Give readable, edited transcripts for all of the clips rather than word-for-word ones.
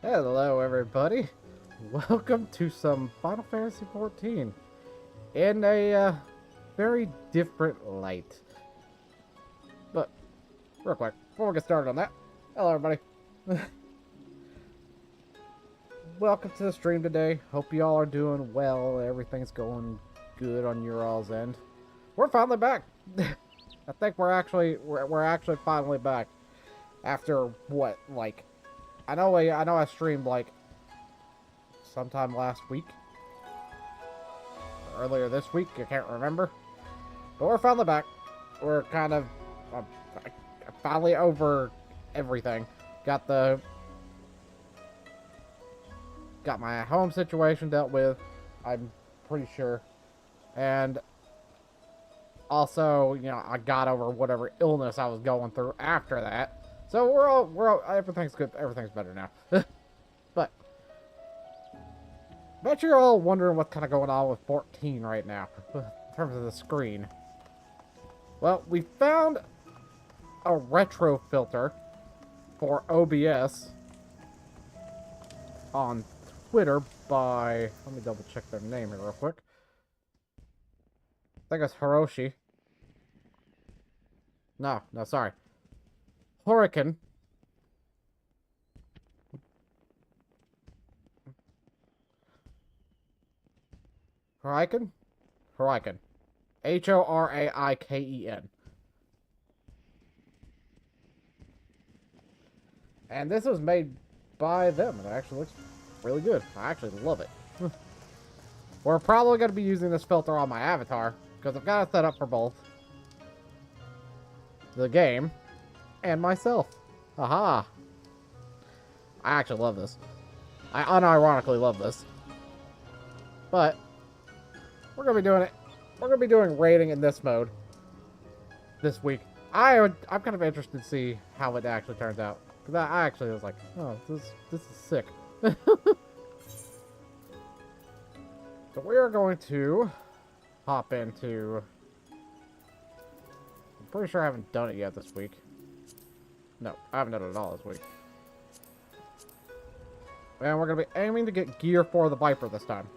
Hello, everybody. Welcome to some Final Fantasy XIV in a very different light. But, real quick, before we get started on that, hello, everybody. Welcome to the stream today. Hope you all are doing well. Everything's going good on your all's end. We're finally back. I think we're actually finally back after what, like. I know I streamed like sometime last week, earlier this week. I can't remember, but we're finally back. We're kind of finally over everything. Got my home situation dealt with, I'm pretty sure, and also, you know, I got over whatever illness I was going through after that. So we're all everything's good. Everything's better now. But bet you're all wondering what's kind of going on with 14 right now in terms of the screen. Well, we found a retro filter for OBS on Twitter by, let me double check their name here real quick. I think it's Hiroshi. No, sorry. Hurricane. Hurricane? Hurricane. H-O-R-A-I-K-E-N. And this was made by them. It actually looks really good. I actually love it. We're probably going to be using this filter on my avatar, because I've got it set up for both the game and myself. Aha. I actually love this. I unironically love this. But we're gonna be doing it. We're gonna be doing rating in this mode this week. I'm kind of interested to see how it actually turns out. Because I actually was like, oh, this is sick. So we are going to hop into. I'm pretty sure I haven't done it yet this week. No, I haven't done it at all this week. And we're going to be aiming to get gear for the Viper this time.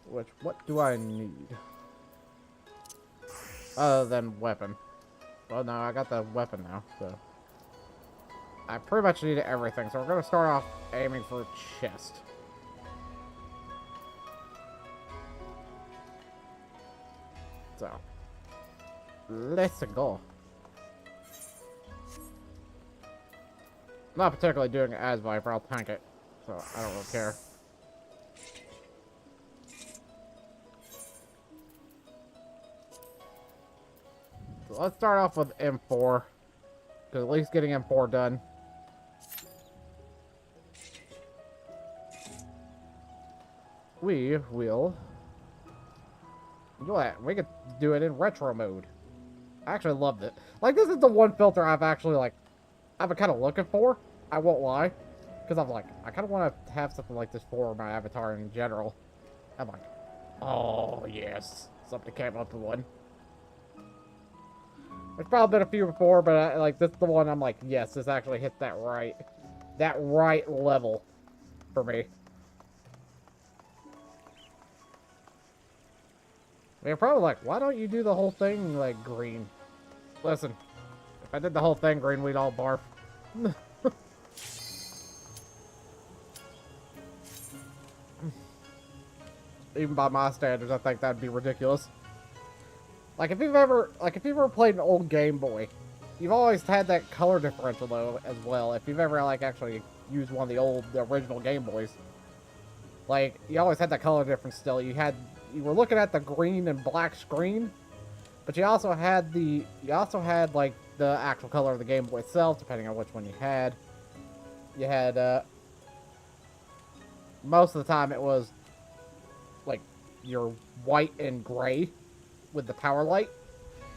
Which, what do I need? Other than weapon. Well, no, I got the weapon now, so. I pretty much need everything, so we're going to start off aiming for a chest. So. Let's go. Not particularly doing it as Viper, I'll tank it, so I don't really care. So let's start off with M4, because at least getting M4 done. We will do that. We could do it in retro mode. I actually loved it. Like, this is the one filter I've actually, like, I've been kind of looking for. I won't lie. Because I'm like, I kind of want to have something like this for my avatar in general. I'm like, oh, yes. Something came up with one. There's probably been a few before, but like, this is the one I'm like, yes, this actually hits that right level for me. You're probably like, why don't you do the whole thing, like, green? Listen, if I did the whole thing green, we'd all barf. Even by my standards, I think that'd be ridiculous. Like, if you've ever played an old Game Boy, you've always had that color differential, though, as well. If you've ever, like, actually used one of the original Game Boys. Like, you always had that color difference still. You were looking at the green and black screen, but you also had like the actual color of the Game Boy itself, depending on which one you had. You had most of the time it was like your white and gray with the power light.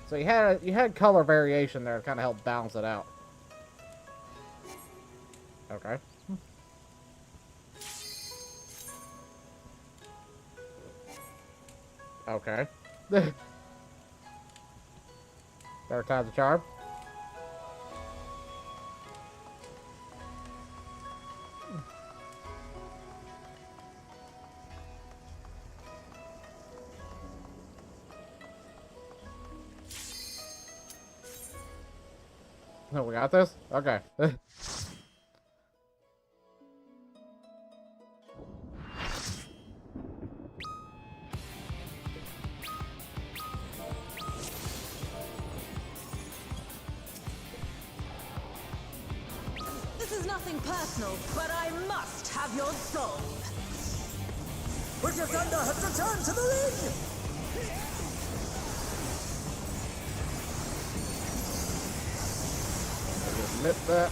So you had color variation there to kind of help balance it out. Okay. Okay. Third time's a charm. No, we got this? Okay. This is nothing personal, but I must have your soul. Wicked Thunder has returned to the ring! Admit that.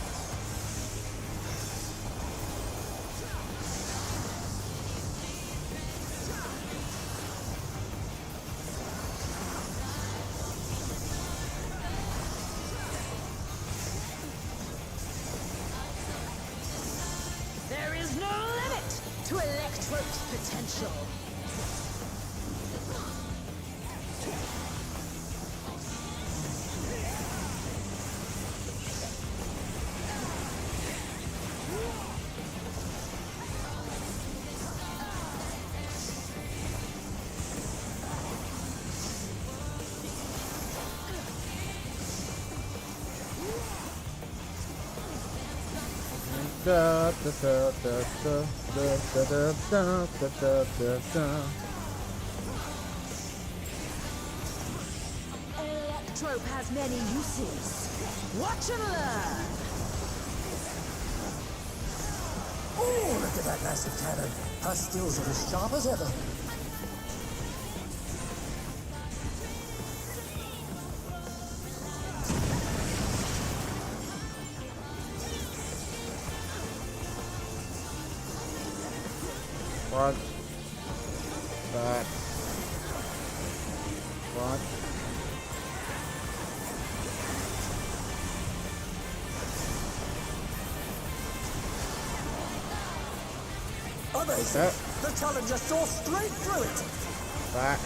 There is no limit to Electro's potential. Da, da, da, da, da, da, da, da, da, da, da. Electrope has many uses. Watch and learn. Oh, look at that massive cannon. Her skills are as sharp as ever. Front. Back. Front. Amazing! Okay. The challenger saw straight through it! Back.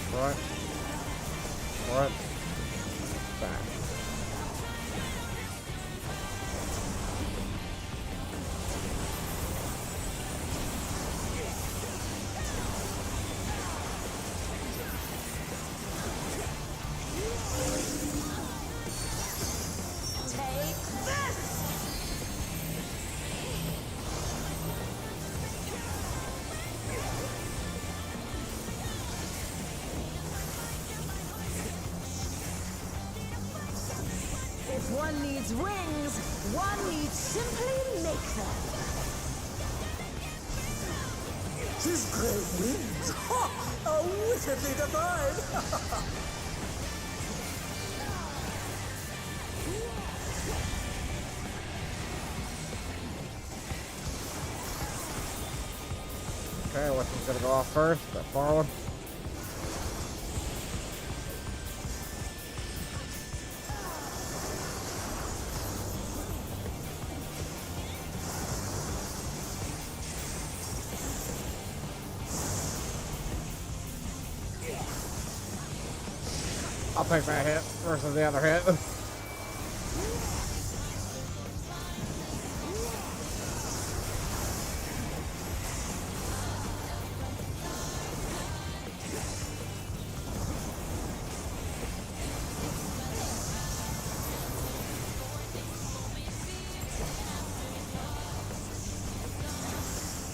Front. Front. Back. Take this! If one needs wings, one needs simply make them. His great wings! Ha! Are wickedly divine! Okay, which one's gonna go off first? That far one? I'll take that hit versus the other hit.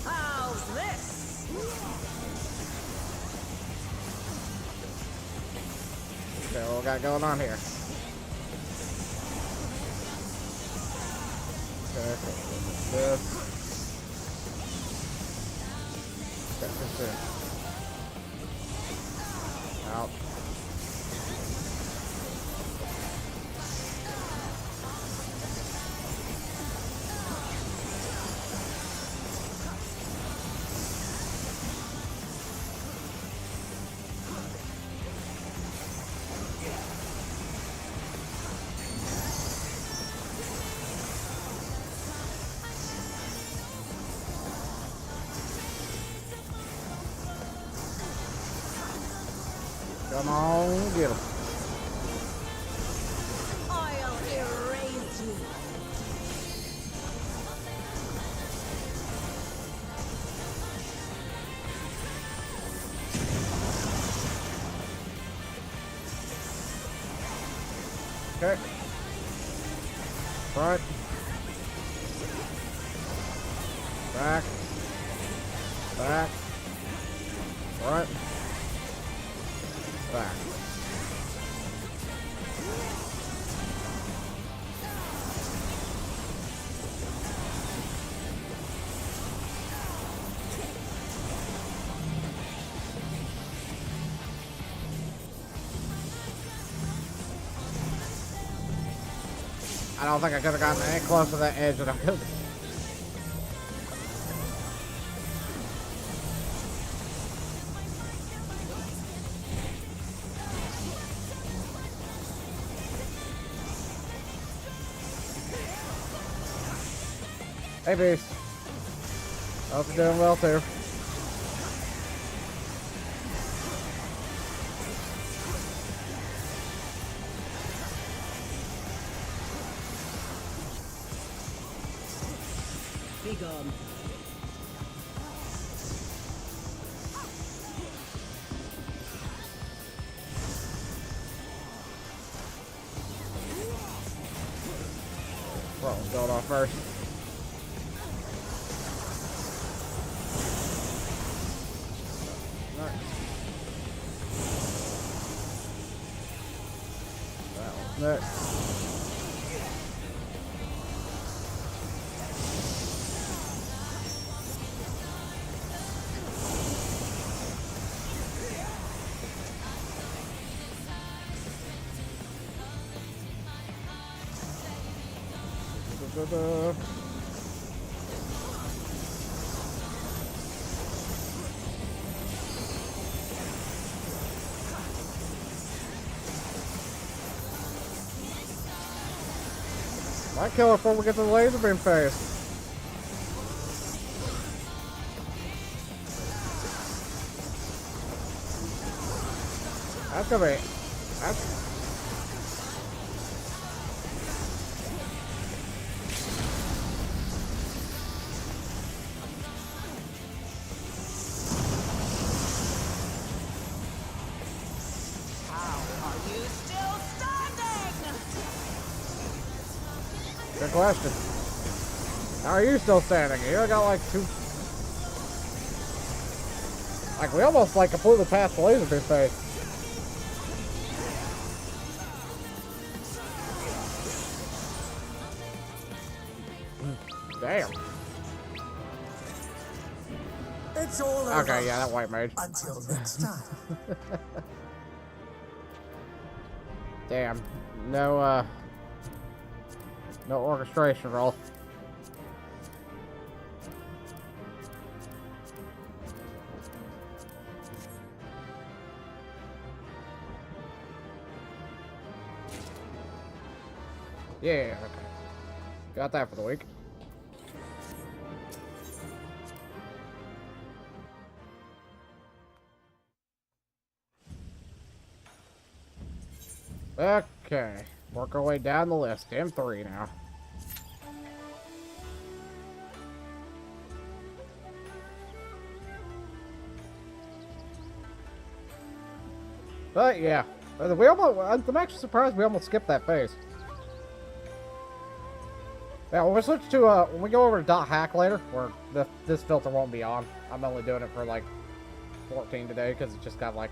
How's this? Okay, what we got going on here? Okay, so this. Okay, this in. Out. Come on, get him. I'll erase you. Okay. Front. Back. Back. Front. Back. I don't think I could have gotten any closer to that edge than I could. Hey, Beast. Hope you're doing well, too. Be gone. Well, going off first. Nice. That was next. Da-da-da. Might kill her before we get to the laser beam phase. That's gonna be. That's. Good question. How are you still standing? You got like two. Like we almost like completely passed the laser beam phase. Damn. It's all over. Okay, yeah, that white mage. Until next time. Damn. No, no orchestration roll. Yeah, okay. Got that for the week. Okay. Work our way down the list. M3 now. But yeah. We almost, I'm actually surprised we almost skipped that phase. Yeah, when we switch to, when we go over to dot hack later, where this filter won't be on. I'm only doing it for like 14 today, because it's just got like,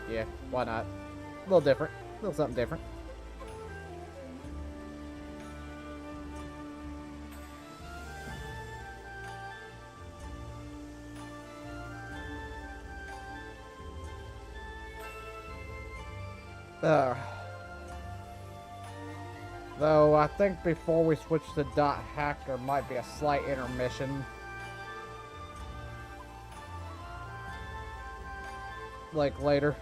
yeah, why not? A little different. A little something different. Though I think before we switch to dot hack, there might be a slight intermission. Like later,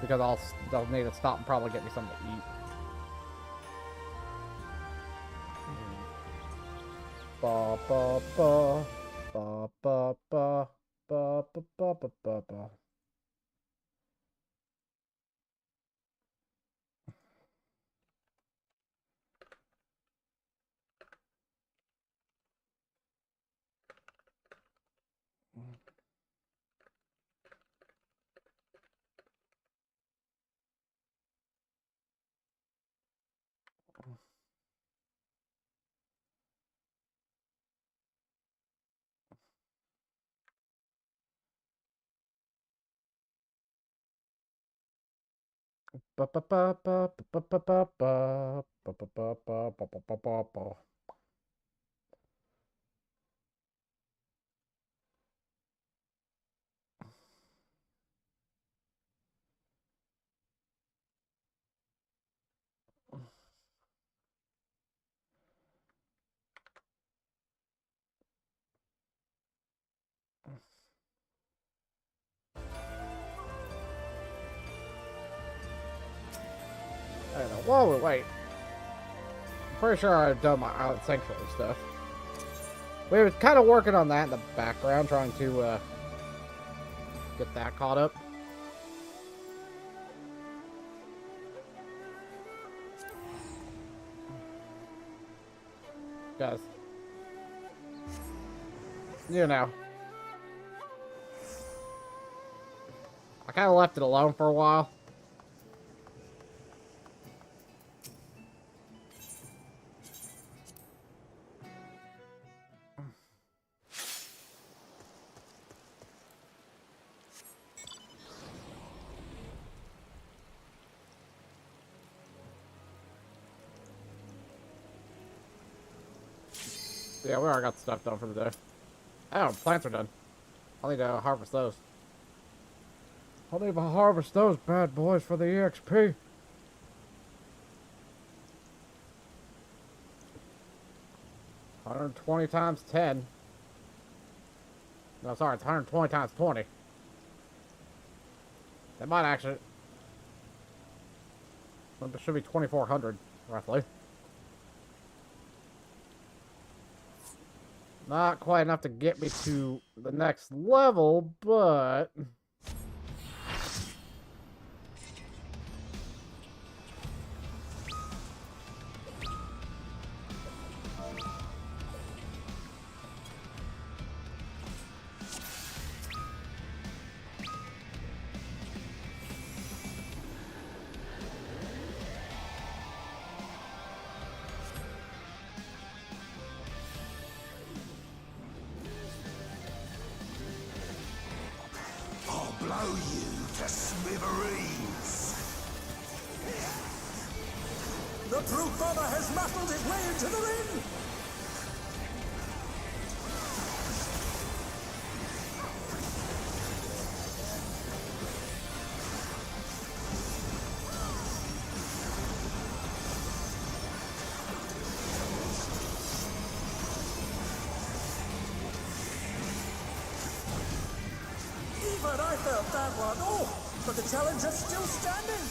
because I'll need to stop and probably get me something to eat. Ba ba ba ba ba ba ba ba ba ba ba ba. Ba ba ba ba ba ba ba ba ba ba ba ba ba ba ba ba. I don't know. Whoa, wait. I'm pretty sure I've done my Island Sanctuary stuff. We were kind of working on that in the background, trying to get that caught up. Guys, you know, I kind of left it alone for a while. Yeah, we already got the stuff done for the day. Oh, plants are done. I need to harvest those. I'll need to harvest those bad boys for the EXP. $120 times 10. No, sorry, it's 120 times 20. That might actually... It should be 2,400, roughly. Not quite enough to get me to the next level, but... I'll blow you to smithereens. The true father has muscled his way into the ring. Even I felt that one. Oh, but the challenger's still standing.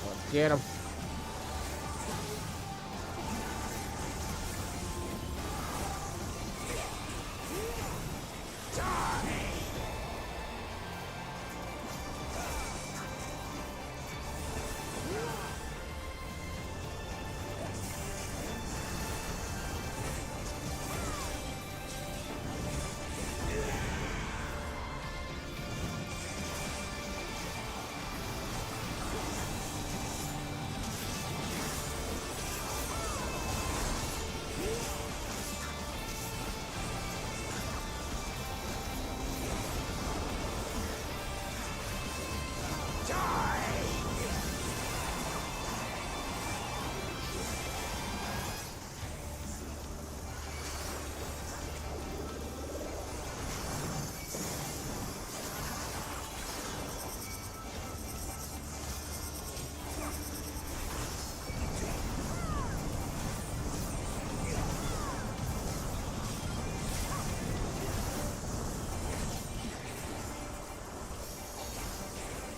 Let's get him.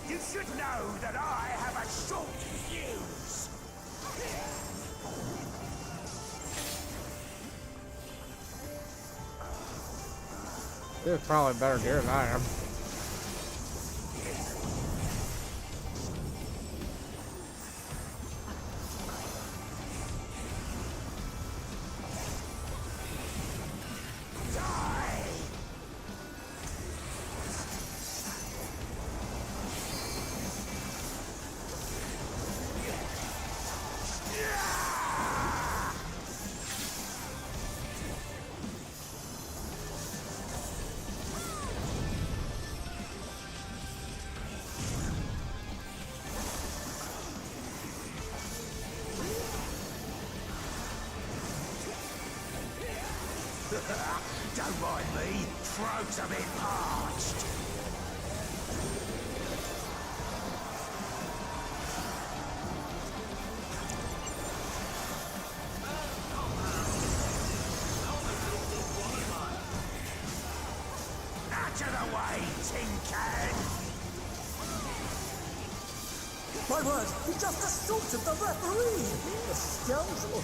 You should know that I have a short fuse. This is probably better gear than I am. Don't mind me. Throat's a bit parched. Out of the way, tin can! My word, he just assaulted the referee! The scoundrel!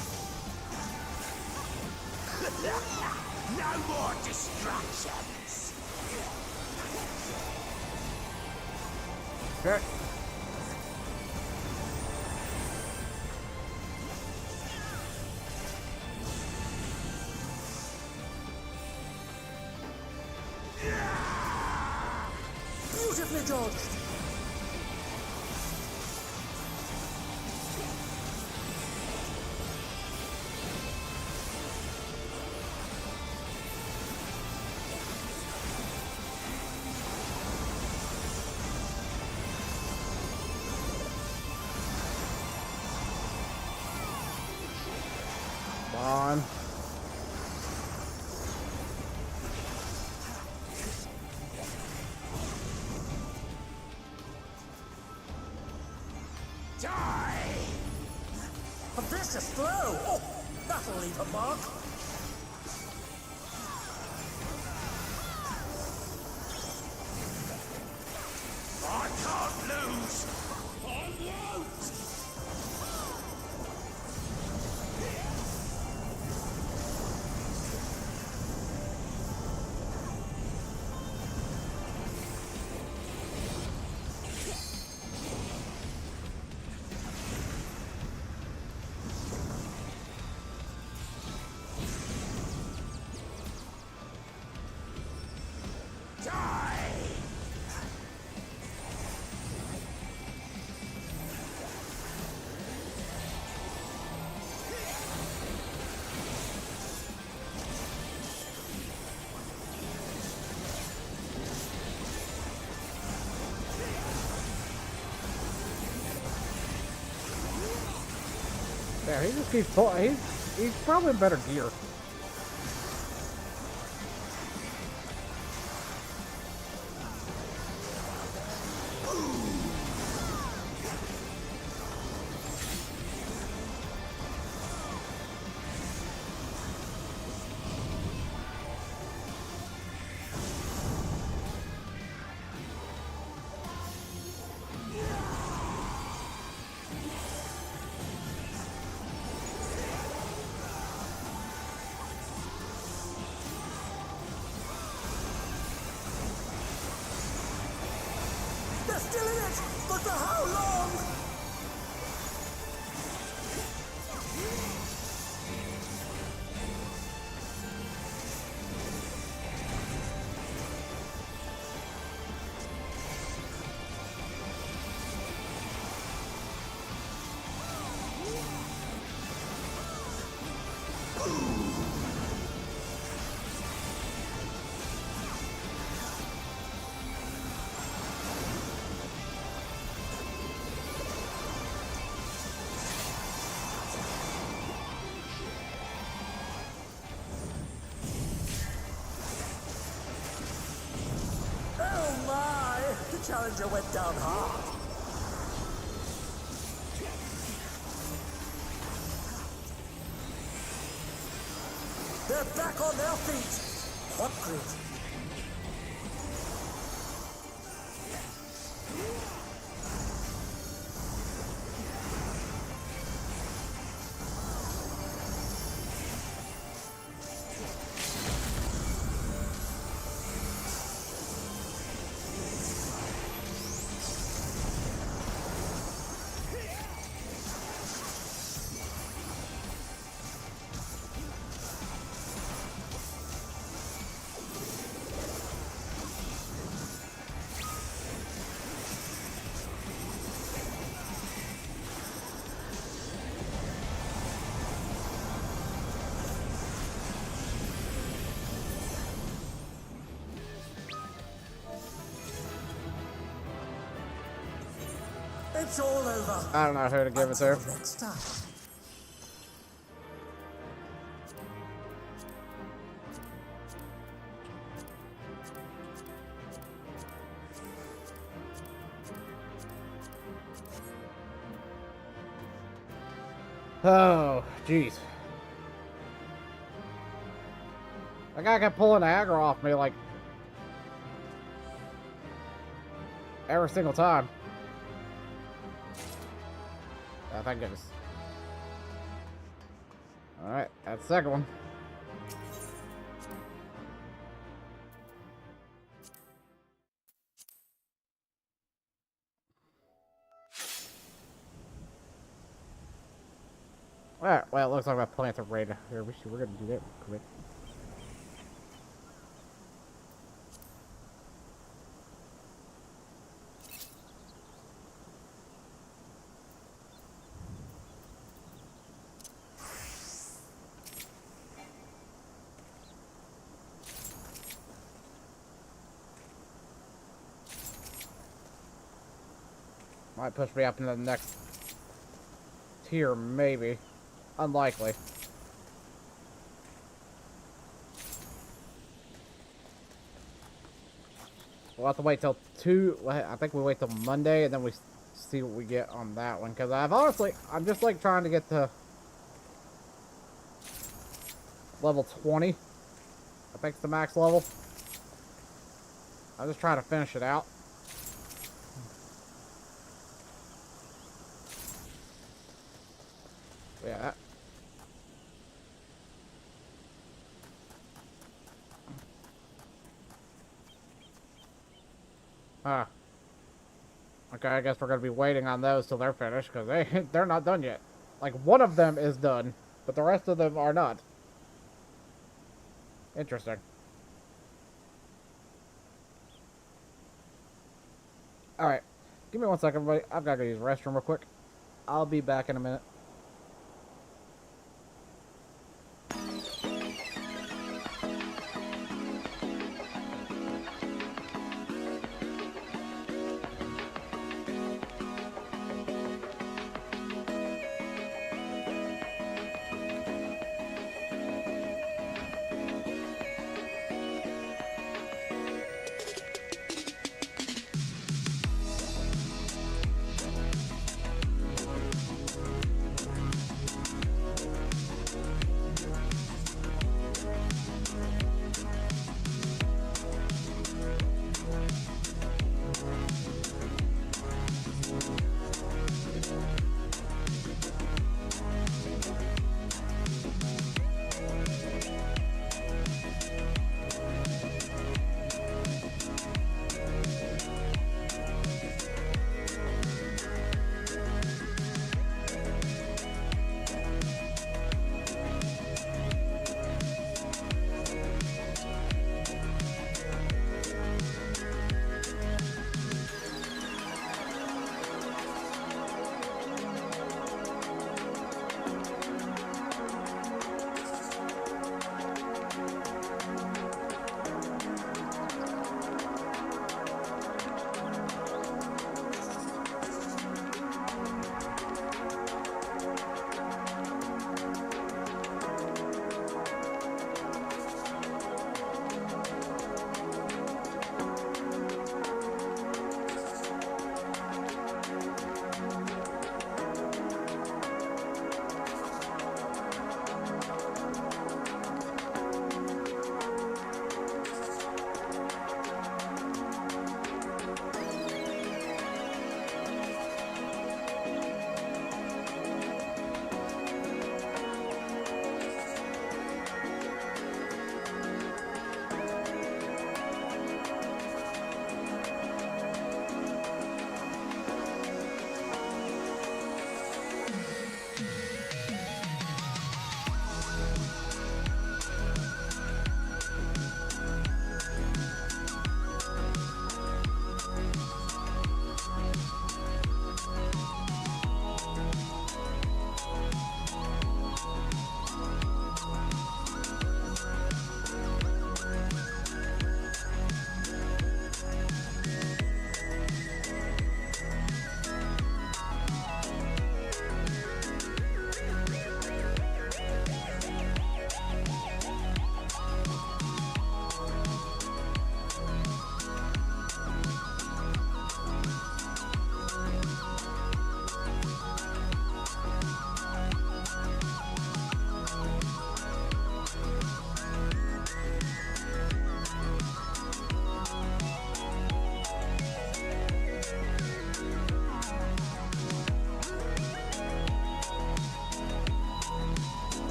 No more distractions! Okay. Beautifully dodged! Come on. Die! A vicious throw! Oh, that'll leave a mark! I can't lose! I won't! Yeah, he just keeps pulling. He's probably in better gear. They're still in it! But for how long? Oh my! The challenger went down hard. They're back on their feet. Hot grit. It's all over. I don't know who to give it to. Until next time. Oh, jeez. That guy kept pulling the aggro off me, like, every single time. Oh, thank goodness. Alright, that's the second one. Alright, well, it looks like my plants are ready. Here, we're gonna do that real quick. Might push me up into the next tier, maybe. Unlikely. We'll have to wait till I think we wait till Monday and then we see what we get on that one. Because I'm just like trying to get to level 20. I think it's the max level. I'm just trying to finish it out. Yeah. Okay, I guess we're gonna be waiting on those till they're finished, because they're not done yet. Like, one of them is done, but the rest of them are not. Interesting. Alright. Give me 1 second, everybody. I've got to go use the restroom real quick. I'll be back in a minute.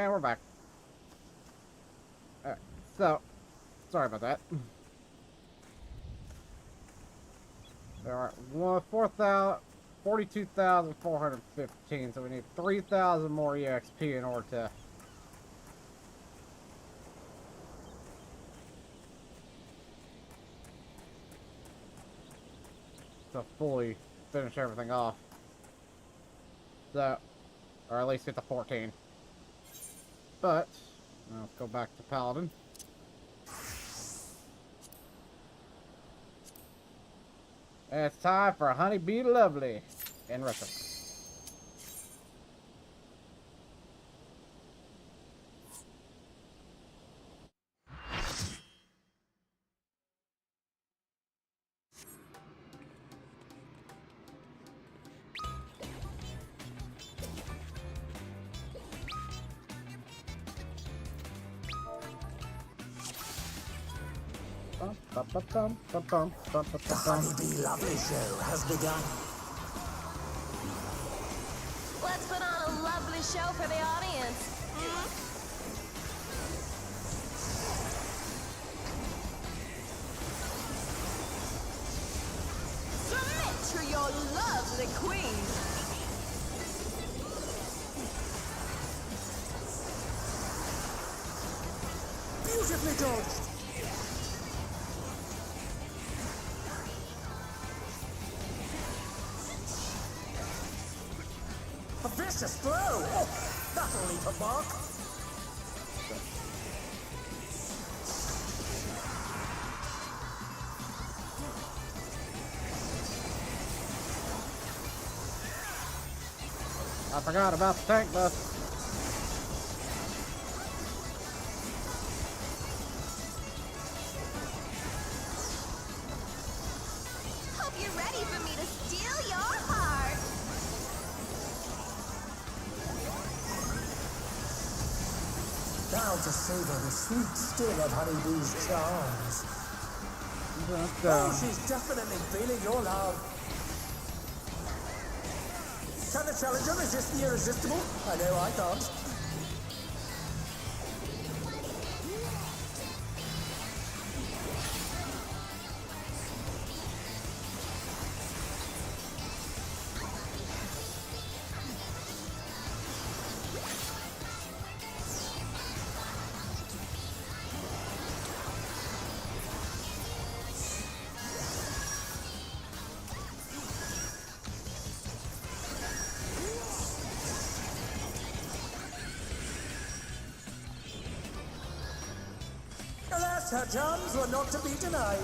And we're back. Alright, so, sorry about that. Alright, 42,415, so we need 3,000 more EXP in order to fully finish everything off. So, or at least get to 14. But, let's go back to Paladin. And it's time for Honeybee Lovely in retro. The Honeybee Lovely show has begun. Let's put on a lovely show for the audience. Submit to your lovely queen. Beautifully dodged. A vicious blow! Oh, that'll leave a mark. I forgot about the tank bus. Hope you're ready for me to steal your heart. Now to savor the sweet sting of Honeybee's charms. Oh, she's definitely feeling your love. Can the challenger resist the irresistible? I know I can't. Alas, her charms were not to be denied.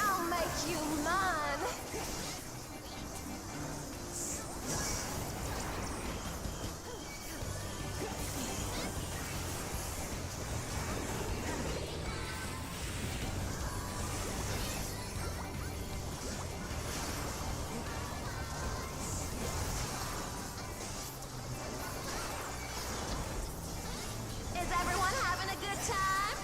I'll make you mine. Is everyone having a good time?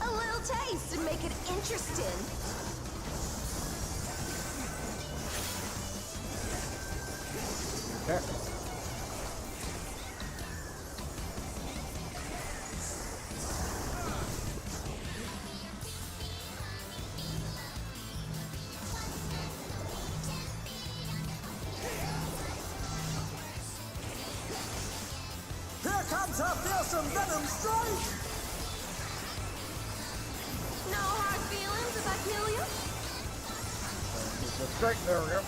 A little taste and make it interesting. Okay. Here comes her fearsome venom strike! No hard feelings if I kill you? The strike, there we go.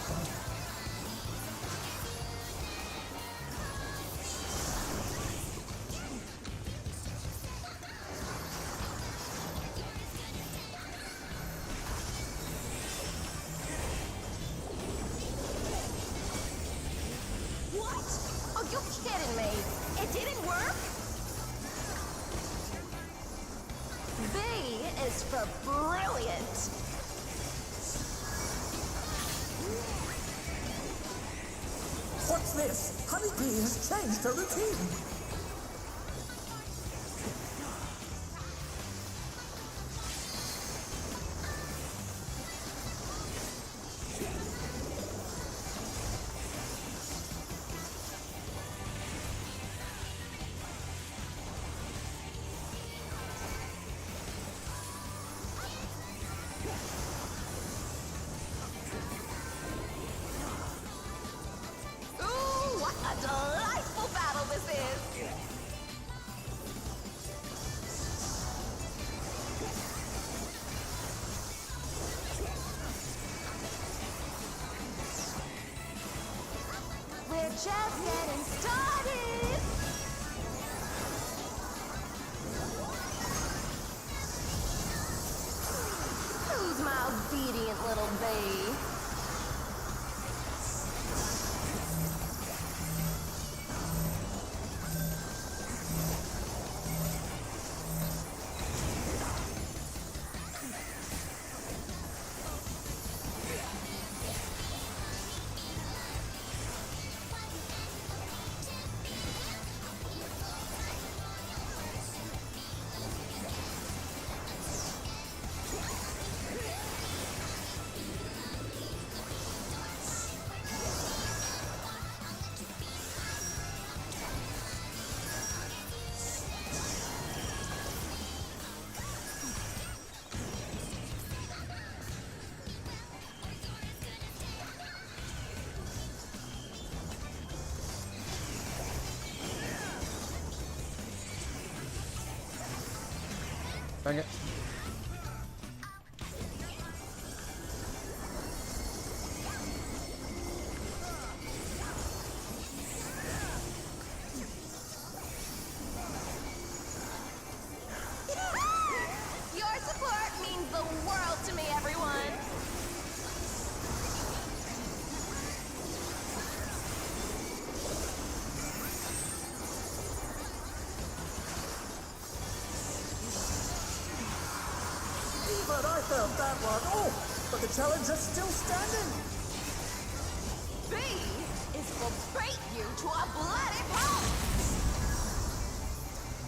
What's this? Honeybee has changed her routine. Ooh, what a delightful battle this is! We're just getting started! Who's my obedient little bee? Dang it. Your support means the world to me, everyone! Even I felt that one. Oh, but the challenger's still standing. B is for bait you to a bloody pulp!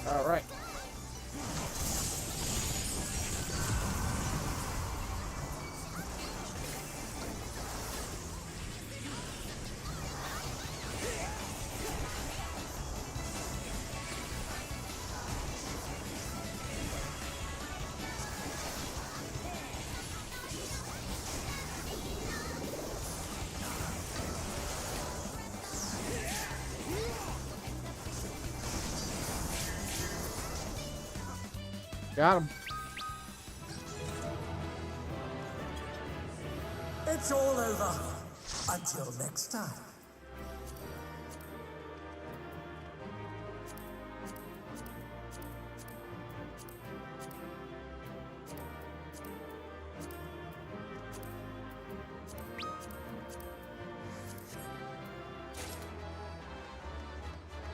Alright. Got him. It's all over. Until next time.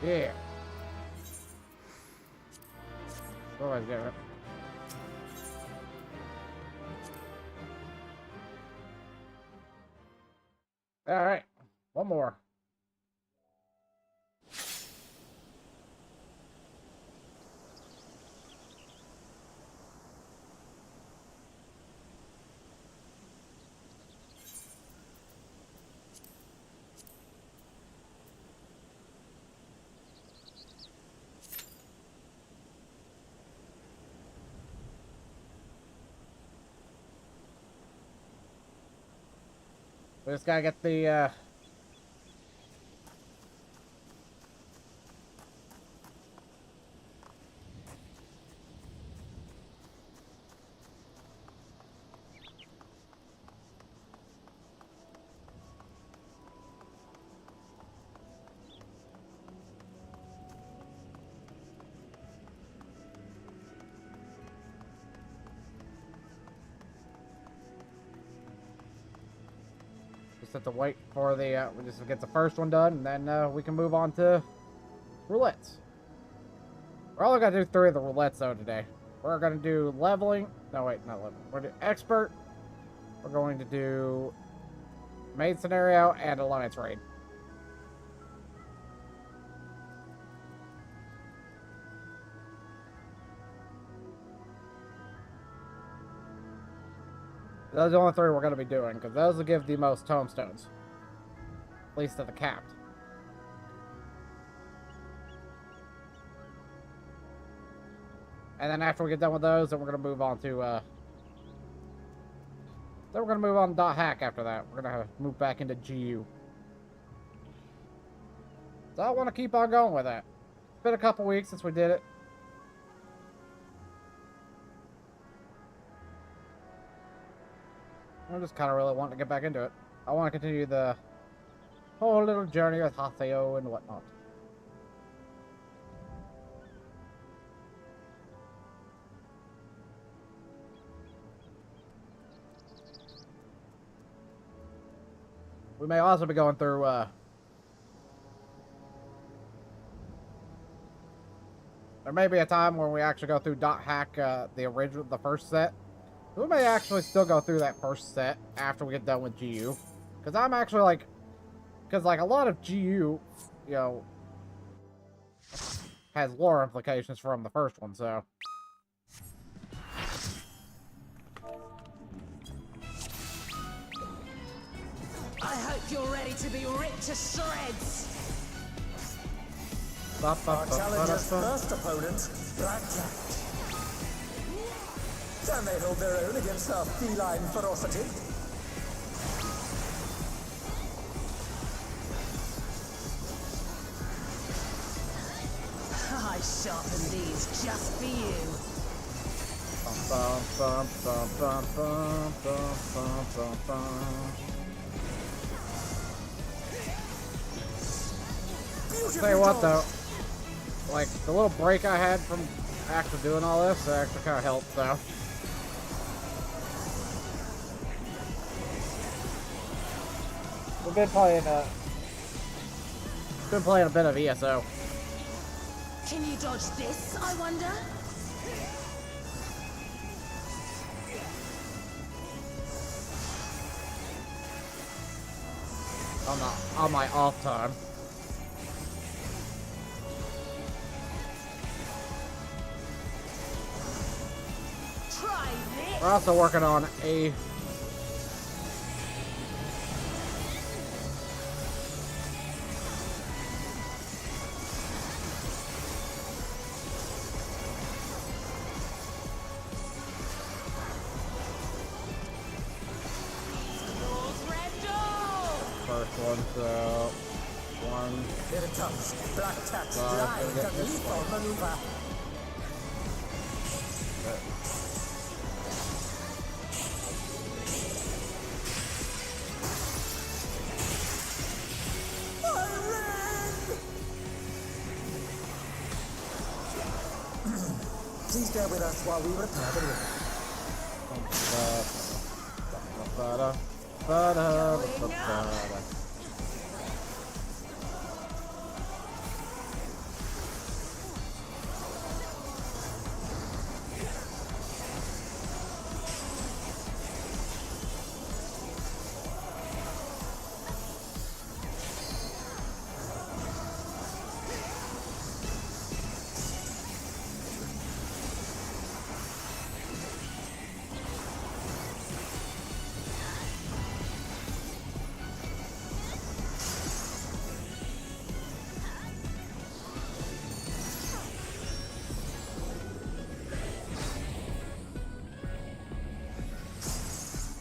Yeah. Always get it. Alright. One more. We just gotta get the, just have to wait for the, we just get the first one done, and then, we can move on to roulettes. We're only gonna do 3 of the roulettes, though, today. We're gonna do leveling. No, wait, not leveling. We're gonna do expert. We're going to do main scenario and alliance raid. Those are the only 3 we're going to be doing, because those will give the most tombstones. At least at the capped. And then after we get done with those, then we're going to move on to, then we're going to move on to .hack after that. We're going to move back into GU. So I want to keep on going with that. It's been a couple weeks since we did it. I'm just kind of really wanting to get back into it. I want to continue the whole little journey with Haseo and whatnot. We may also be going through, there may be a time where we actually go through .hack, the first set. We may actually still go through that first set after we get done with GU. Because I'm actually like, because like a lot of GU, you know, has lore implications from the first one, so. I hope you're ready to be ripped to shreds. Our challenger's first opponent, Black Cat. Can they hold their own against our feline ferocity? I sharpened these just for you. Bum, bum, bum, bum, bum, bum, bum, bum, bum. Tell you what though, like the little break I had from actually doing all this actually kind of helped though. We've been playing a bit of ESO. Can you dodge this, I wonder? On my off time. Try this. We're also working on a Here it comes. Black Cat's blind and lethal maneuver. Please bear with us while we repair the room.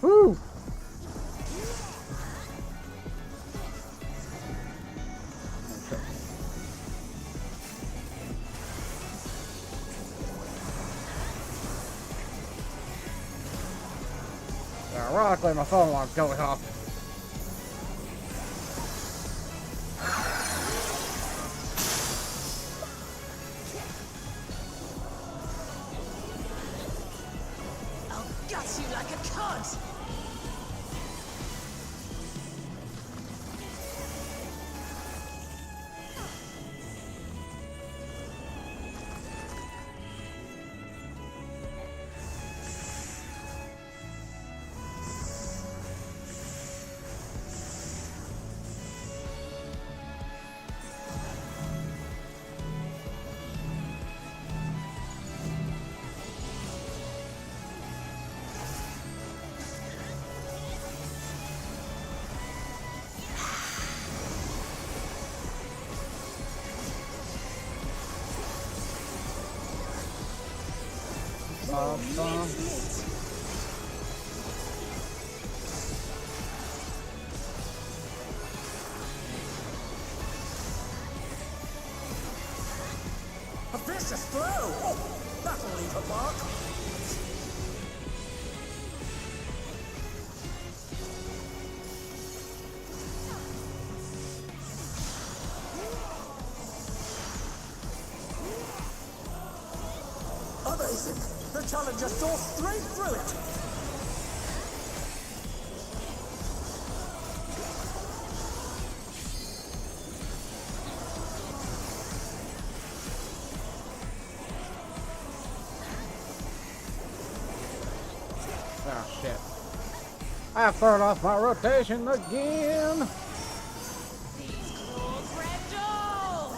woo! Ironically, my phone alarm's going off. I'll gut you like a cod. Mincemeat. A vicious blow! Oh, that'll leave a mark. Amazing! The challenger saw straight through it! Oh shit. I've thrown off my rotation again. These claws Randall.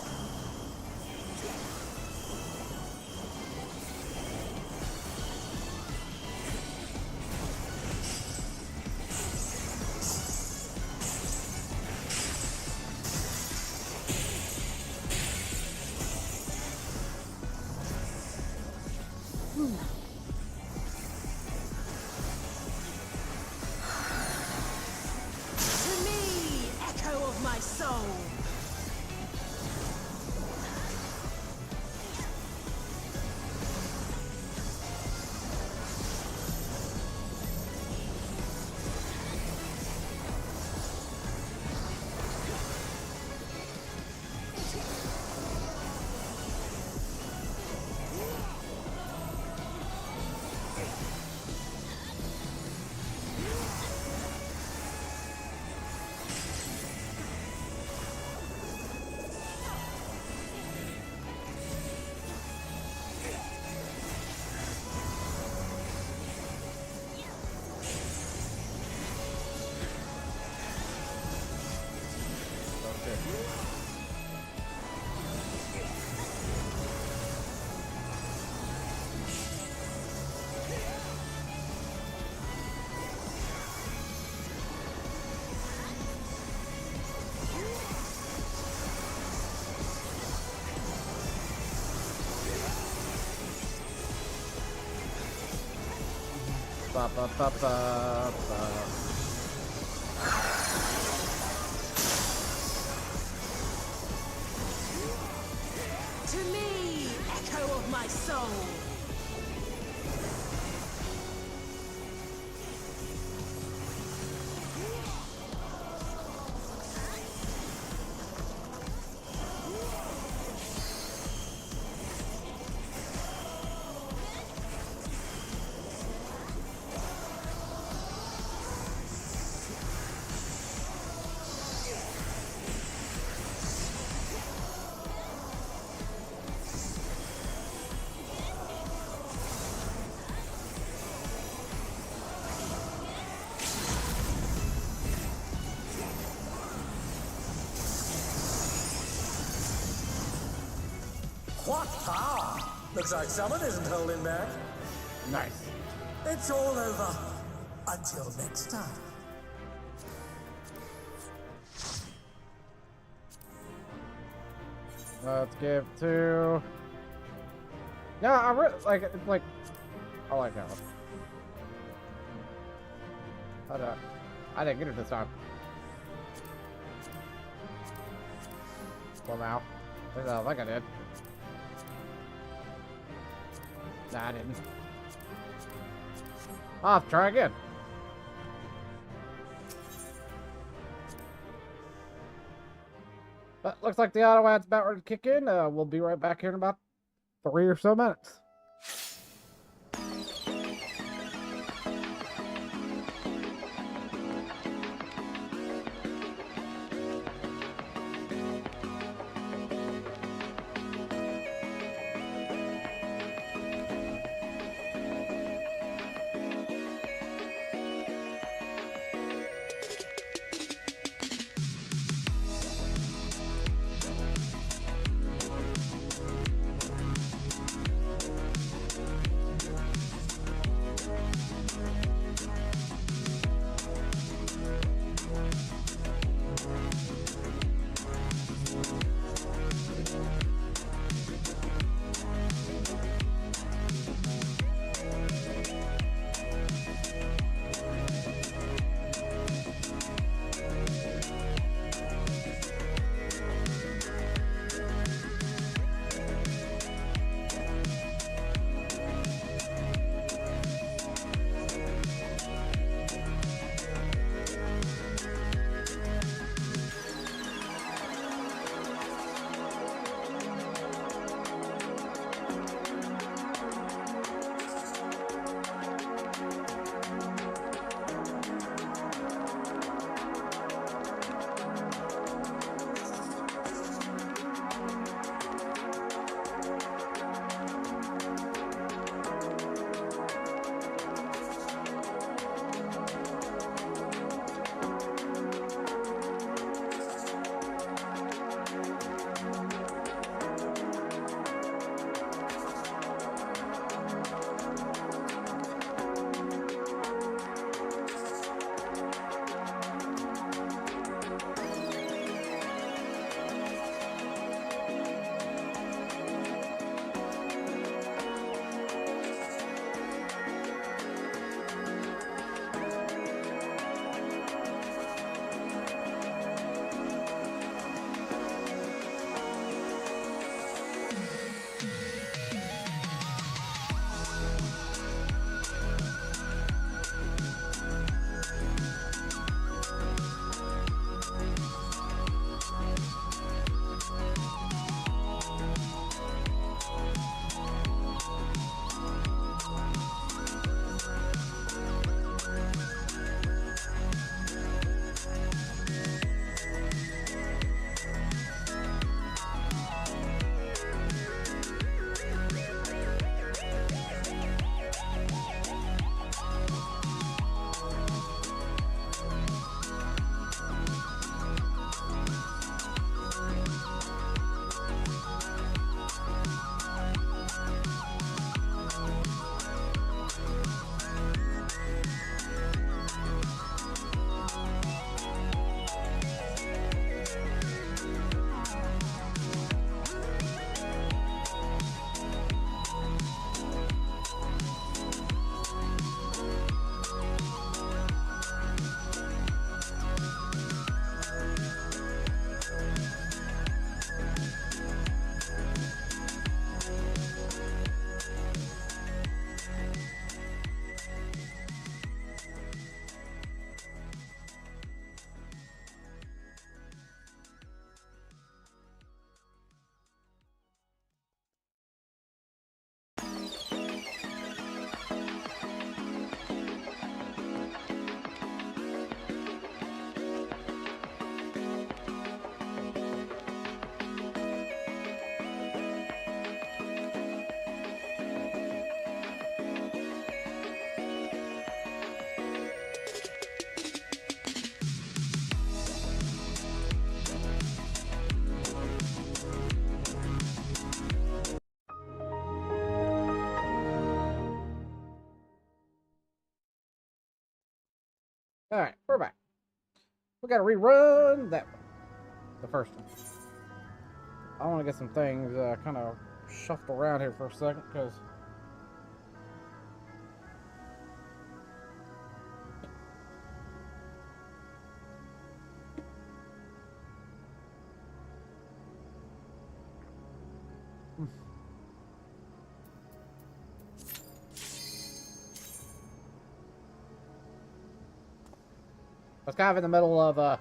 To me, echo of my soul. Ba, ba, ba, ba, ba. To me, echo of my soul. What power! Looks like someone isn't holding back. Nice. It's all over. Until next time. Let's give to. Yeah, I like it's like. I like that one. I didn't get it this time. Well, now. I think I did. Nah, I didn't. I'll have to try again. But looks like the auto ad's about ready to kick in. We'll be right back here in about 3 or so minutes. We gotta rerun that one. The first one. I want to get some things kind of shuffled around here for a second, because... I was kind of in the middle of,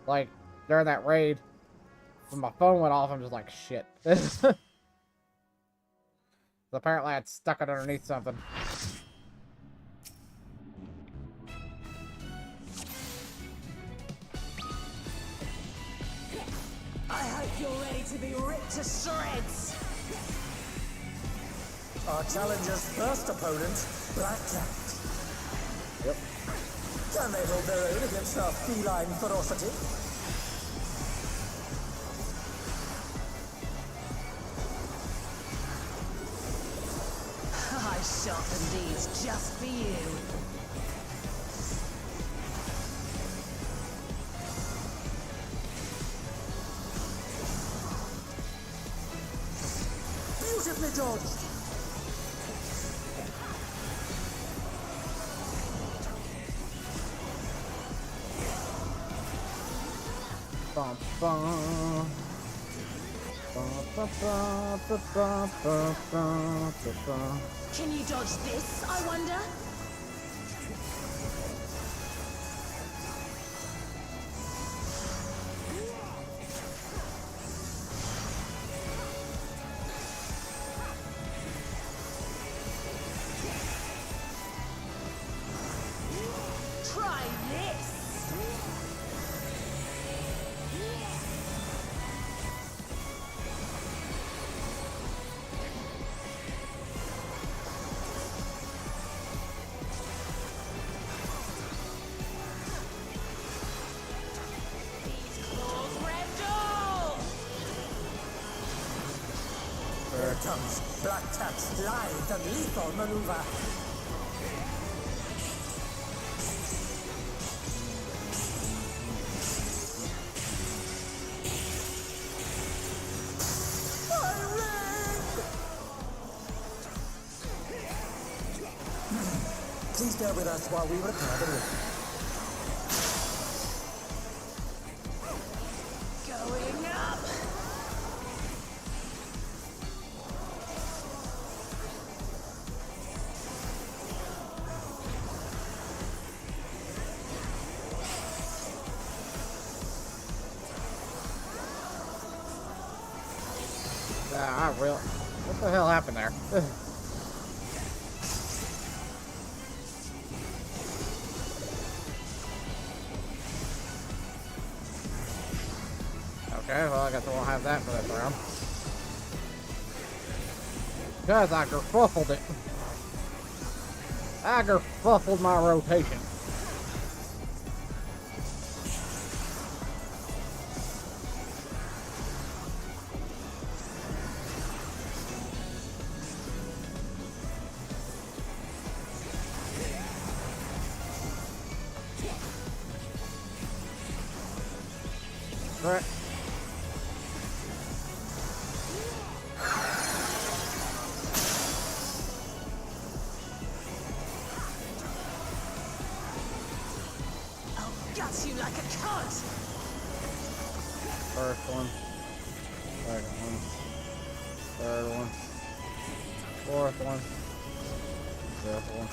like, during that raid, when my phone went off, I'm just like, shit. So apparently I'd stuck it underneath something. I hope you're ready to be ripped to shreds. Our challenger's first opponent, Black Cat. Yep. Can they hold their own against our feline ferocity? I sharpened these just for you. Beautifully dodged. Bum, bum. Bum, bum, bum, bum, bum, bum, bum, bum. Can you dodge this, I wonder? Try this! Here comes Black Cat's lithe and lethal maneuver. Please bear with us while we repair the ring. Going up! What the hell happened there? Okay, well I guess I won't have that for this round. Because I kerfuffled it. I kerfuffled my rotation. Right. I'll gut you like a cunt! First one. Second one. Third one. Fourth one. Fifth one.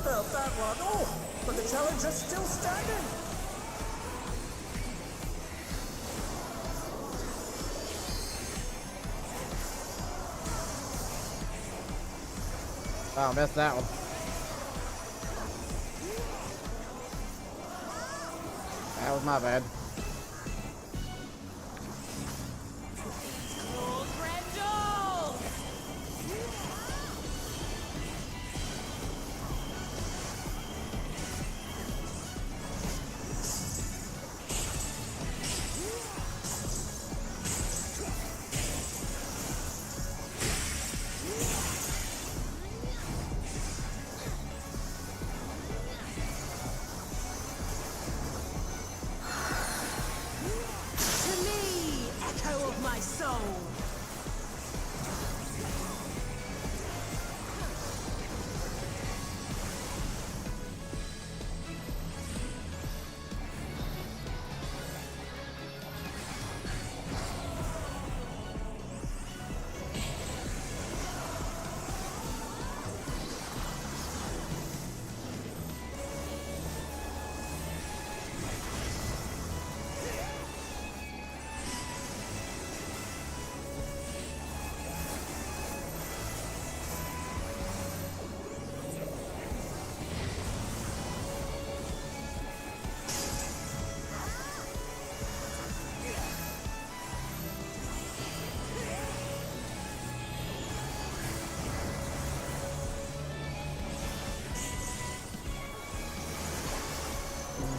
felt that one. Oh, but the challenger's still standing. Oh, missed that one. That was my bad.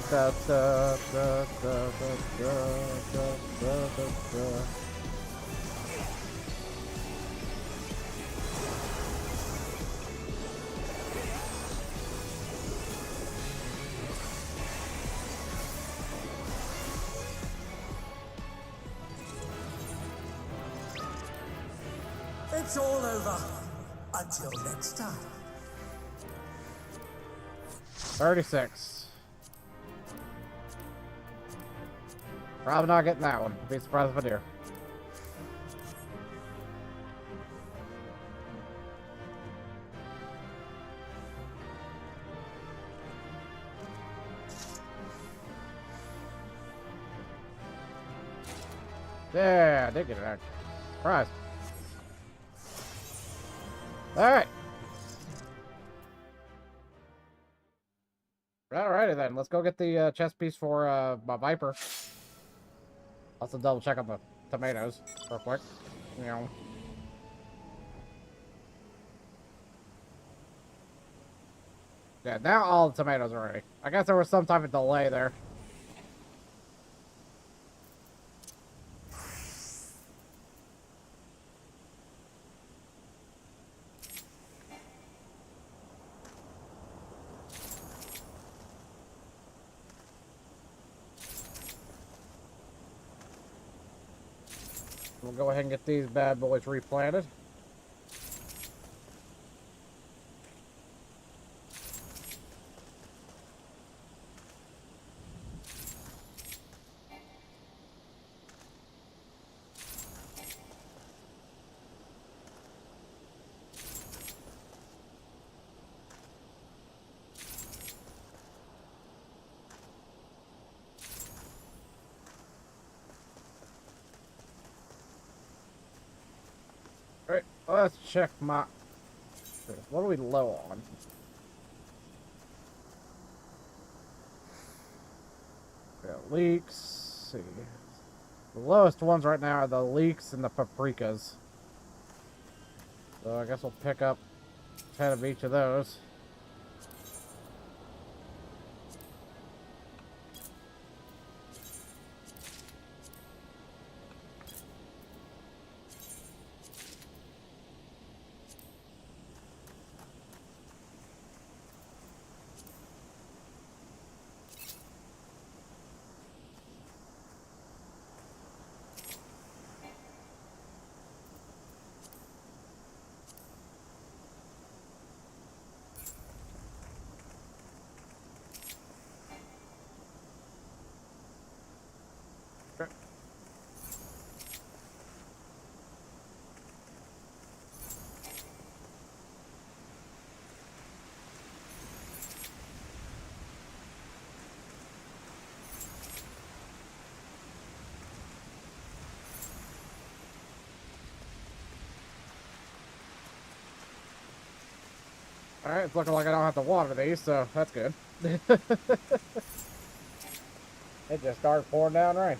Da, da, da, da, da, da, da, da, da. It's all over. Until next time. 36. Probably not getting that one. Be surprised if I do. Yeah, I did get it out. Surprise. Alright. Alrighty then, let's go get the chest piece for my Viper. Also double check on the tomatoes real quick. You know. Yeah, now all the tomatoes are ready. I guess there was some type of delay there. We'll go ahead and get these bad boys replanted. Alright, let's check my... What are we low on? Yeah, leeks. Let's see. The lowest ones right now are the leeks and the paprikas. So I guess we'll pick up 10 of each of those. Alright, it's looking like I don't have to water these, so that's good. It just started pouring down rain.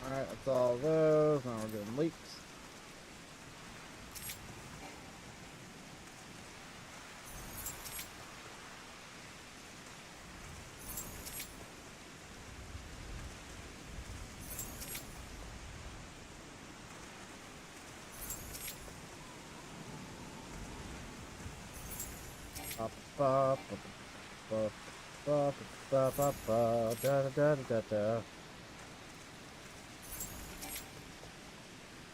Alright, that's all those. Now we're doing leaks. Up, up, up, up, up, up, da da da da da.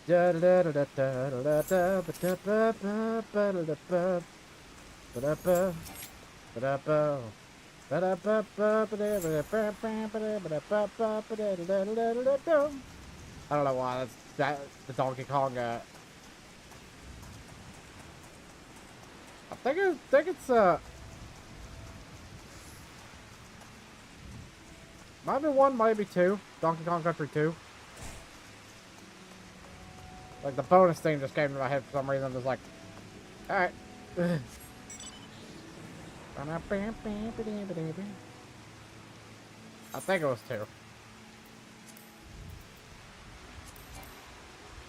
Da da da da da da da da da ba ba ba da da ba ba da ba ba da ba ba da ba ba ba da ba ba ba da ba da ba ba ba da da da da da. I don't know why that's the Donkey Kong. I think it's might be 1, might be 2. Donkey Kong Country 2. Like, the bonus thing just came to my head for some reason. I was like, alright. I think it was 2.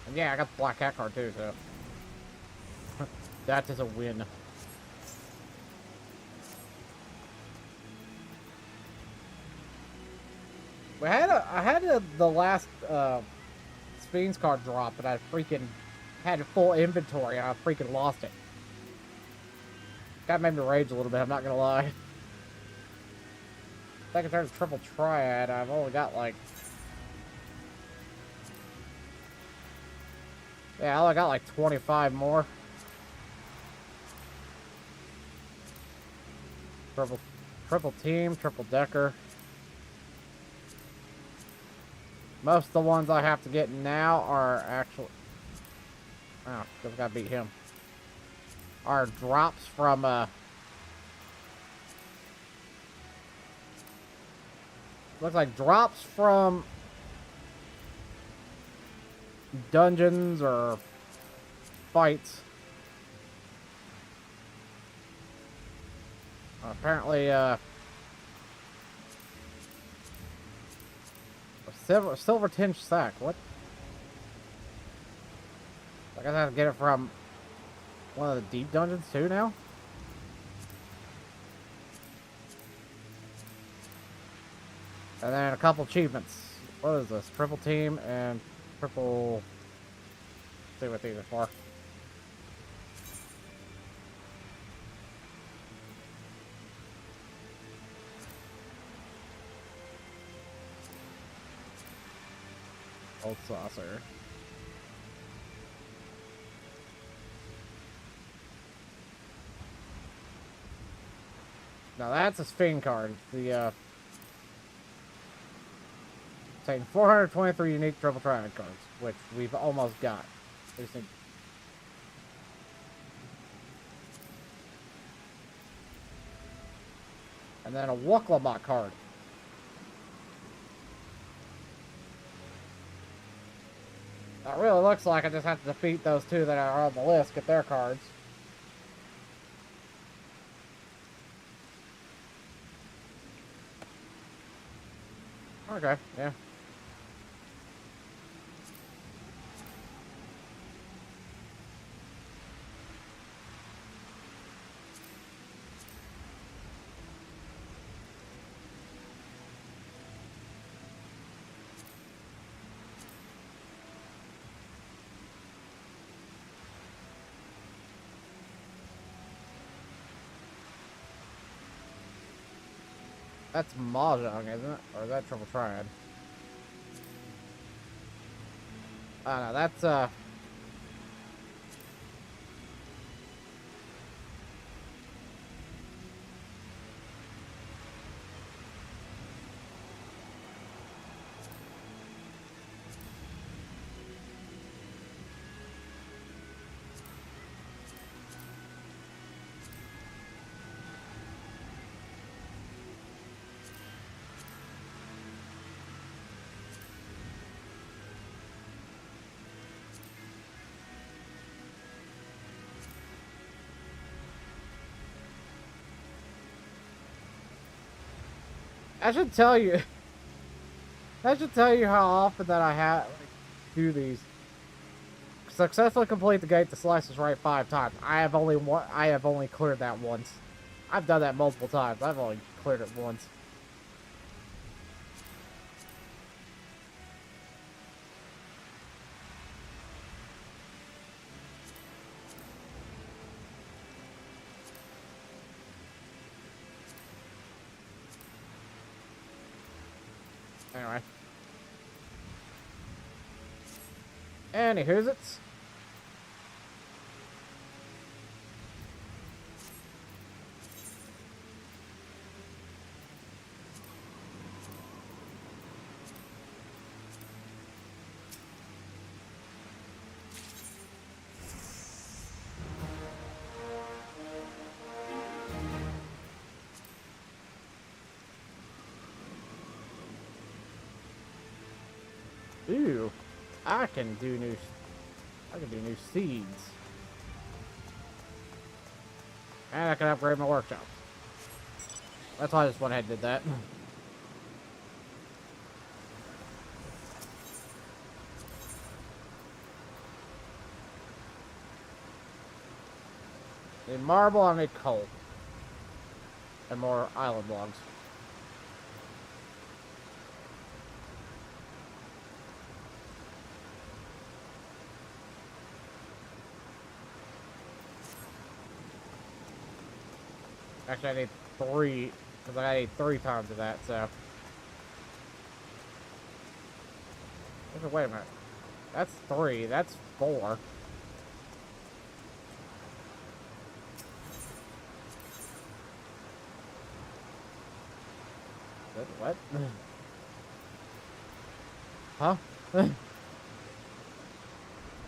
And yeah, I got the Black Cat card too, so. That is a win. I had the last Fiends card drop, but I freaking had a full inventory and I freaking lost it. That made me rage a little bit, I'm not gonna lie. If I can turn a triple triad, I've only got like... Yeah, I only got like 25 more. Triple team, triple decker. Most of the ones I have to get now are actually... Oh, just gotta beat him. Are drops from, looks like drops from dungeons or fights. Apparently, silver tinge sack. What? I guess I have to get it from one of the deep dungeons too now. And then a couple achievements. What is this? Triple team and triple... Let's see what these are for. Old saucer. Now that's a Sphinx card. The taking 423 unique triple triad cards, which we've almost got. And then a Wuklabot card. It really looks like I just have to defeat those two that are on the list, get their cards. Okay, yeah. That's Mahjong, isn't it? Or is that Triple Triad? No, that's, I should tell you. I should tell you how often that I do these. Successfully complete the gate. The slice is right 5 times. I have only cleared that once. I've done that multiple times. I've only cleared it once. Anyway. Anywho's it's. Ooh, I can do new seeds. And I can upgrade my workshop. That's why I just went ahead and did that. Need marble, I need coal. And more island logs. Actually, I need 3, because I need 3 times of that, so. Wait a minute. That's 3, that's 4. What? Huh? Oh,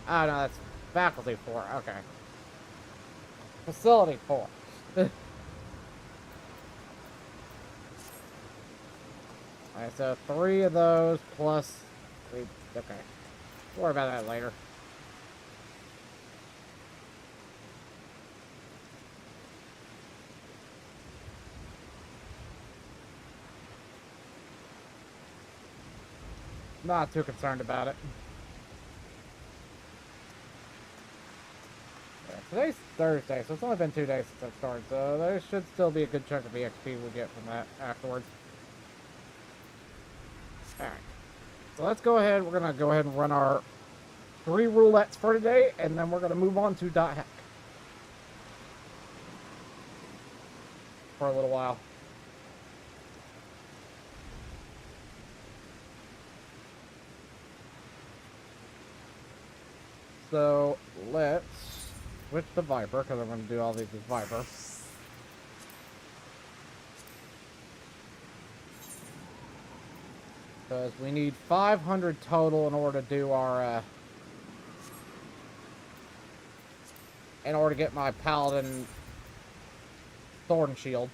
no, that's faculty 4, okay. Facility 4. Alright, so 3 of those plus 3. Okay. We'll worry about that later. Not too concerned about it. Yeah, today's Thursday, so it's only been 2 days since I started, so there should still be a good chunk of EXP we'll get from that afterwards. Alright. So let's go ahead. We're going to go ahead and run our 3 roulettes for today, and then we're going to move on to .hack for a little while. So let's switch to Viper, because I'm going to do all these with Viper. Because we need 500 total in order to do our, in order to get my Paladin Sword and Shield.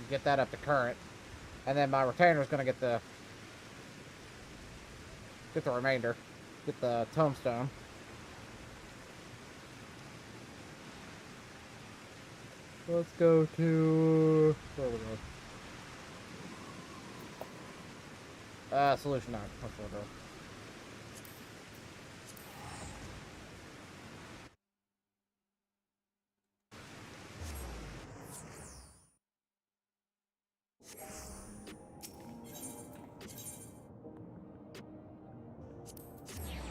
Get that up to current. And then my Retainer is going to get the remainder. Get the Tombstone. Let's go to... where are we going? Solution 9. That's what we're doing.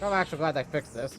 I'm actually glad they fixed this.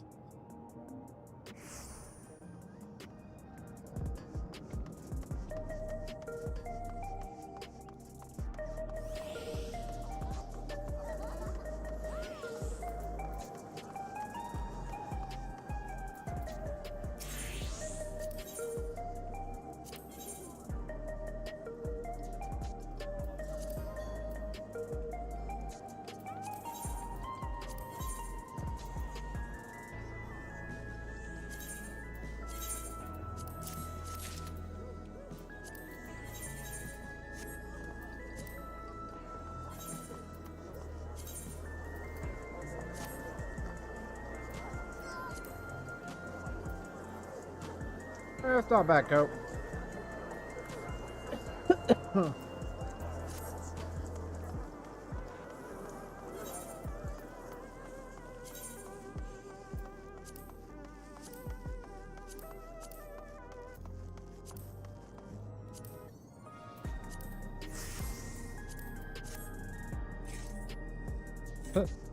That's not bad, Cope.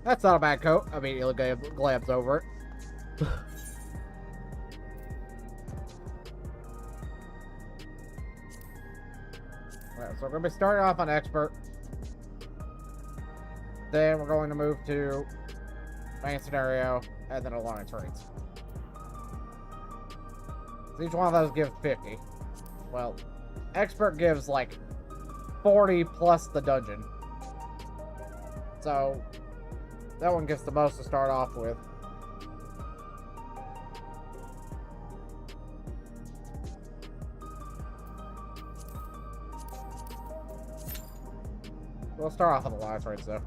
That's not a bad coat. I immediately glance over it. Alright, so we're going to be starting off on expert. Then we're going to move to main scenario, and then alliance rates. So each one of those gives 50. Well, expert gives like 40 plus the dungeon. So that one gets the most to start off with. We'll start off on the alliance rates though.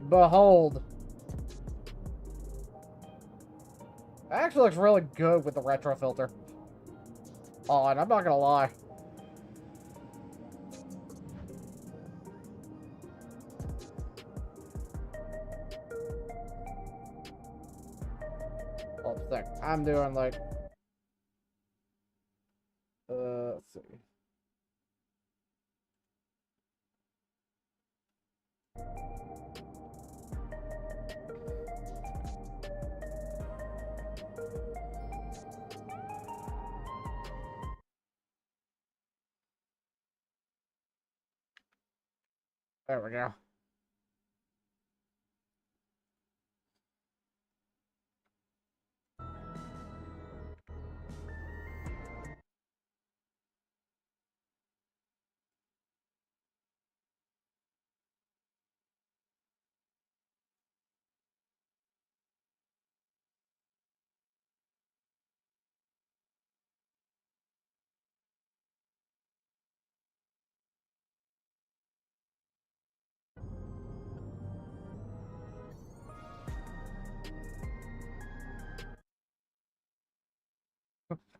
Behold. It actually looks really good with the retro filter on, I'm not gonna lie. Hold a sec. I'm doing like let's see. There we go.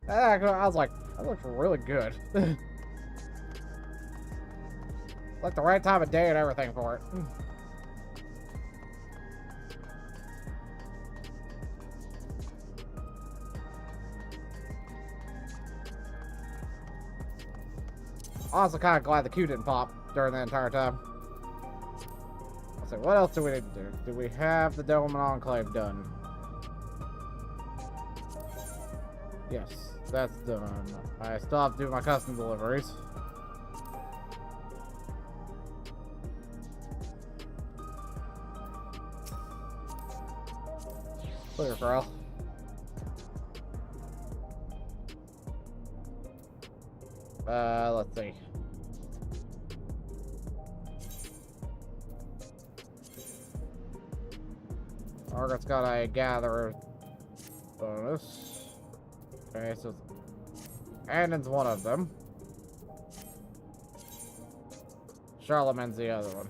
I was like, that looks really good. Like the right time of day and everything for it. Also kind of glad the Q didn't pop during the entire time. Let's see, what else do we need to do? Do we have the Dome and Enclave done? Yes, that's done. I still have to do my custom deliveries. Clear, girl. Let's see. Margaret's got a gatherer bonus. Okay, so Annon's one of them. Charlemagne's the other one.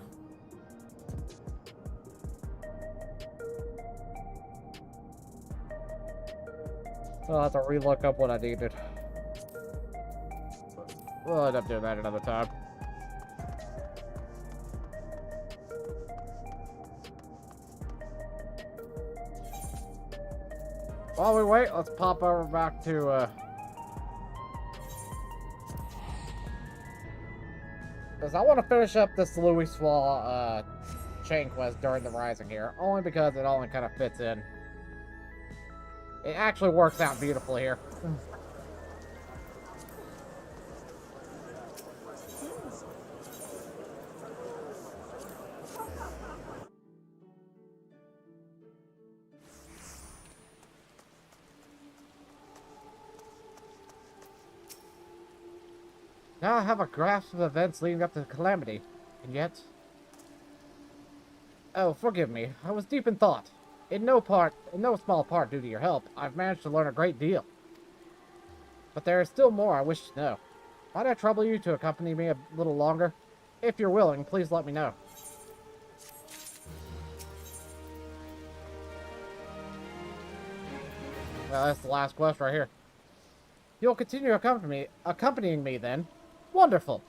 I'll have to relook up what I needed. We'll end up doing that another time. While we wait, let's pop over back to, because I want to finish up this Louis Swall, chain quest during the Rising here, only because it only kind of fits in. It actually works out beautifully here. Now I have a grasp of events leading up to the calamity, and yet... Oh, forgive me. I was deep in thought. In no small part due to your help, I've managed to learn a great deal. But there is still more I wish to know. Might I trouble you to accompany me a little longer? If you're willing, please let me know. Well, that's the last quest right here. You'll continue accompanying me then? Wonderful.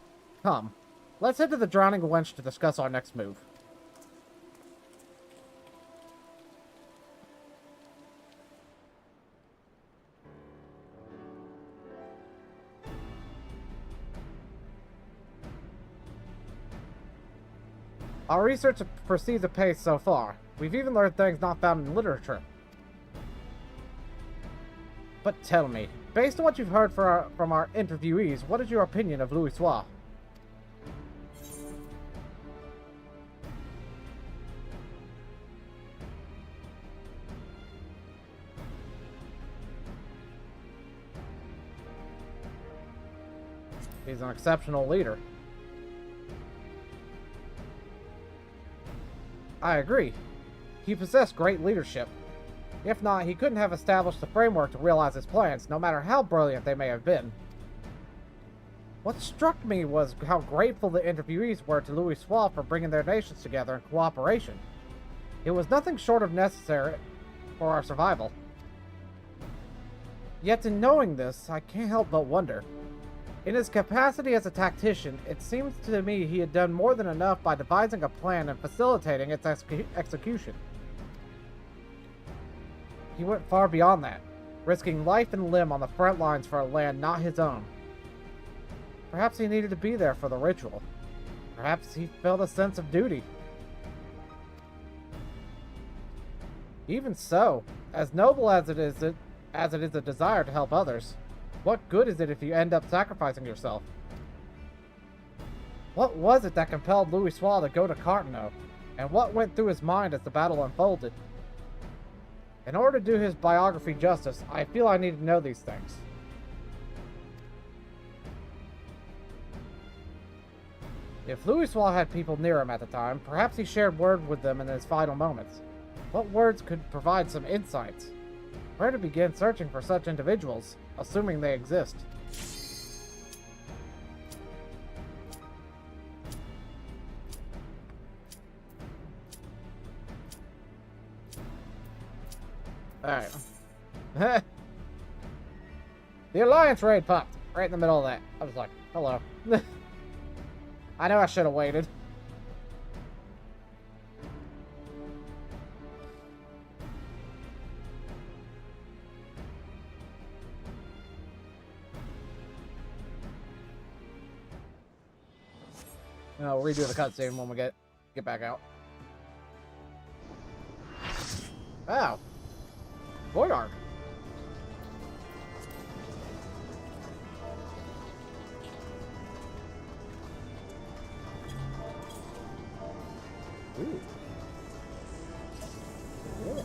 Come, let's head to the Drowning Wench to discuss our next move. Our research proceeds apace so far. We've even learned things not found in literature. But tell me, based on what you've heard from our interviewees, what is your opinion of Louis Soir? He's an exceptional leader. I agree. He possessed great leadership. If not, he couldn't have established the framework to realize his plans, no matter how brilliant they may have been. What struck me was how grateful the interviewees were to Louis Soir for bringing their nations together in cooperation. It was nothing short of necessary for our survival. Yet in knowing this, I can't help but wonder. In his capacity as a tactician, it seems to me he had done more than enough by devising a plan and facilitating its execution. He went far beyond that, risking life and limb on the front lines for a land not his own. Perhaps he needed to be there for the ritual. Perhaps he felt a sense of duty. Even so, as noble as it is a desire to help others, what good is it if you end up sacrificing yourself? What was it that compelled Louis Soir to go to Cartano, and what went through his mind as the battle unfolded? In order to do his biography justice, I feel I need to know these things. If Louis Soir had people near him at the time, perhaps he shared word with them in his final moments. What words could provide some insights? Where to begin searching for such individuals, assuming they exist? Alright. The Alliance raid popped right in the middle of that. I was like, hello. I know I should have waited. We'll redo the cutscene when we get back out. Oh. Boyard. Ooh. Yeah.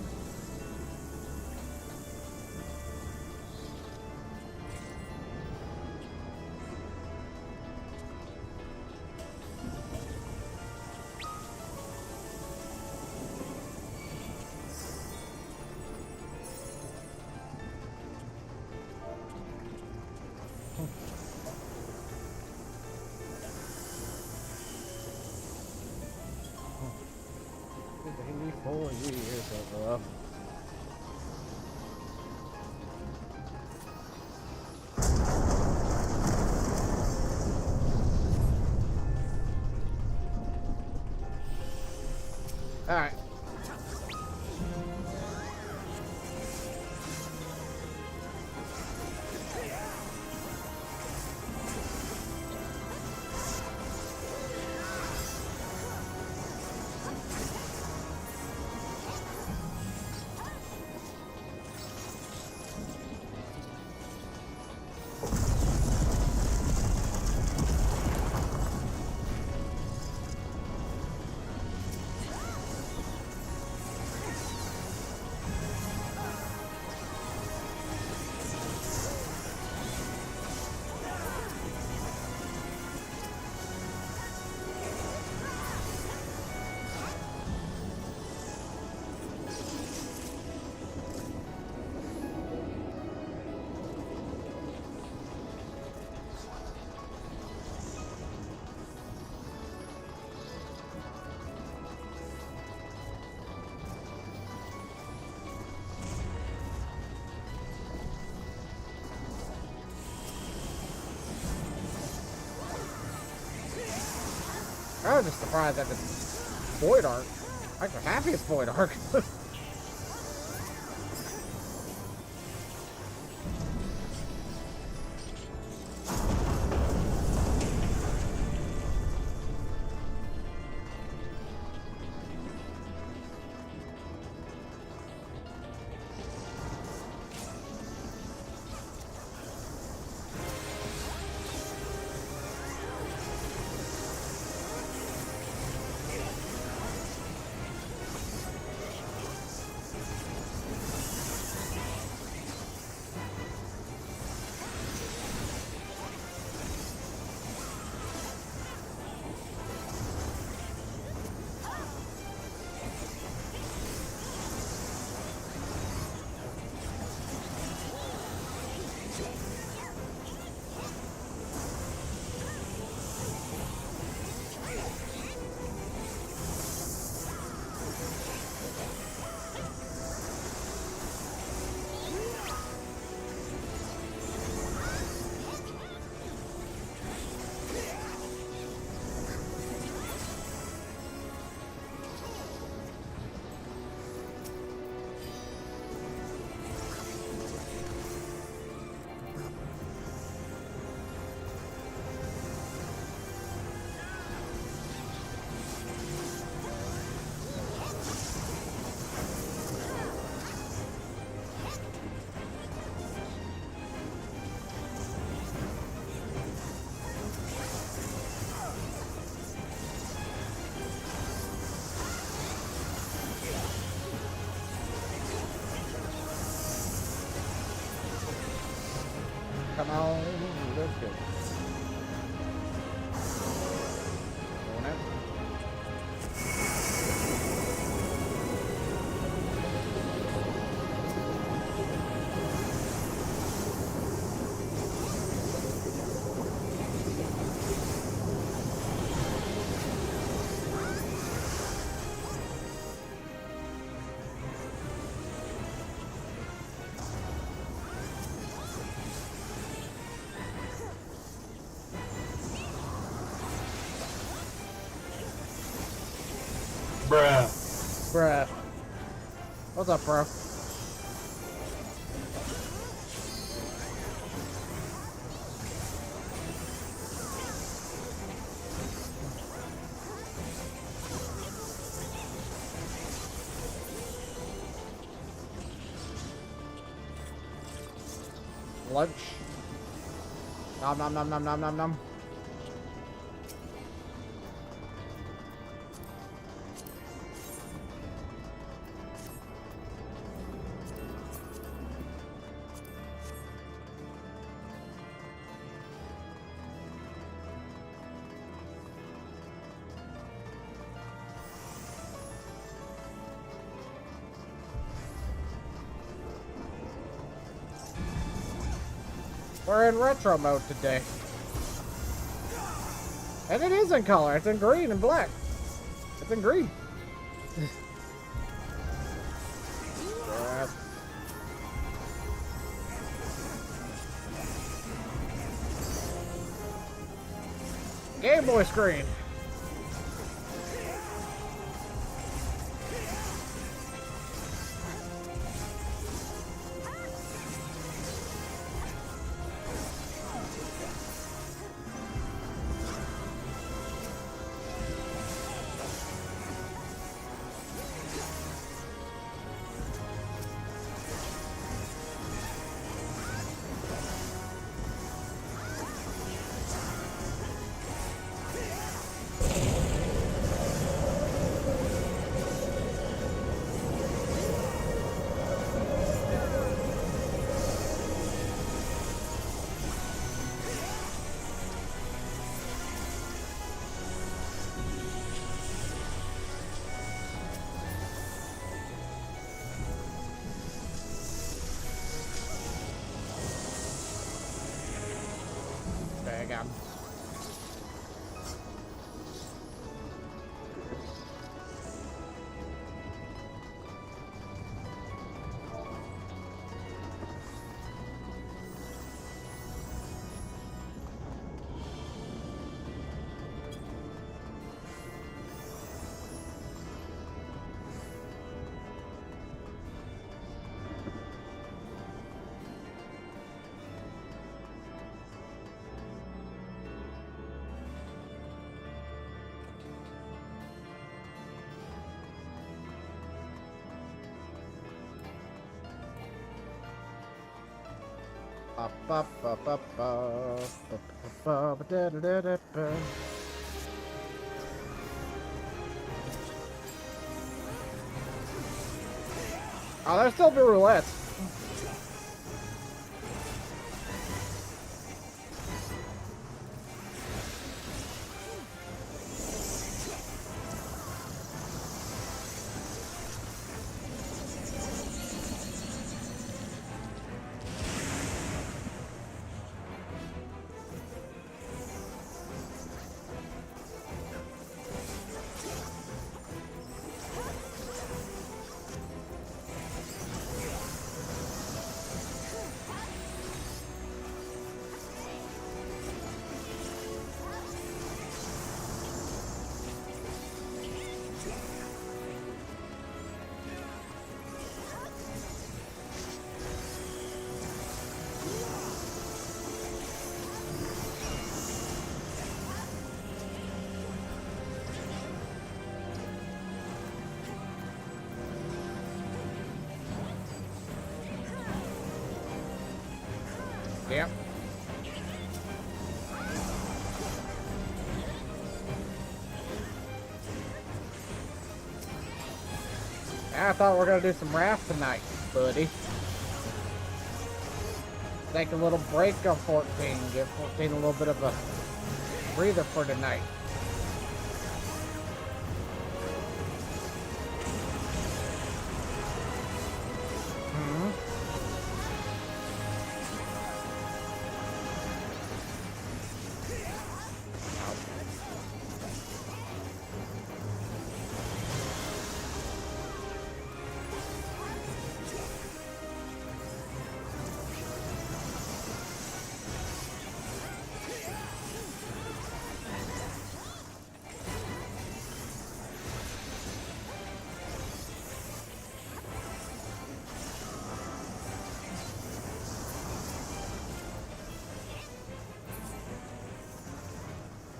Alright. I was just surprised that it's void arc. I'm happy it's void arc. Come on, let's go. Doing it. Bruh. Bruh. What's up, bro? Lunch. Nom nom nom nom nom nom nom. We're in retro mode today. And it is in color. It's in green and black. It's in green. Yeah. Game Boy screen. Again. Ba, ba, ba, ba, ba, ba, ba, ba, da, da, da, da, ba. Oh, there's still the roulettes. Yep. I thought we were gonna do some raft tonight, buddy. Take a little break on 14. Give 14 a little bit of a breather for tonight.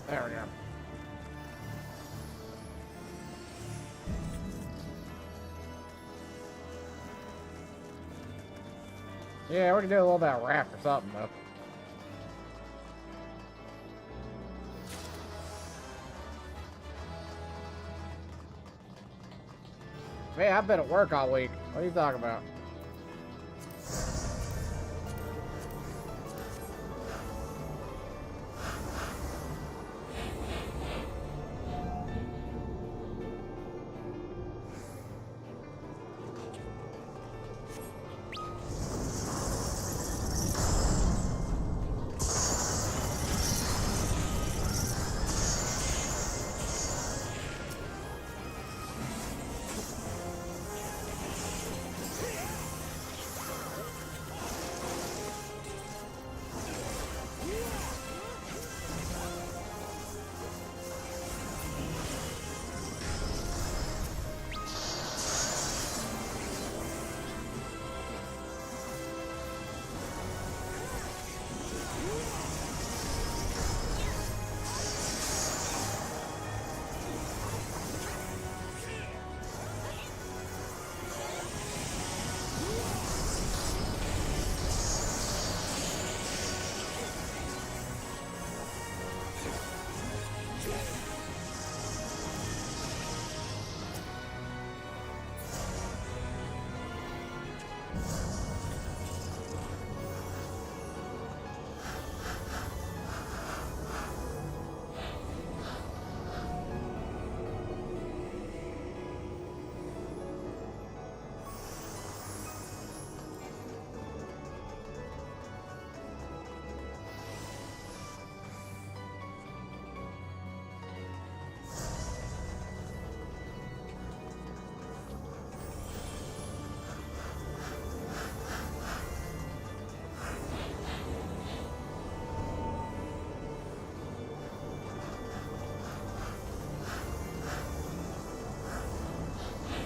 There we go. Yeah, we can do a little bit of raft or something, though. Man, I've been at work all week. What are you talking about?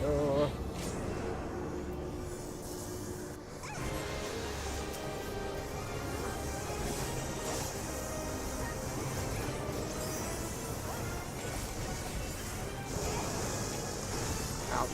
Oh. Ouch.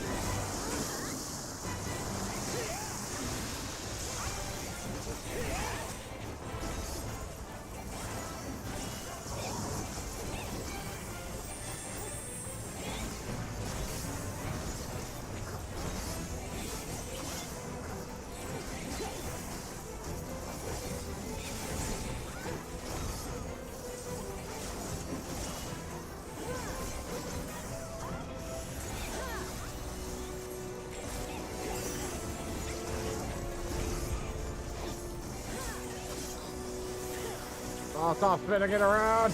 Oh, stop spinning it around.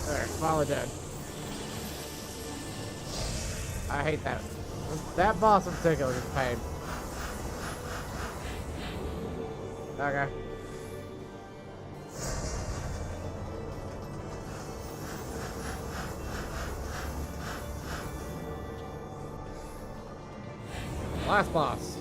There, finally dead. I hate that. That boss in particular is a pain. Okay. Last boss.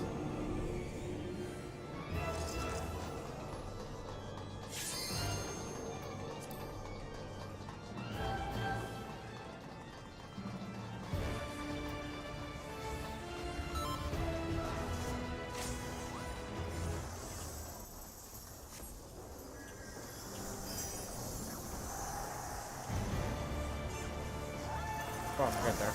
Oh, get there.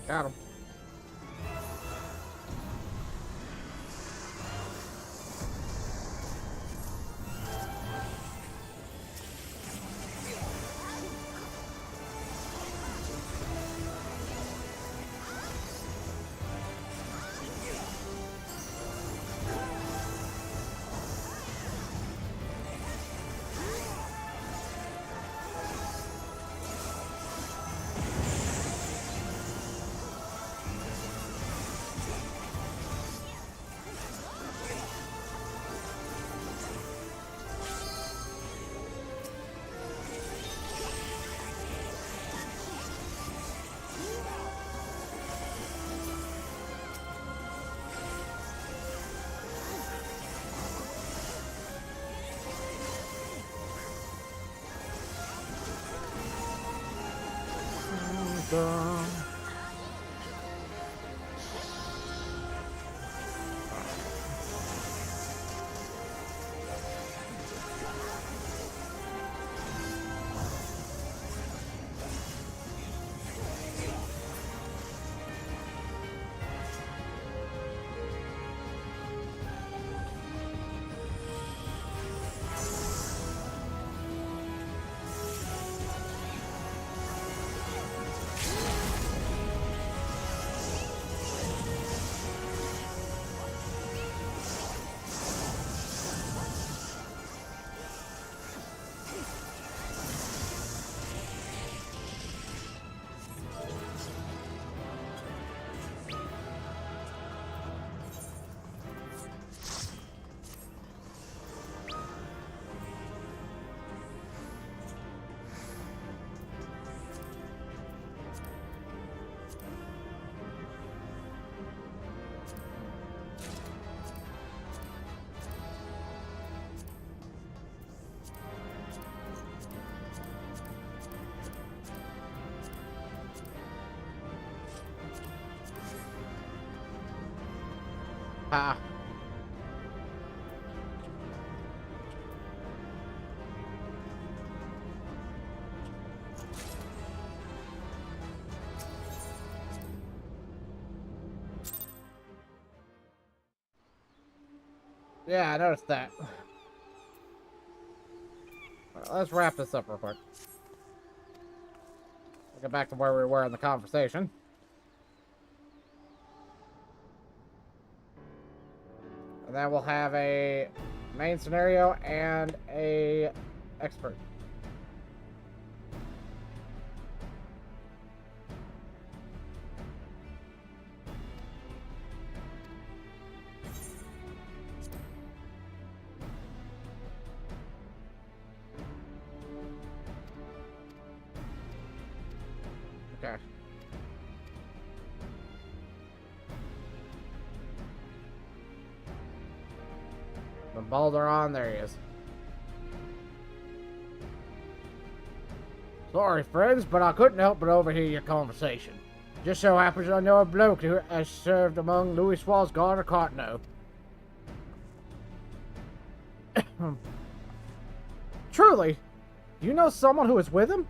Got him. dun. Ah. Yeah, I noticed that. Let's wrap this up real quick. We'll get back to where we were in the conversation. And then we'll have a main scenario and a expert. Okay. The balls are on. There he is. Sorry, friends, but I couldn't help but overhear your conversation. Just so happens I know a bloke who has served among Louis Swall's Guard of Cartno. Truly? You know someone who is with him?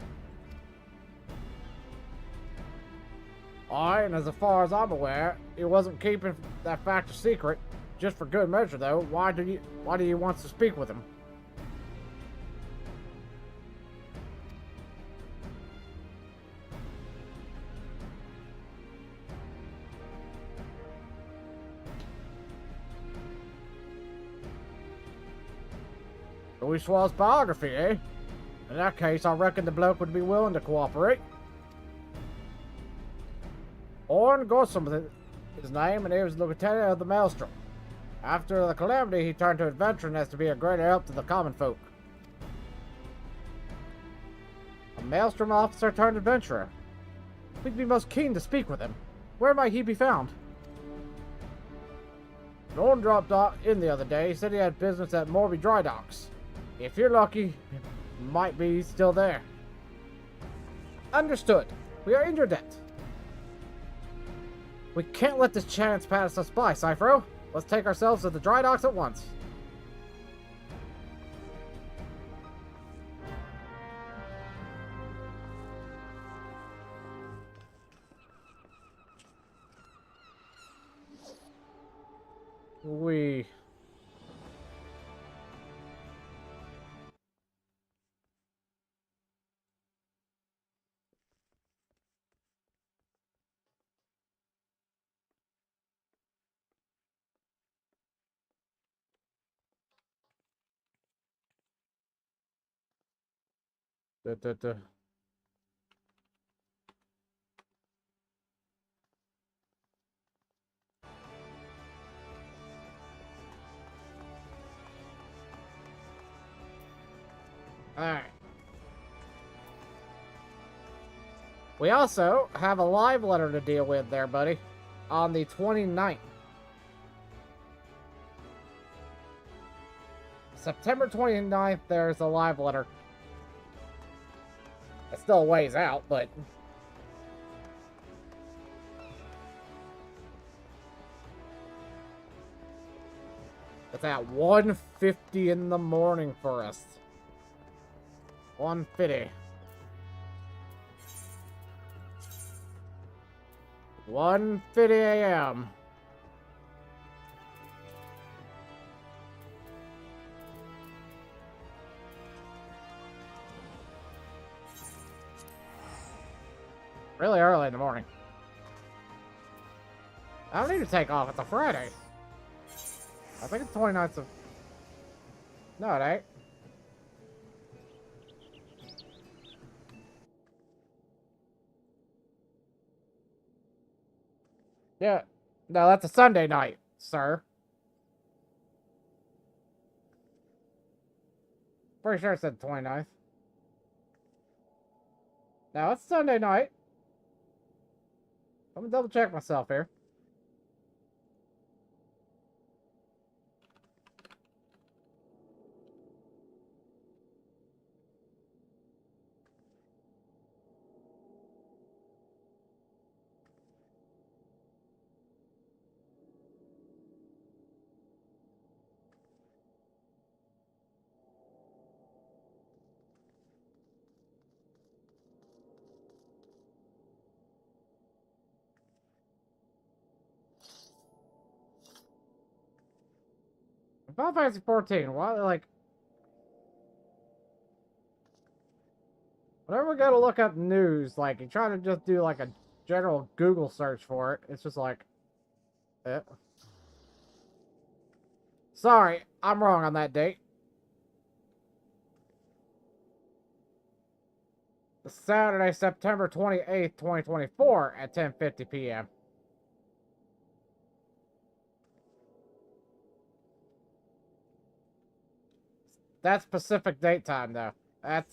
Aye, and as far as I'm aware, he wasn't keeping that fact a secret. Just for good measure, though, why do you want to speak with him? Louis Swall's biography, eh? In that case, I reckon the bloke would be willing to cooperate. Orn Gorsum was his name, and he was the lieutenant of the Maelstrom. After the calamity, he turned to adventuring as to be a greater help to the common folk. A Maelstrom officer turned adventurer. We'd be most keen to speak with him. Where might he be found? Orn dropped in the other day. He said he had business at Morby Dry Docks. If you're lucky, it might be still there. Understood. We are in your debt. We can't let this chance pass us by, Cyphro. Let's take ourselves to the dry docks at once. We... Alright. We also have a live letter to deal with there, buddy. On the 29th. September 29th, there's a live letter. It's still a ways out, but... It's at 1:50 in the morning for us. 1:50. 1:50 a.m. Really early in the morning. I don't need to take off. It's a Friday. I think it's 29th of... No, it ain't. Yeah. No, that's a Sunday night, sir. Pretty sure it said 29th. No, it's Sunday night. I'm gonna double check myself here. Final Fantasy 14, why, like... Whenever we go to look up news, like, you try to just do, like, a general Google search for it, it's just like... Sorry, I'm wrong on that date. Saturday, September 28th, 2024 at 10:50 p.m. That's Pacific date time, though. That's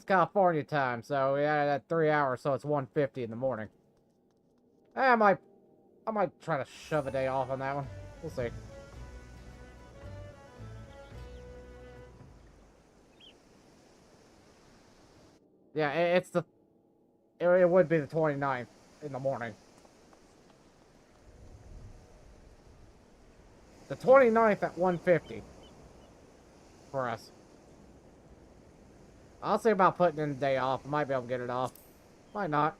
California time, so we added that 3 hours, so it's 1:50 in the morning. I might try to shove a day off on that one. We'll see. Yeah, it would be the 29th in the morning. The 29th at 1:50 for us. I'll see about putting in the day off. I might be able to get it off. Might not.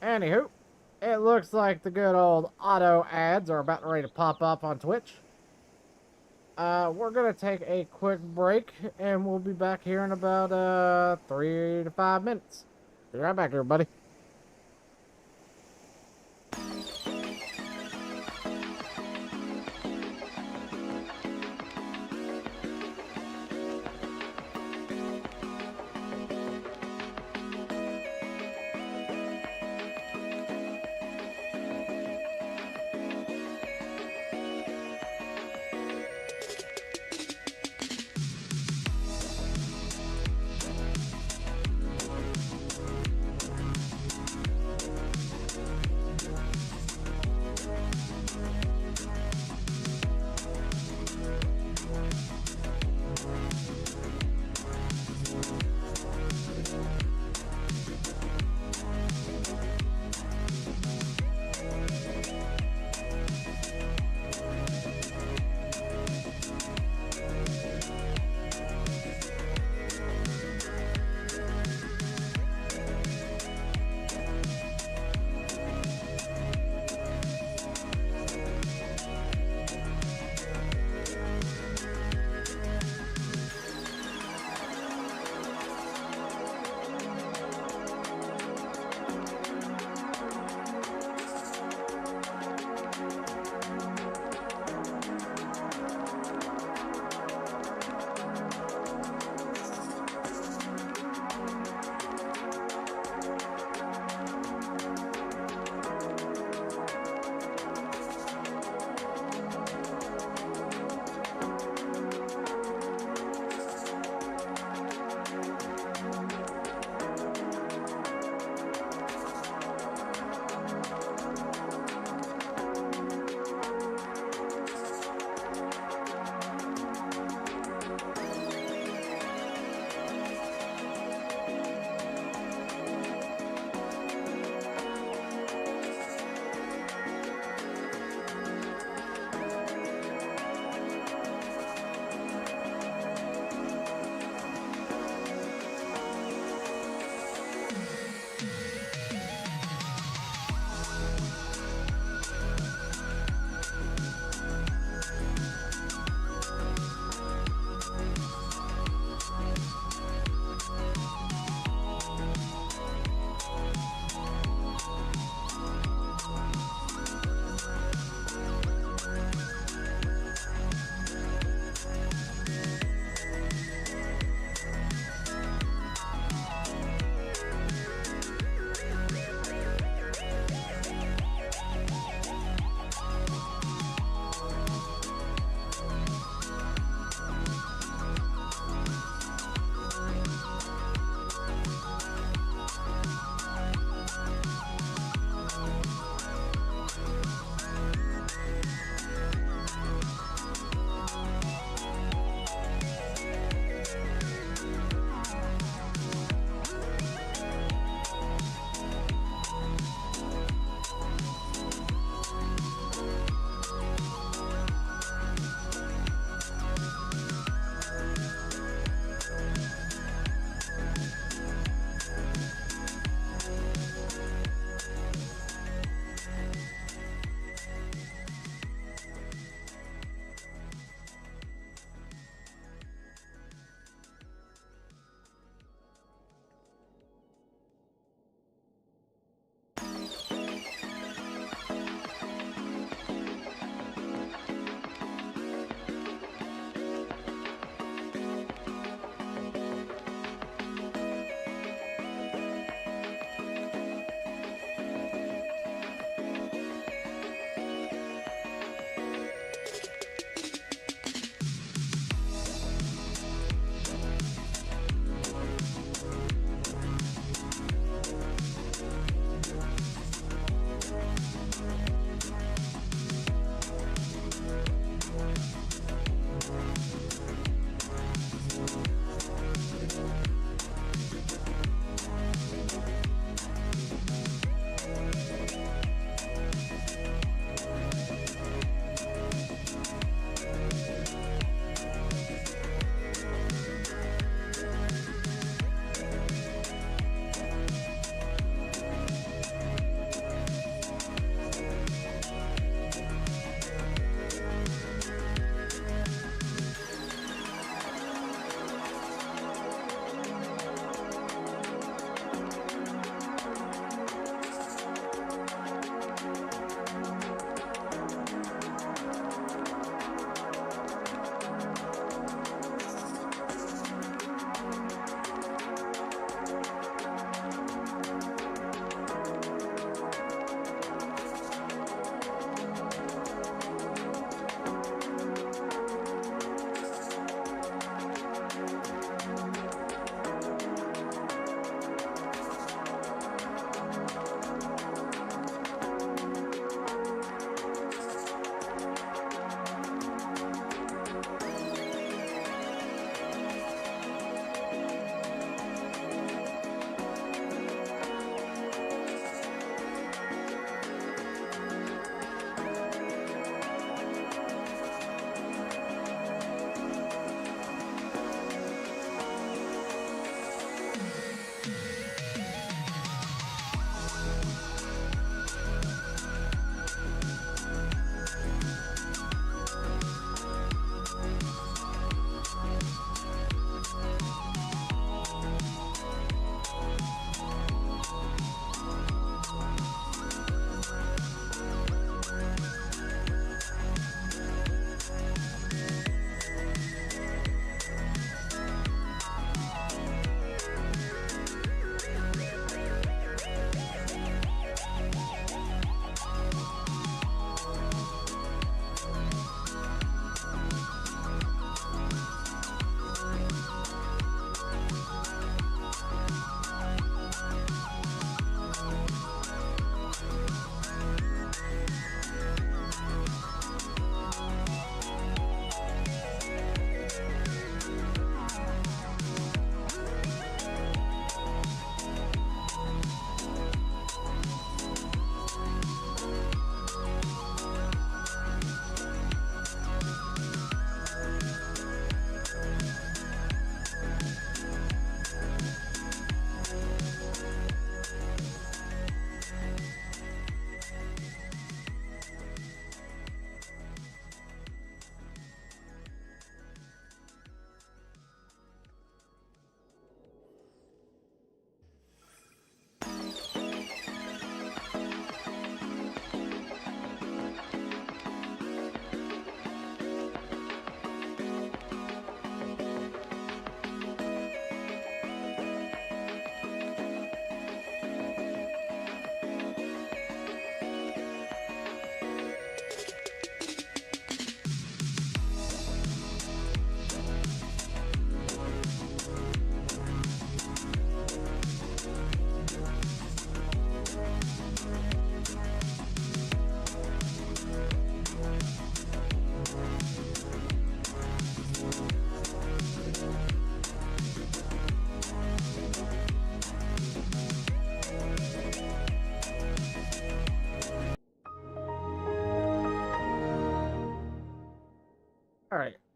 Anywho, it looks like the good old auto ads are about ready to pop up on Twitch. We're gonna take a quick break, and we'll be back here in about 3 to 5 minutes. Be right back, everybody.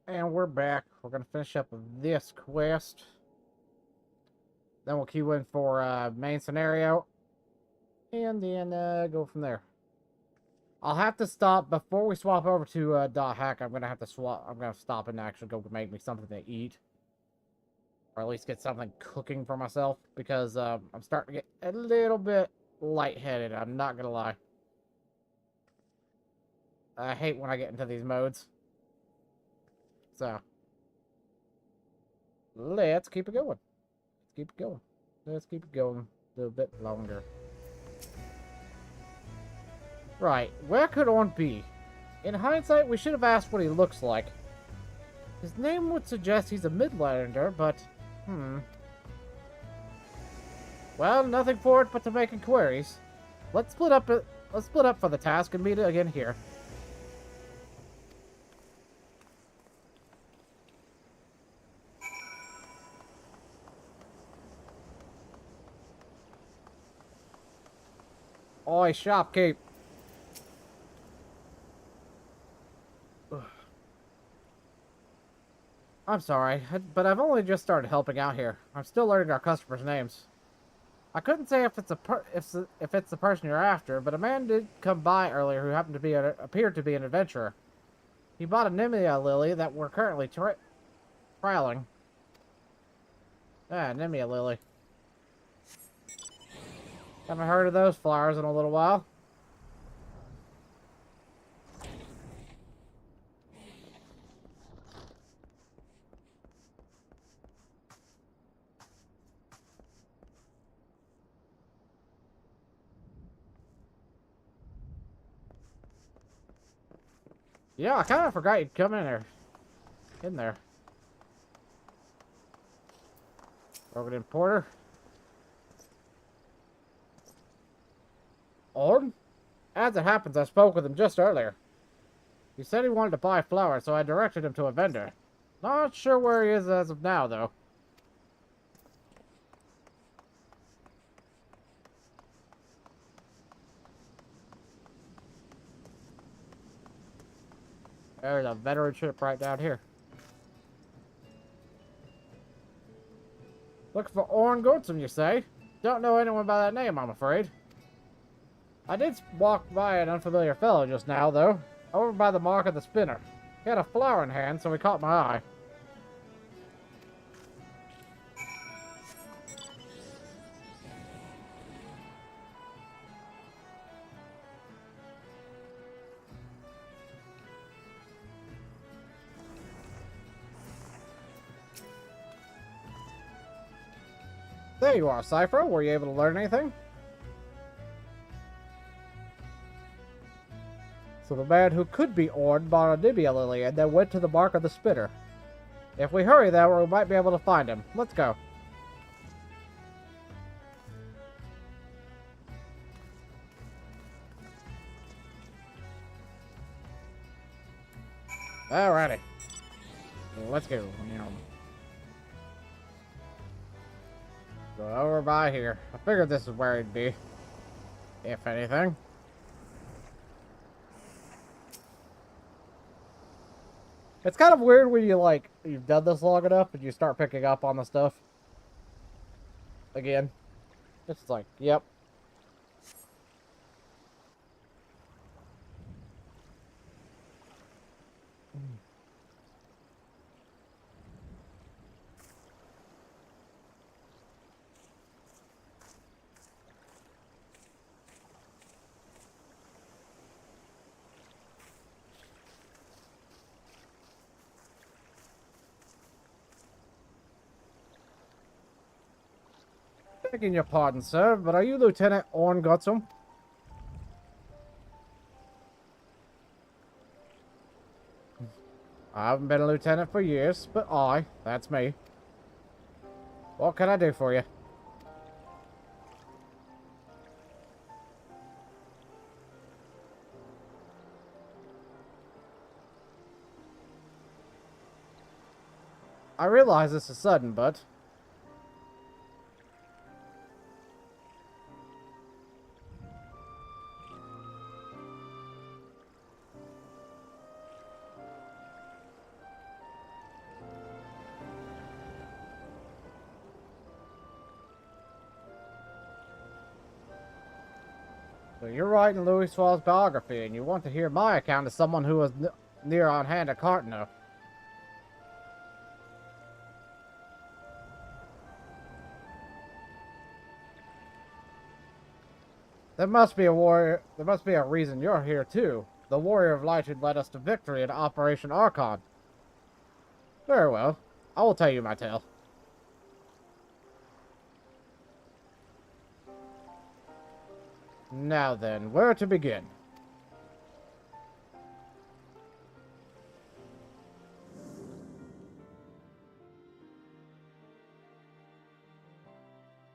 And we're back. We're gonna finish up with this quest. Then we'll queue in for main scenario. And then go from there. I'll have to stop before we swap over to Dot Hack. I'm gonna have to swap. I'm gonna stop and actually go make me something to eat, or at least get something cooking for myself because I'm starting to get a little bit lightheaded. I'm not gonna lie. I hate when I get into these modes. So let's keep it going. Let's keep it going. Let's keep it going a little bit longer. Right, where could Orn be? In hindsight, we should have asked what he looks like. His name would suggest he's a Midlander, but... Well, nothing for it but to make inquiries. Let's split up for the task and meet again here. Oi, shopkeep. I'm sorry, but I've only just started helping out here. I'm still learning our customers' names. I couldn't say if it's the person you're after, but a man did come by earlier who happened to be appeared to be an adventurer. He bought a Nemia lily that we're currently trialing. Ah, Nemia lily. Haven't heard of those flowers in a little while. Yeah, I kind of forgot you'd come in there. In there. Broken importer. Orn? As it happens, I spoke with him just earlier. He said he wanted to buy flowers, so I directed him to a vendor. Not sure where he is as of now, though. There's a veteran ship right down here. Look for Orn Goatsum, you say? Don't know anyone by that name, I'm afraid. I did walk by an unfamiliar fellow just now, though. Over by the mark of the spinner. He had a flower in hand, so he caught my eye. There you are, Cypher. Were you able to learn anything? So the man who could be Orn bought a Nibia lily and then went to the mark of the spinner. If we hurry there, we might be able to find him. Let's go. Alrighty. Let's go. Go over by here. I figured this is where he'd be. If anything. It's kind of weird when you've done this long enough and you start picking up on the stuff. Again. It's like, yep. Begging your pardon, sir, but are you Lieutenant Orn Goatsum? I haven't been a lieutenant for years, but that's me. What can I do for you? I realize this is sudden, but... So you're writing Louis Swall's biography, and you want to hear my account as someone who was near on hand at Cartano. There must be a warrior. There must be a reason you're here too. The warrior of light who led us to victory in Operation Archon. Very well. I will tell you my tale. Now then, where to begin?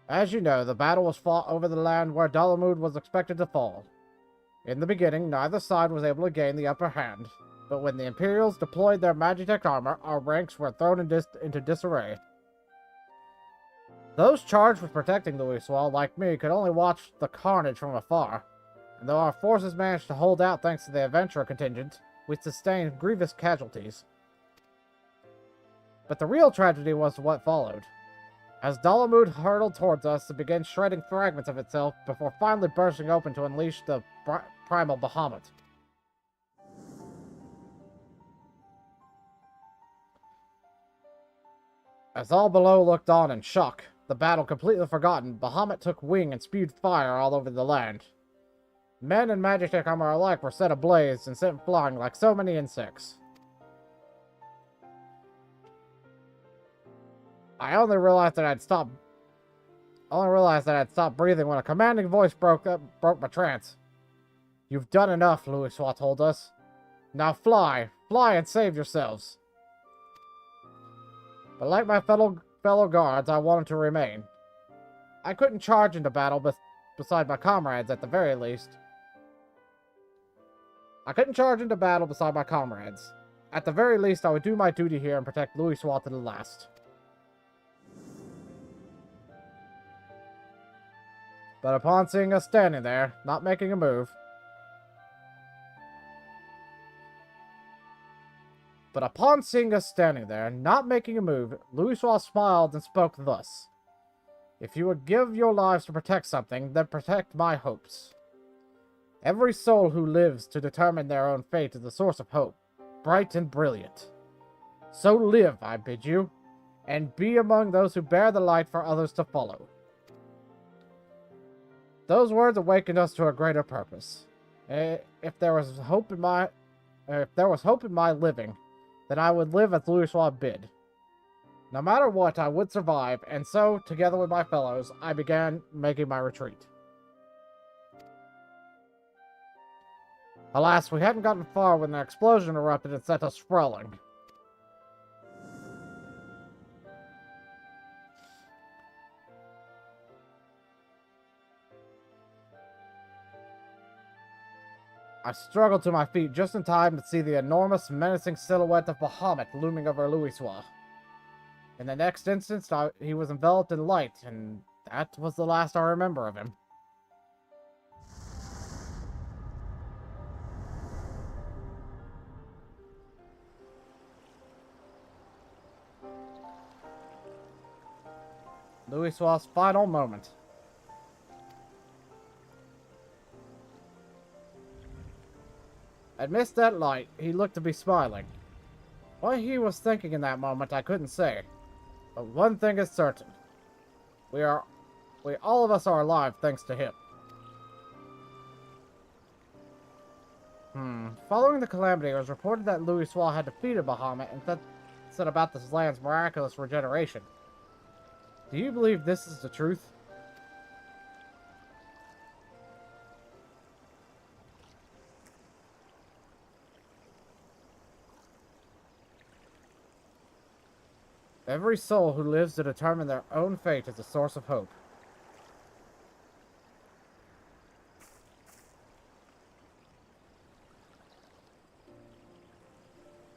As you know, the battle was fought over the land where Dalamud was expected to fall. In the beginning, neither side was able to gain the upper hand, but when the Imperials deployed their Magitech armor, our ranks were thrown into disarray. Those charged with protecting Louis Swall, like me, could only watch the carnage from afar, and though our forces managed to hold out thanks to the adventurer contingent, we sustained grievous casualties. But the real tragedy was what followed. As Dalamud hurtled towards us, it began shredding fragments of itself before finally bursting open to unleash the primal Bahamut. As all below looked on in shock, the battle completely forgotten, Bahamut took wing and spewed fire all over the land. Men and Magitech armor alike were set ablaze and sent flying like so many insects. I only realized that I'd stopped breathing when a commanding voice broke my trance. You've done enough, Louis Swall told us. Now fly and save yourselves. But like my fellow guards, I wanted to remain. I couldn't charge into battle beside my comrades at the very least. At the very least, I would do my duty here and protect Louis Swall to the last. But upon seeing us standing there, not making a move, Louis Swall smiled and spoke thus. If you would give your lives to protect something, then protect my hopes. Every soul who lives to determine their own fate is a source of hope, bright and brilliant. So live, I bid you, and be among those who bear the light for others to follow. Those words awakened us to a greater purpose. If there was hope in my living, then I would live as Louis Swall bid. No matter what, I would survive, and so, together with my fellows, I began making my retreat. Alas, we hadn't gotten far when an explosion erupted and set us sprawling. I struggled to my feet just in time to see the enormous, menacing silhouette of Bahamut looming over Louis Swall. In the next instant, he was enveloped in light, and that was the last I remember of him. Louis Swall's final moment. Amidst that light, he looked to be smiling. What he was thinking in that moment, I couldn't say. But one thing is certain. We all of us are alive thanks to him. Following the calamity, it was reported that Louis Swall had defeated Bahamut and said about this land's miraculous regeneration. Do you believe this is the truth? Every soul who lives to determine their own fate is a source of hope.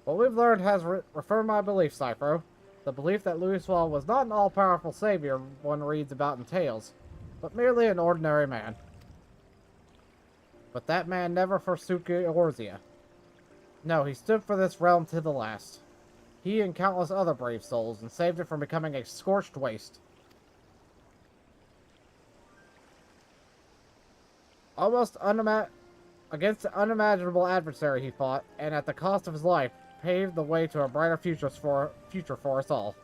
What we've learned has reaffirmed my belief, Cypro. The belief that Louis Swall was not an all-powerful savior one reads about in tales, but merely an ordinary man. But that man never forsook Eorzea. No, he stood for this realm to the last. He and countless other brave souls, and saved it from becoming a scorched waste. Against the unimaginable adversary he fought, and at the cost of his life, paved the way to a brighter future for us all.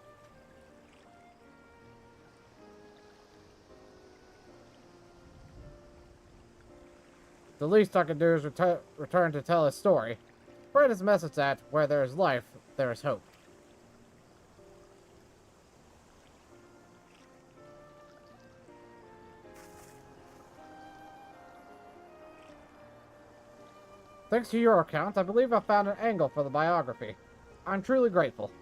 The least I can do is return to tell his story. Spread his message that, where there is life, there is hope. Thanks to your account, I believe I found an angle for the biography. I'm truly grateful.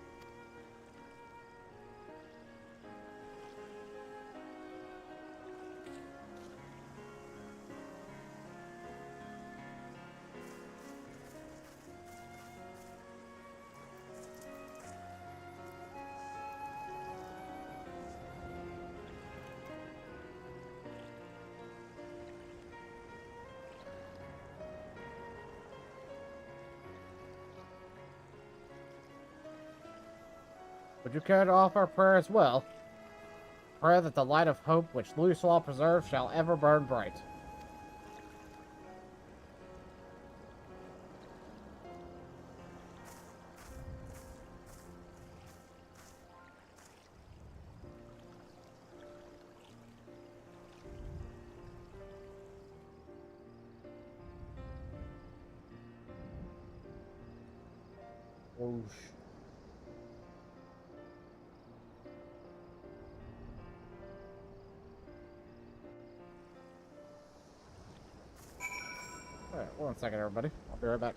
Would you care to offer a prayer as well? Prayer that the light of hope which Louisoix preserves shall ever burn bright. Whoosh. Alright, 1 second, everybody. I'll be right back.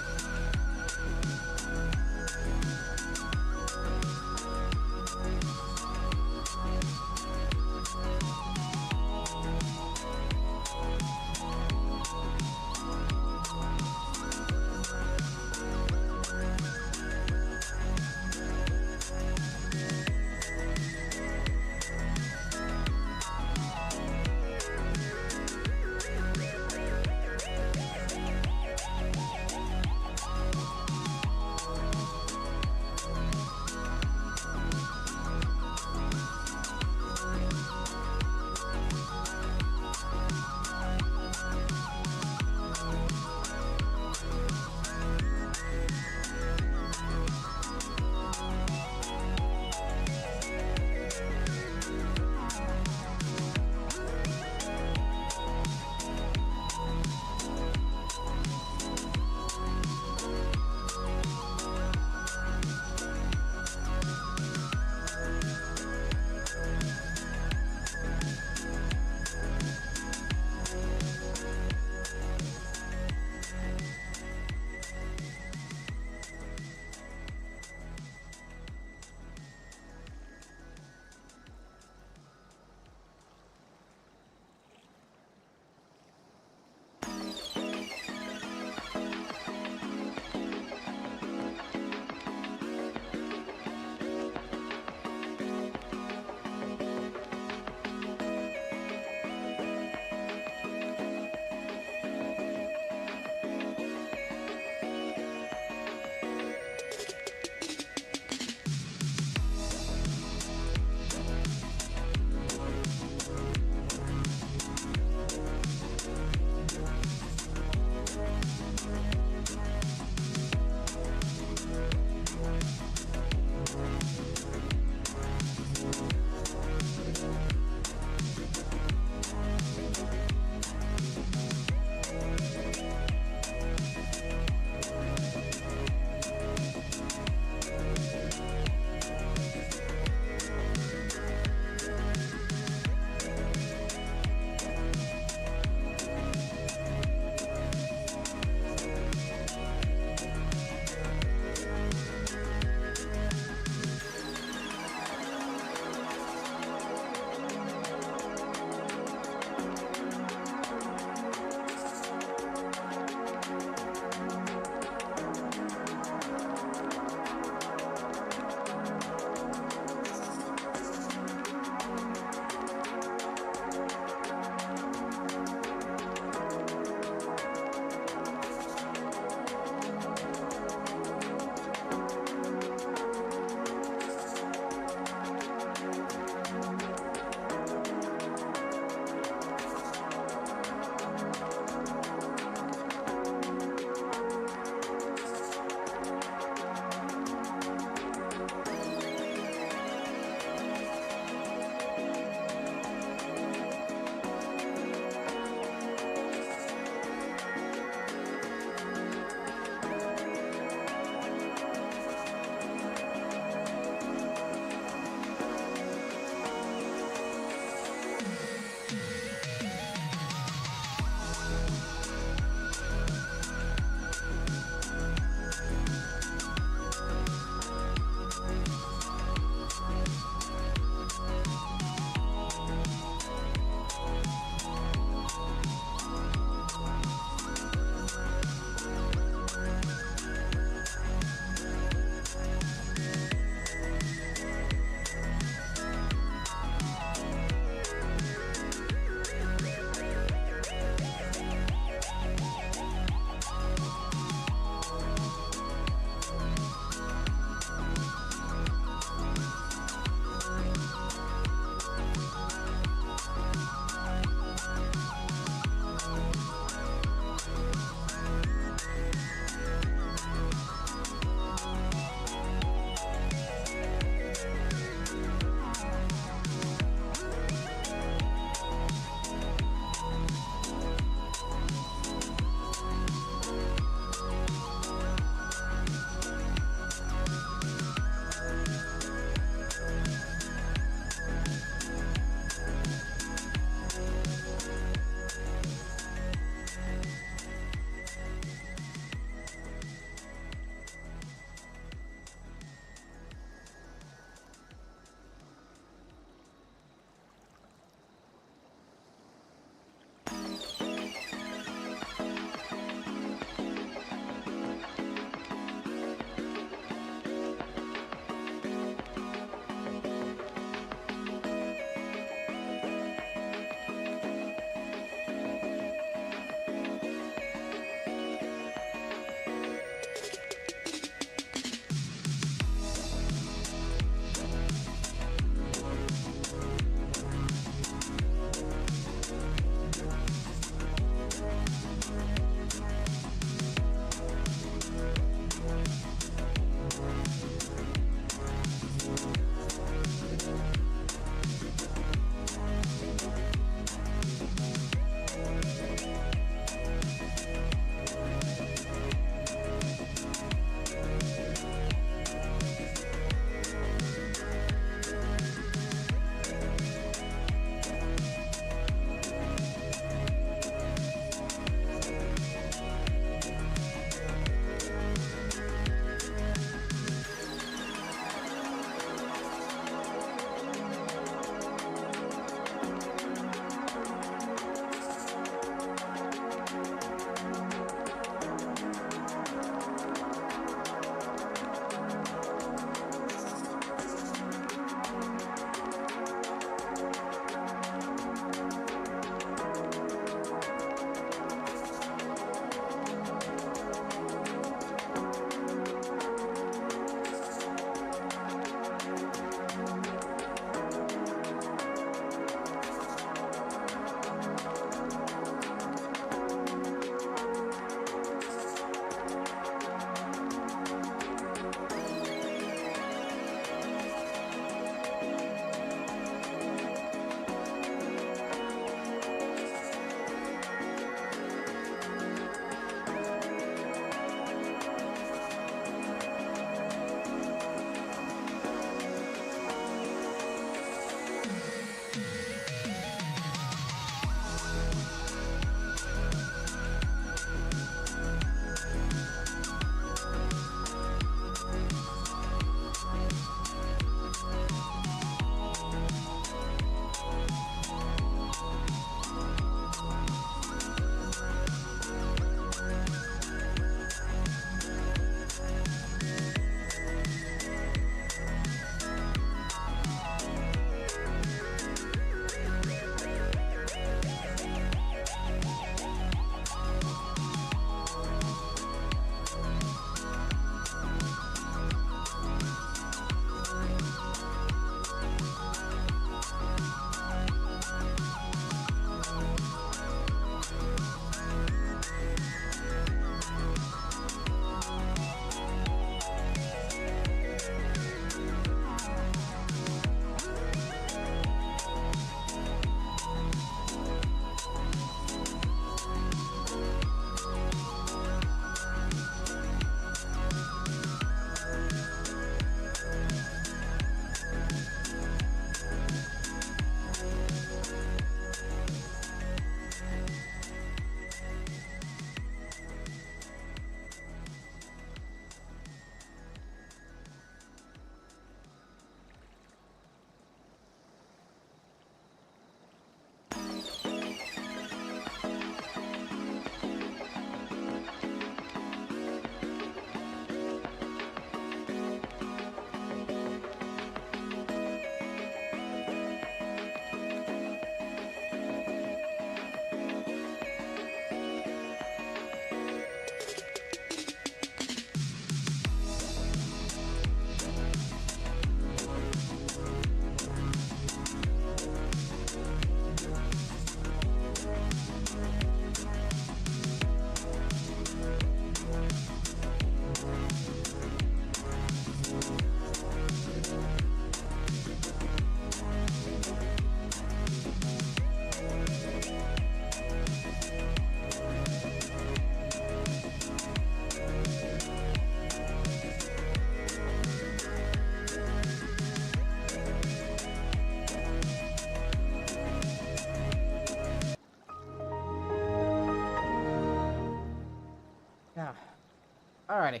Alrighty.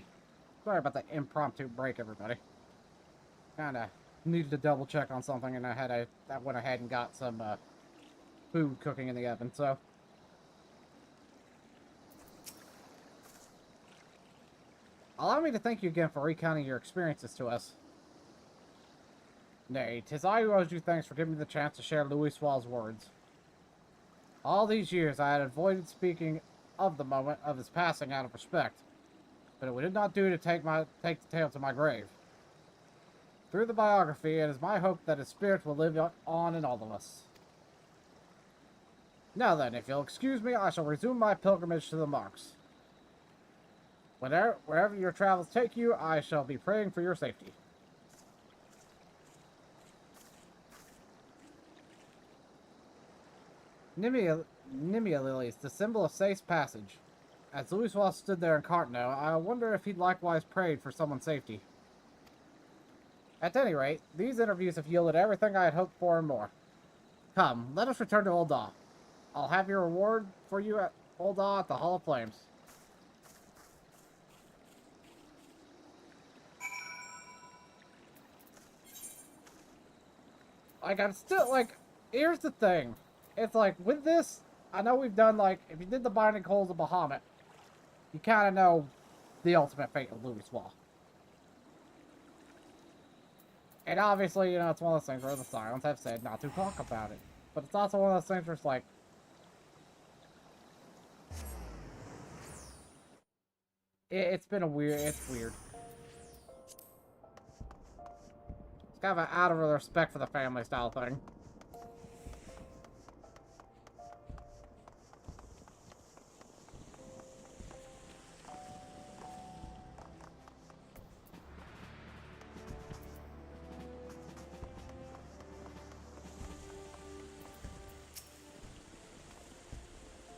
Sorry about the impromptu break, everybody. Kinda needed to double check on something, and I went ahead and got some food cooking in the oven, so. Allow me to thank you again for recounting your experiences to us. Nay, 'tis I who owes you thanks for giving me the chance to share Louis Swall's words. All these years I had avoided speaking of the moment of his passing out of respect, but it would not do to take the tale to my grave. Through the biography, it is my hope that his spirit will live on in all of us. Now then, if you'll excuse me, I shall resume my pilgrimage to the marks. Wherever your travels take you, I shall be praying for your safety. Nimia lilies, the symbol of safe passage. As Louis Wall stood there in Cartno, I wonder if he'd likewise prayed for someone's safety. At any rate, these interviews have yielded everything I had hoped for and more. Come, let us return to Ul'dah. I'll have your reward for you at Ul'dah at the Hall of Flames. Like, I'm still, like, here's the thing. It's like, with this, I know we've done, like, if you did the Binding Coals of Bahamut, you kind of know the ultimate fate of Louis Wall. And obviously, you know, it's one of those things where the Scions have said not to talk about it. But it's also one of those things where it's like, it's been it's weird. It's kind of an out of respect for the family style thing.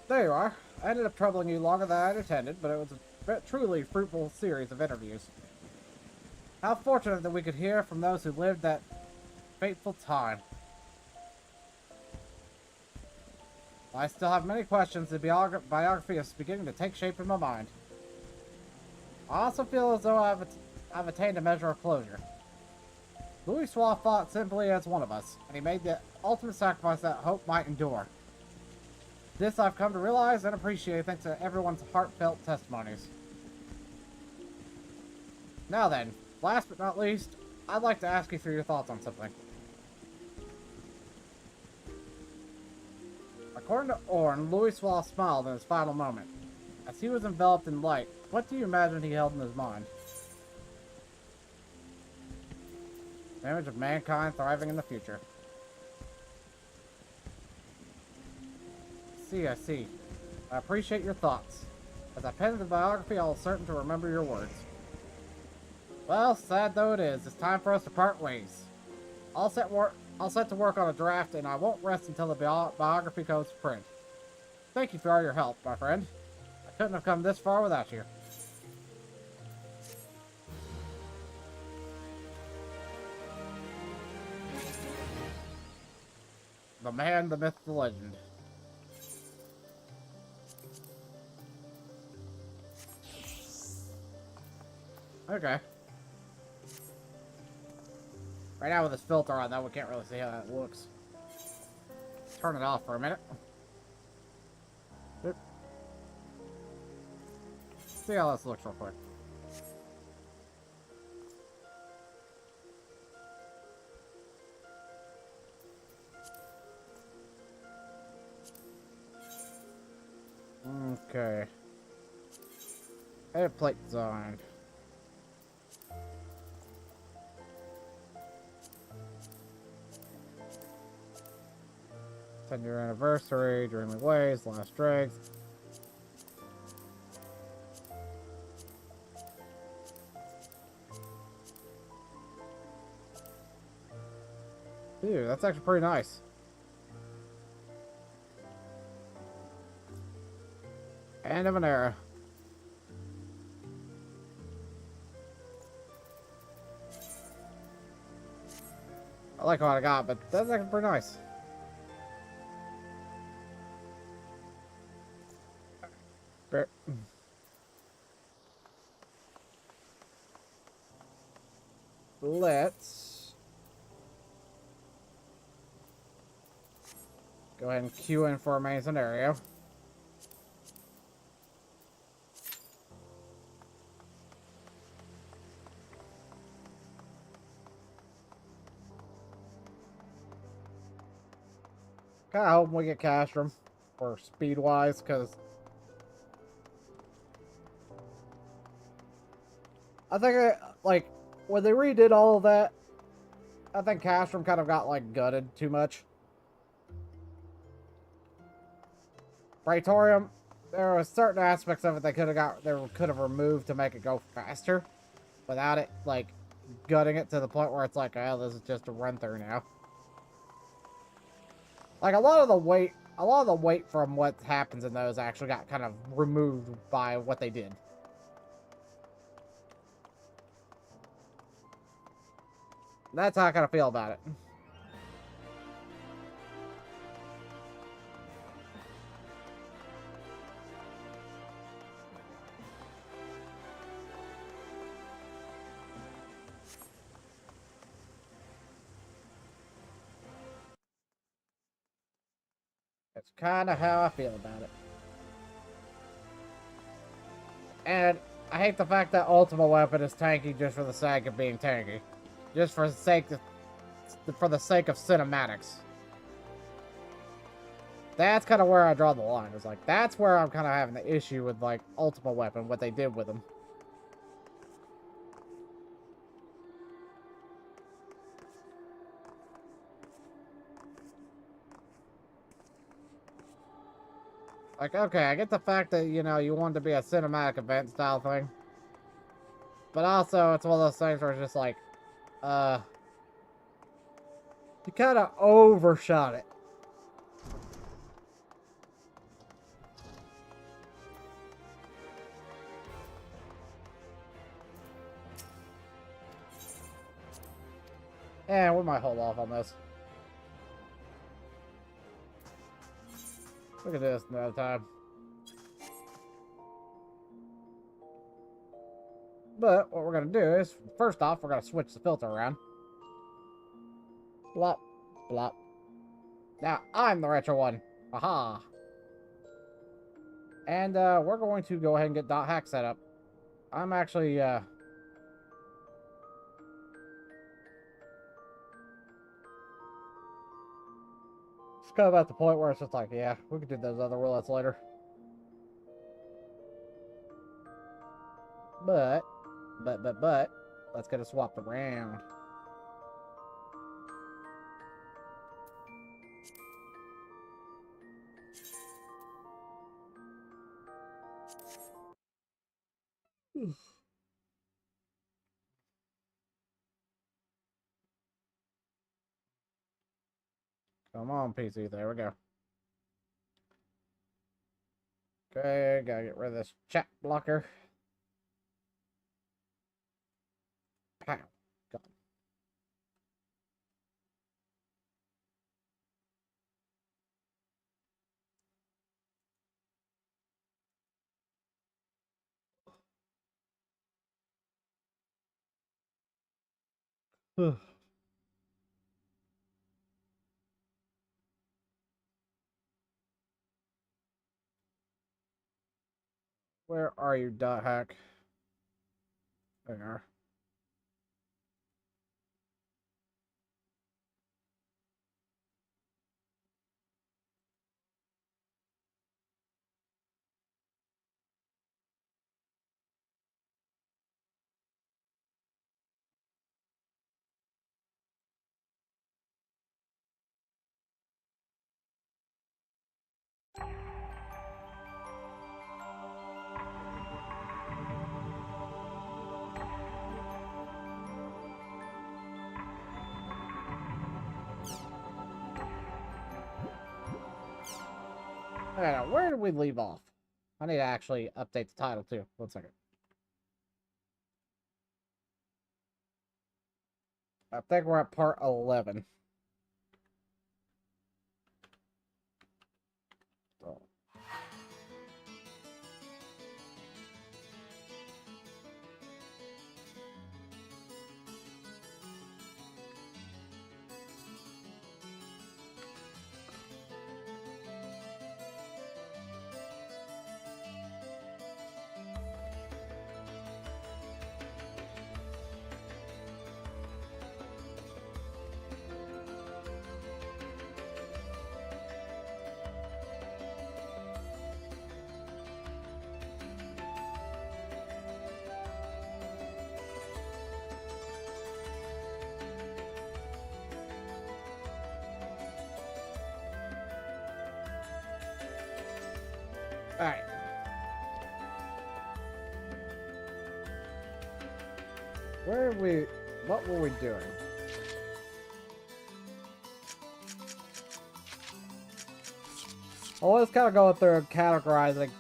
There you are. I ended up troubling you longer than I had intended, but it was a truly fruitful series of interviews. How fortunate that we could hear from those who lived that fateful time. I still have many questions. The biography is beginning to take shape in my mind. I also feel as though I've attained a measure of closure. Louis Wall fought simply as one of us, and he made the ultimate sacrifice that hope might endure. This I've come to realize and appreciate thanks to everyone's heartfelt testimonies. Now then, last but not least, I'd like to ask you for your thoughts on something. According to Orn, Louis Wall smiled in his final moment. As he was enveloped in light, what do you imagine he held in his mind? An image of mankind thriving in the future. I see. I appreciate your thoughts. As I pen the biography, I'll certain to remember your words. Well, sad though it is, it's time for us to part ways. I'll set to work on a draft, and I won't rest until the biography goes to print. Thank you for all your help, my friend. I couldn't have come this far without you. The man, the myth, the legend. Okay. Right now with this filter on, though, we can't really see how that looks. Turn it off for a minute. Oop. See how this looks real quick. Okay. Edit plate design. 10-year anniversary, Dreaming Ways, Last Dregs. Dude, that's actually pretty nice. End of an era. I like what I got, but that's actually pretty nice. let's go ahead and queue in for a main scenario. Kind of hoping we get Castrum for speed wise, because I think like when they redid all of that, I think Castrum kind of got like gutted too much. Praetorium, there were certain aspects of it they could have removed to make it go faster, without it like gutting it to the point where it's like, oh, this is just a run through now. Like a lot of the weight from what happens in those actually got kind of removed by what they did. That's how I kind of feel about it. That's kind of how I feel about it. And I hate the fact that Ultimate Weapon is tanky just for the sake of being tanky. Just for the sake of cinematics. That's kind of where I draw the line. It's like, that's where I'm kind of having the issue with, like, Ultimate Weapon, what they did with them. Like, okay, I get the fact that, you know, you want it to be a cinematic event style thing. But also, it's one of those things where it's just like, you kind of overshot it. Yeah, we might hold off on this. We can do this another time. But what we're going to do is, first off, we're going to switch the filter around. Blop, blop. Now, I'm the retro one. Aha. And we're going to go ahead and get .hack set up. I'm actually, it's kind of at the point where it's just like, yeah, we could do those other roulettes later. But, let's get it swapped around. Come on, PC. There we go. Okay, gotta get rid of this chat blocker. Pow. Gone. Where are you, .hack? There you are. Okay, now, where did we leave off? I need to actually update the title, too. 1 second. I think we're at part 11. So. Alright. Where are we? What were we doing? I was kind of going through and categorizing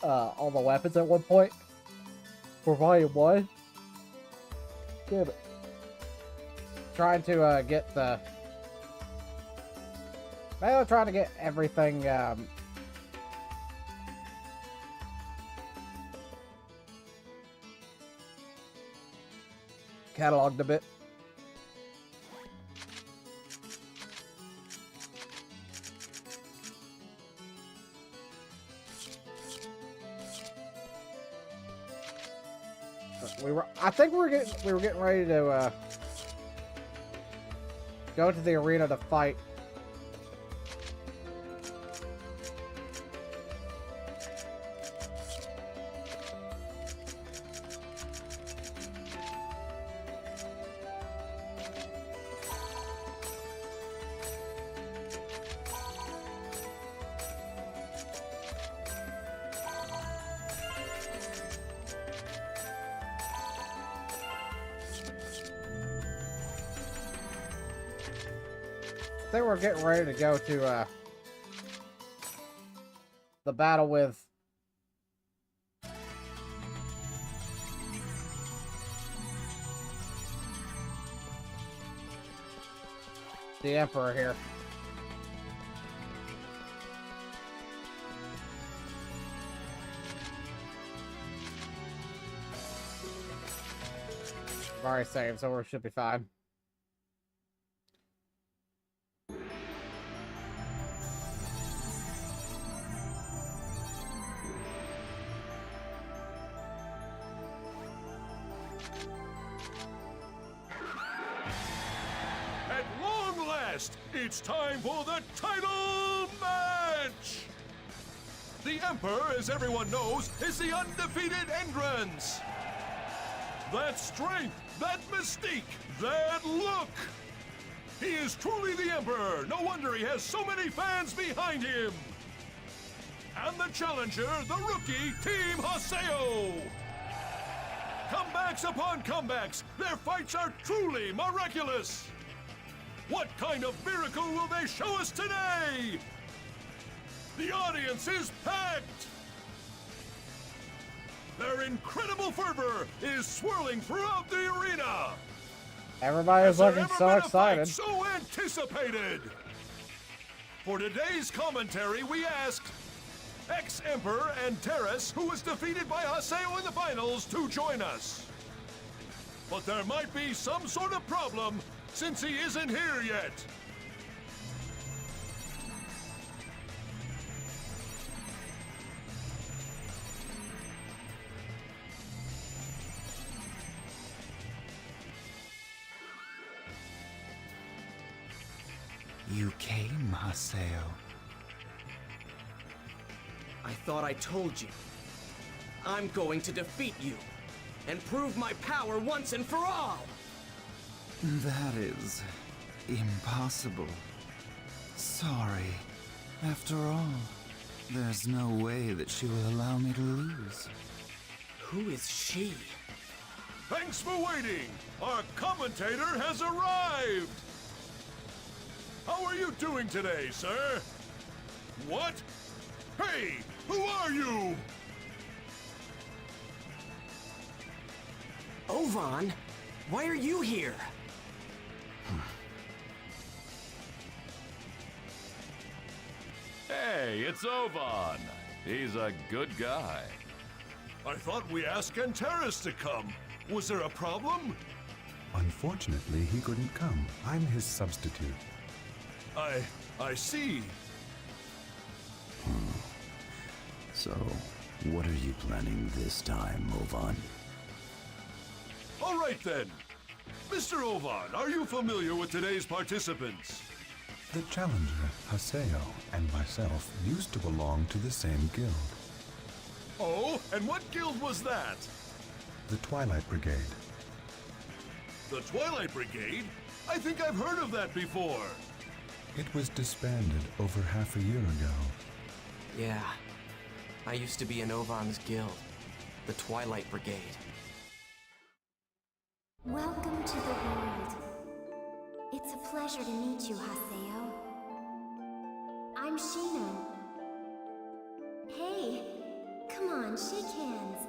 all the weapons at one point for Volume 1. Damn it. Trying to get the... Maybe I'm trying to get everything cataloged a bit. I think we were getting ready to go to the arena to fight. I think we're getting ready to go to the battle with the Emperor here. I've already saved, so we should be fine. It's time for the title match! The Emperor, as everyone knows, is the undefeated entrance. That strength, that mystique, that look! He is truly the Emperor. No wonder he has so many fans behind him. And the challenger, the rookie, Team Haseo. Comebacks upon comebacks. Their fights are truly miraculous. What kind of miracle will they show us today? The audience is packed! Their incredible fervor is swirling throughout the arena! Everybody's looking so excited. So anticipated! For today's commentary, we asked ex-Emperor and Terrace, who was defeated by Haseo in the finals, to join us. But there might be some sort of problem since he isn't here yet. You came, Haseo. I thought I told you. I'm going to defeat you and prove my power once and for all. That is impossible. Sorry. After all, there's no way that she will allow me to lose. Who is she? Thanks for waiting. Our commentator has arrived. How are you doing today, sir? What? Hey, who are you? Ovan, why are you here? Hey, it's Ovan. He's a good guy. I thought we asked Antares to come. Was there a problem? Unfortunately, he couldn't come. I'm his substitute. I see. So, what are you planning this time, Ovan? All right then. Mr. Ovan, are you familiar with today's participants? The challenger, Haseo, and myself used to belong to the same guild. Oh, and what guild was that? The Twilight Brigade. The Twilight Brigade? I think I've heard of that before. It was disbanded over half a year ago. Yeah, I used to be in Ovan's guild, the Twilight Brigade. Welcome to the world. It's a pleasure to meet you, Haseo. I'm Shino. Hey, come on, shake hands.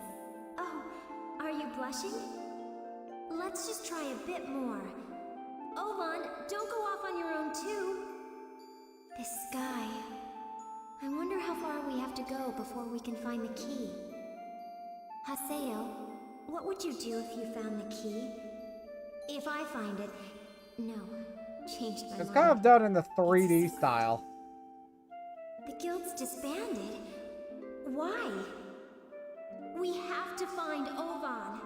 Oh, are you blushing? Let's just try a bit more. Ovan, don't go off on your own too. This sky. I wonder how far we have to go before we can find the key. Haseo, what would you do if you found the key? If I find it... No, changed my mind. It's kind of done in the 3D style. The guild's disbanded? Why? We have to find Ovan.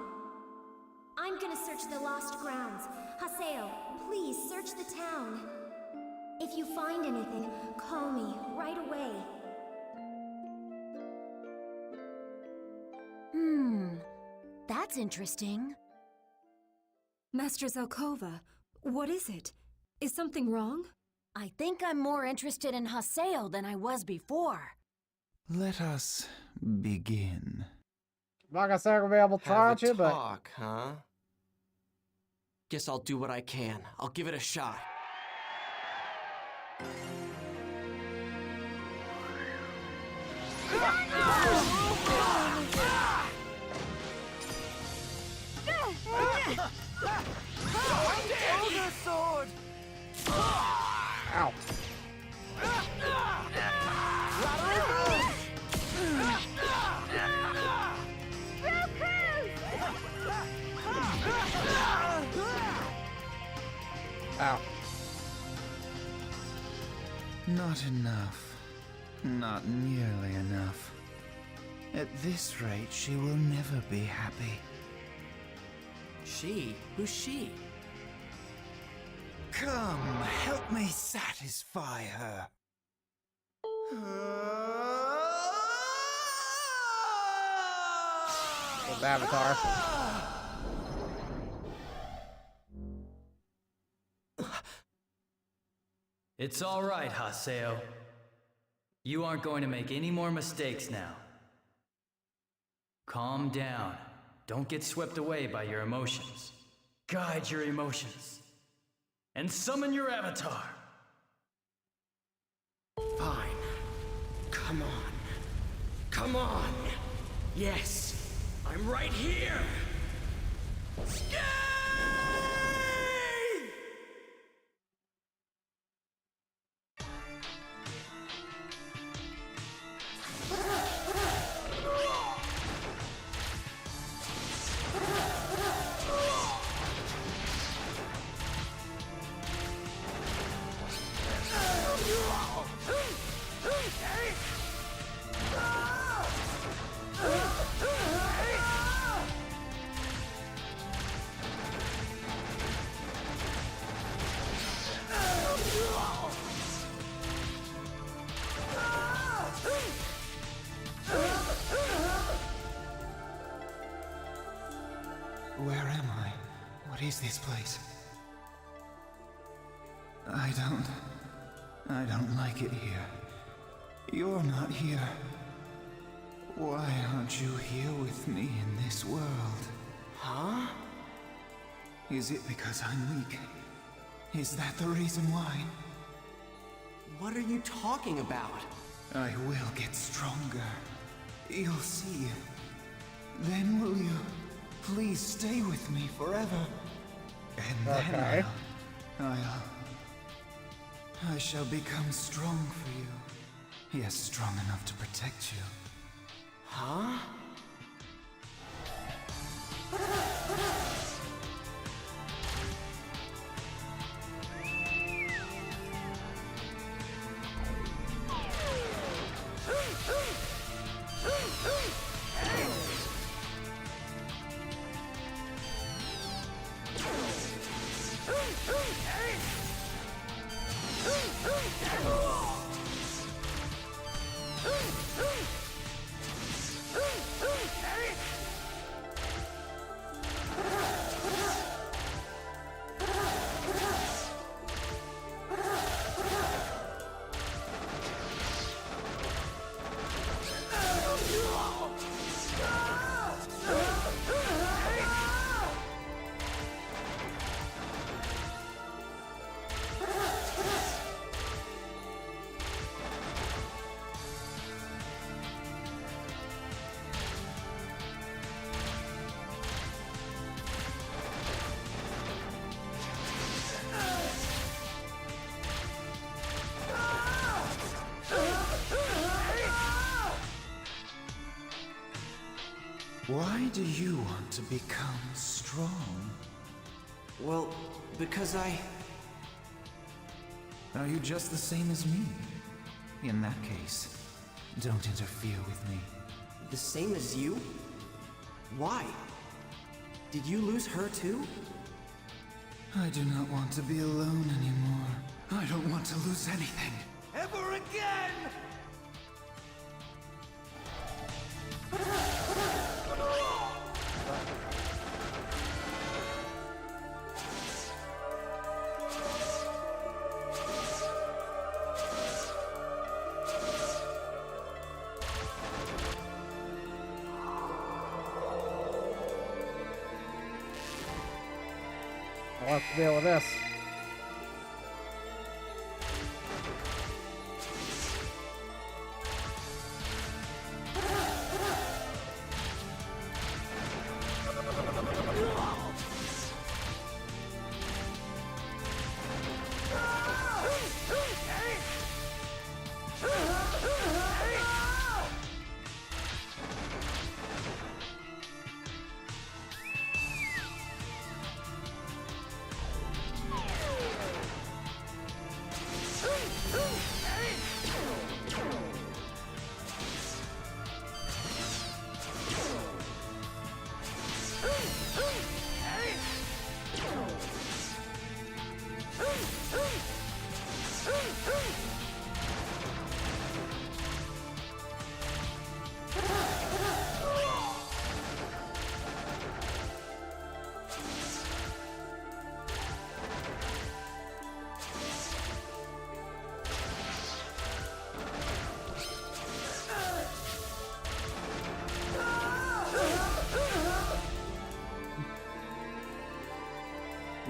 I'm gonna search the lost grounds. Haseo, please search the town. If you find anything, call me right away. That's interesting. Master Zelkova, what is it? Is something wrong? I think I'm more interested in Haseo than I was before. Let us begin. I'm not gonna say I'm gonna be able to try Have you, a but talk, huh? Guess I'll do what I can. I'll give it a shot. ow. Ow. Not enough. Not nearly enough. At this rate, she will never be happy. She? Who's she? Come, help me satisfy her. With Avatar. It's all right, Haseo. You aren't going to make any more mistakes now. Calm down. Don't get swept away by your emotions. Guide your emotions. And summon your avatar. Fine. Come on. Come on. Yes, I'm right here. Skate! Where am I? What is this place? I don't like it here. You're not here. Why aren't you here with me in this world? Huh? Is it because I'm weak? Is that the reason why? What are you talking about? I will get stronger. You'll see. Then will you please stay with me forever? And then I shall become strong for you. Yes, strong enough to protect you. Huh? Why do you want to become strong? Well, because Are you just the same as me? In that case, don't interfere with me. The same as you? Why? Did you lose her too? I do not want to be alone anymore. I don't want to lose anything. Ever again! I'll have to deal with this.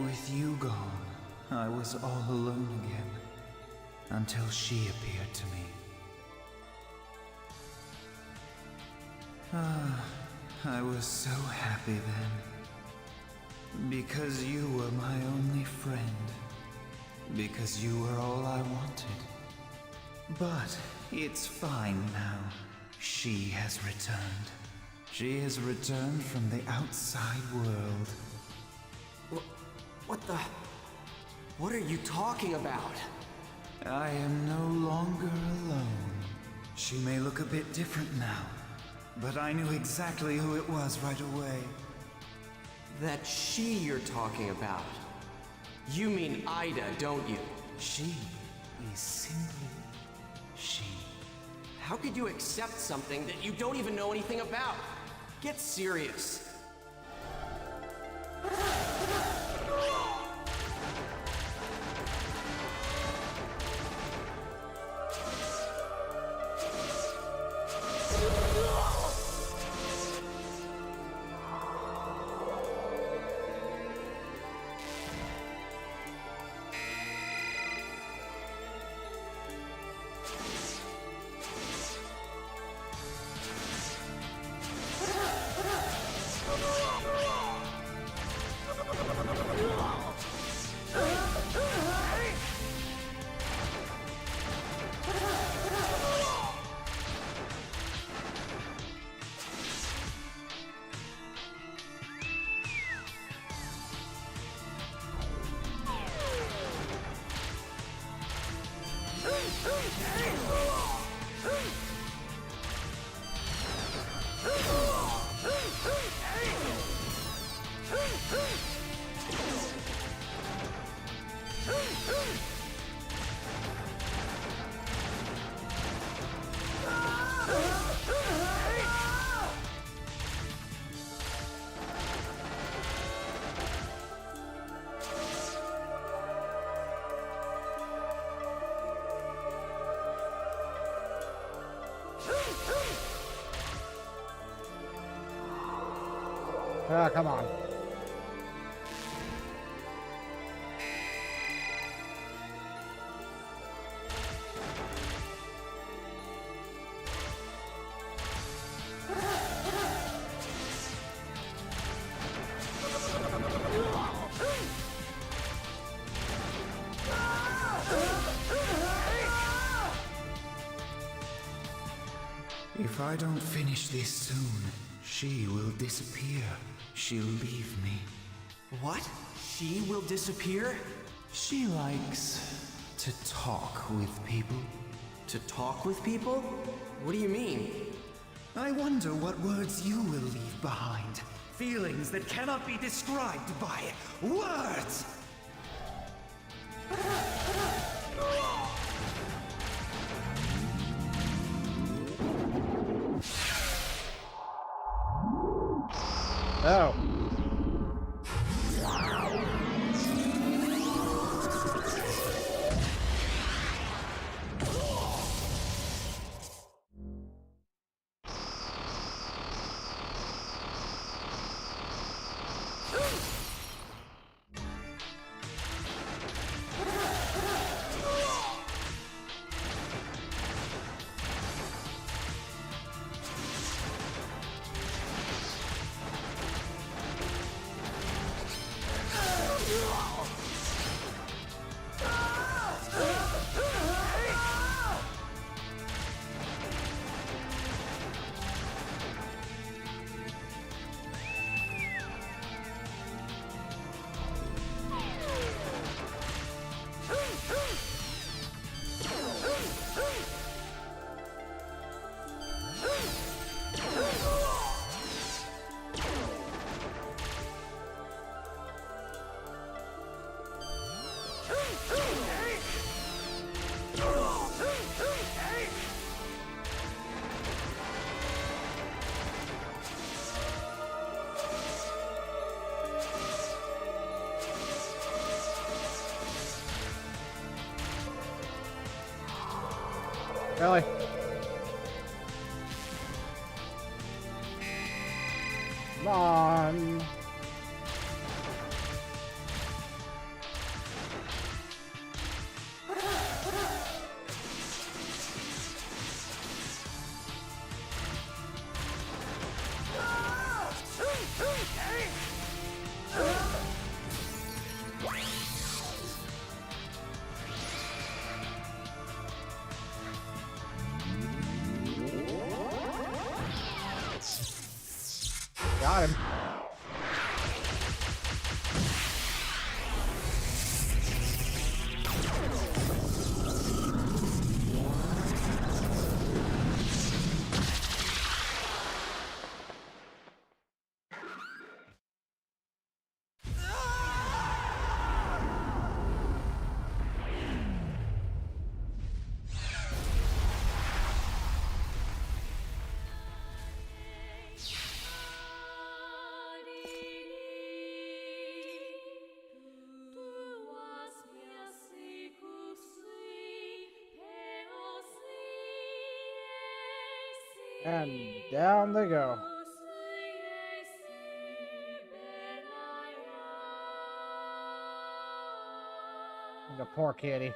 With you gone, I was all alone again, until she appeared to me. I was so happy then. Because you were my only friend. Because you were all I wanted. But it's fine now. She has returned. She has returned from the outside world. What the... What are you talking about? I am no longer alone. She may look a bit different now, but I knew exactly who it was right away. That she you're talking about. You mean Ida, don't you? She is simply she. How could you accept something that you don't even know anything about? Get serious. Ah, come on. If I don't finish this soon, She will disappear. She'll leave me. What? She will disappear? She likes to talk with people. To talk with people? What do you mean? I wonder what words you will leave behind. Feelings that cannot be described by words! Oh. Really? Come on. Got him. And down they go. The poor kitty.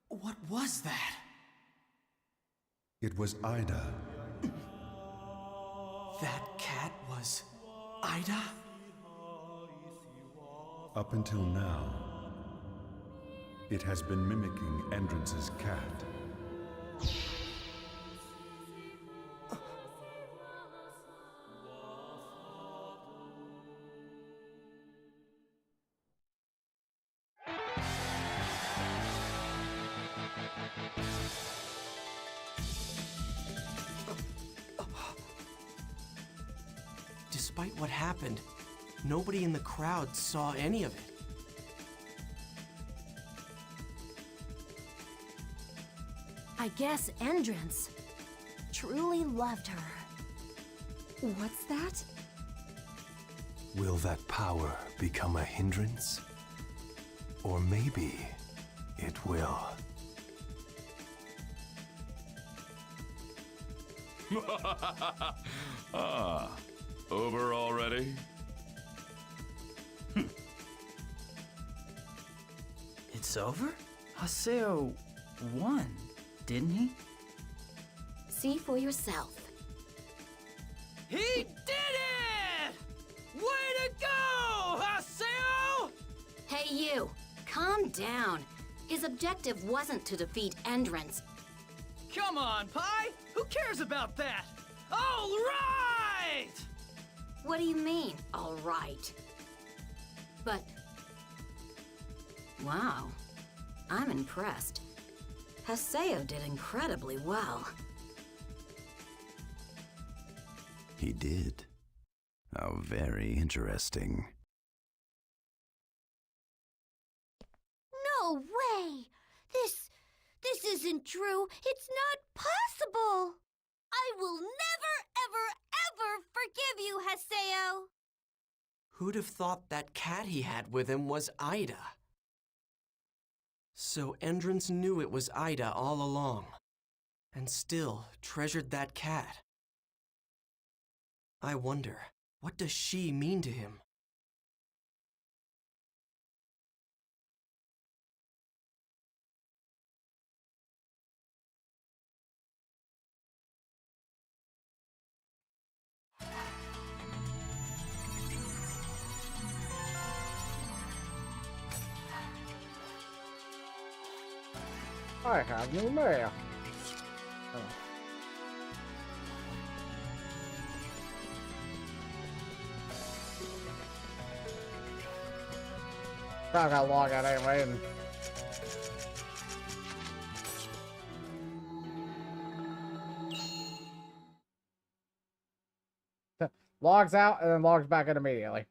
What was that? It was Ida. That cat was Ida? Up until now, it has been mimicking Endrance's cat. Despite what happened, nobody in the crowd saw any of it. I guess Endrance truly loved her. What's that? Will that power become a hindrance? Or maybe it will. Ah, over already? It's over? Haseo won, didn't he? See for yourself. He did it! Way to go, Haseo! Hey, you. Calm down. His objective wasn't to defeat Endrins. Come on, Pi! Who cares about that? All right! What do you mean, all right? But... wow. I'm impressed. Haseo did incredibly well. He did. How very interesting. No way! This isn't true. It's not possible. I will never, ever forgive you, Haseo. Who'd have thought that cat he had with him was Ida? So Endrins knew it was Ida all along, and still treasured that cat. I wonder, what does she mean to him? I have new mail. Oh. Probably gotta log out anyway and logs out and then logs back in immediately.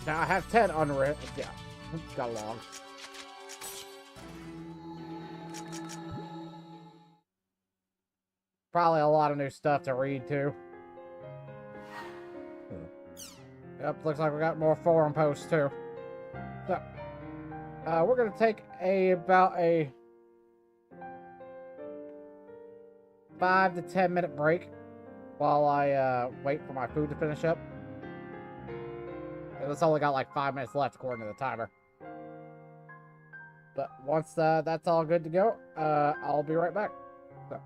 Now I have 10 unread. Yeah, got log. Probably a lot of new stuff to read too. Yep, looks like we got more forum posts too. So, we're gonna take about a 5 to 10 minute break while I wait for my food to finish up. It's only got like 5 minutes left according to the timer. But once that's all good to go, I'll be right back. So.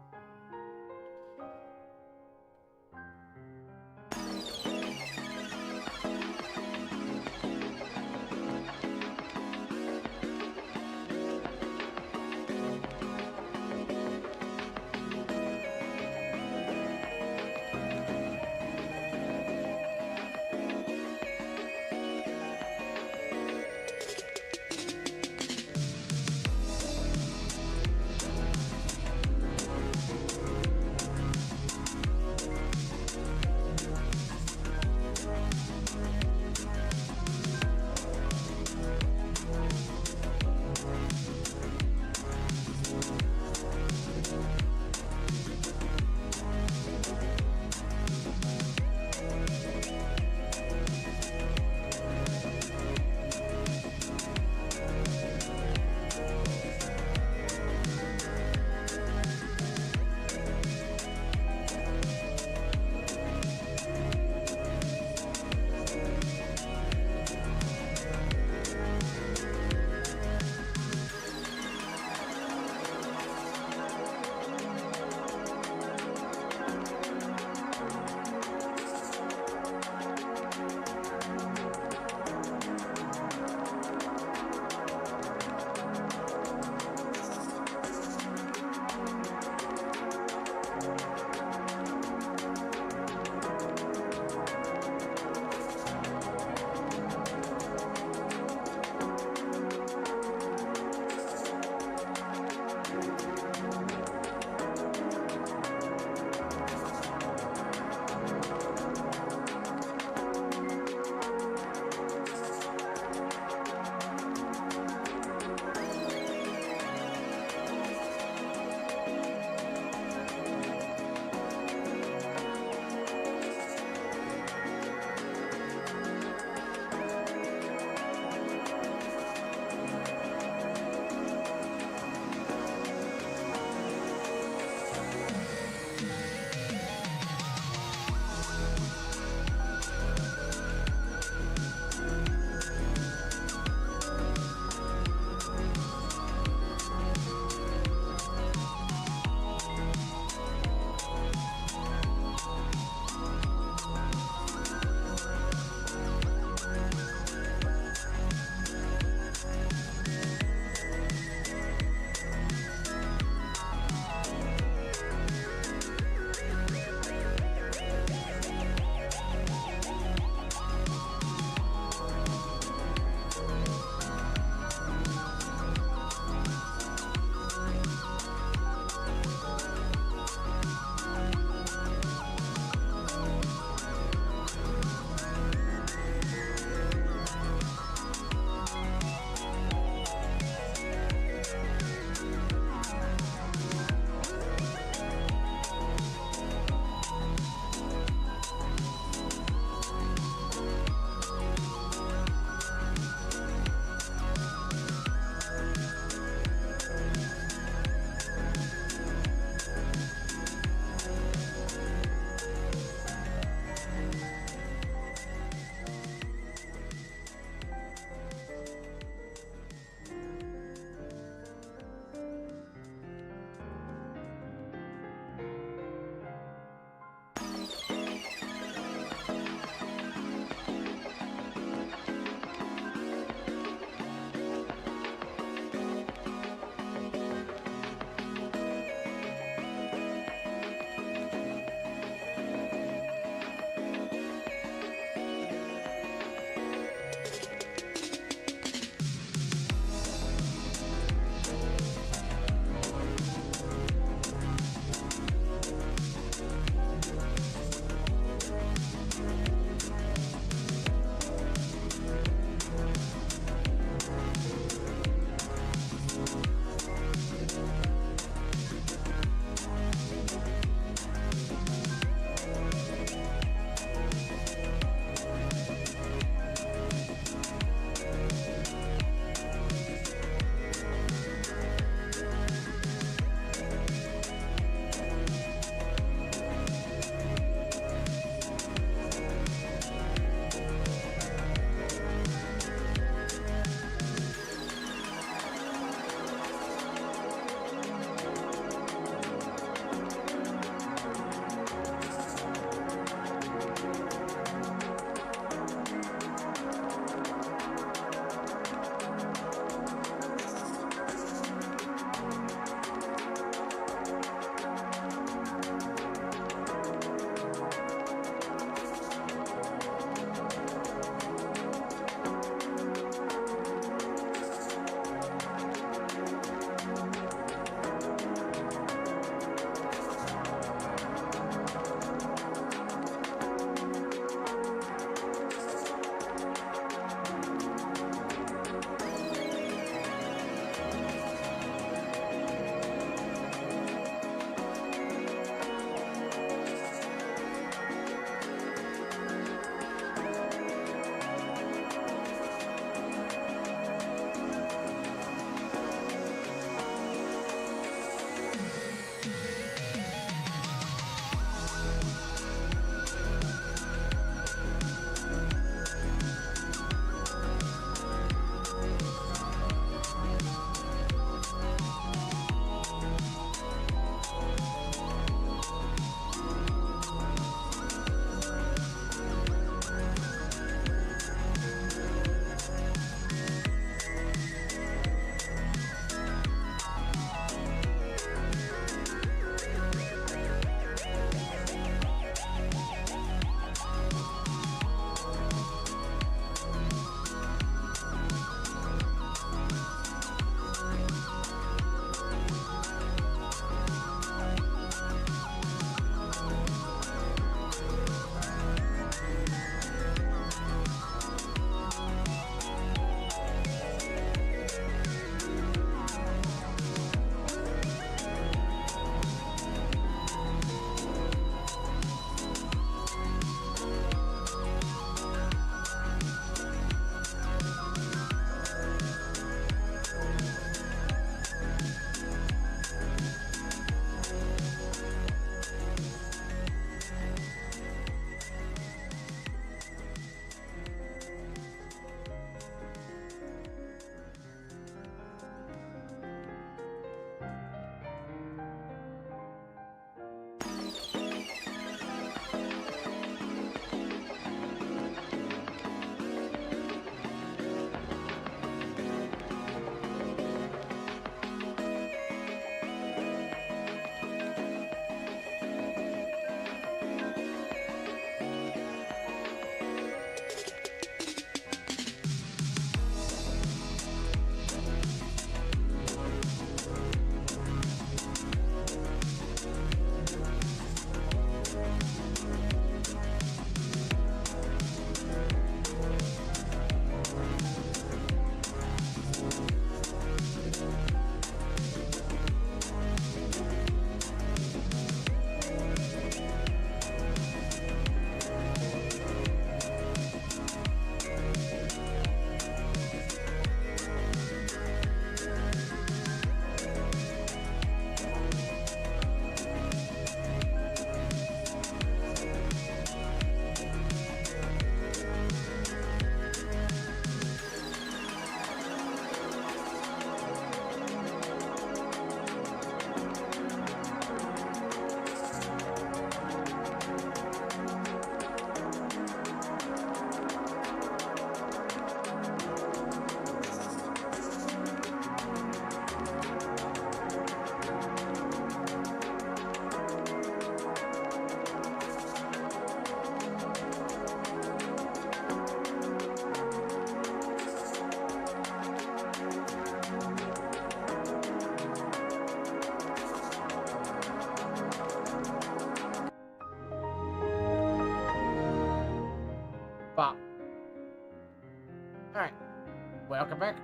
Welcome back.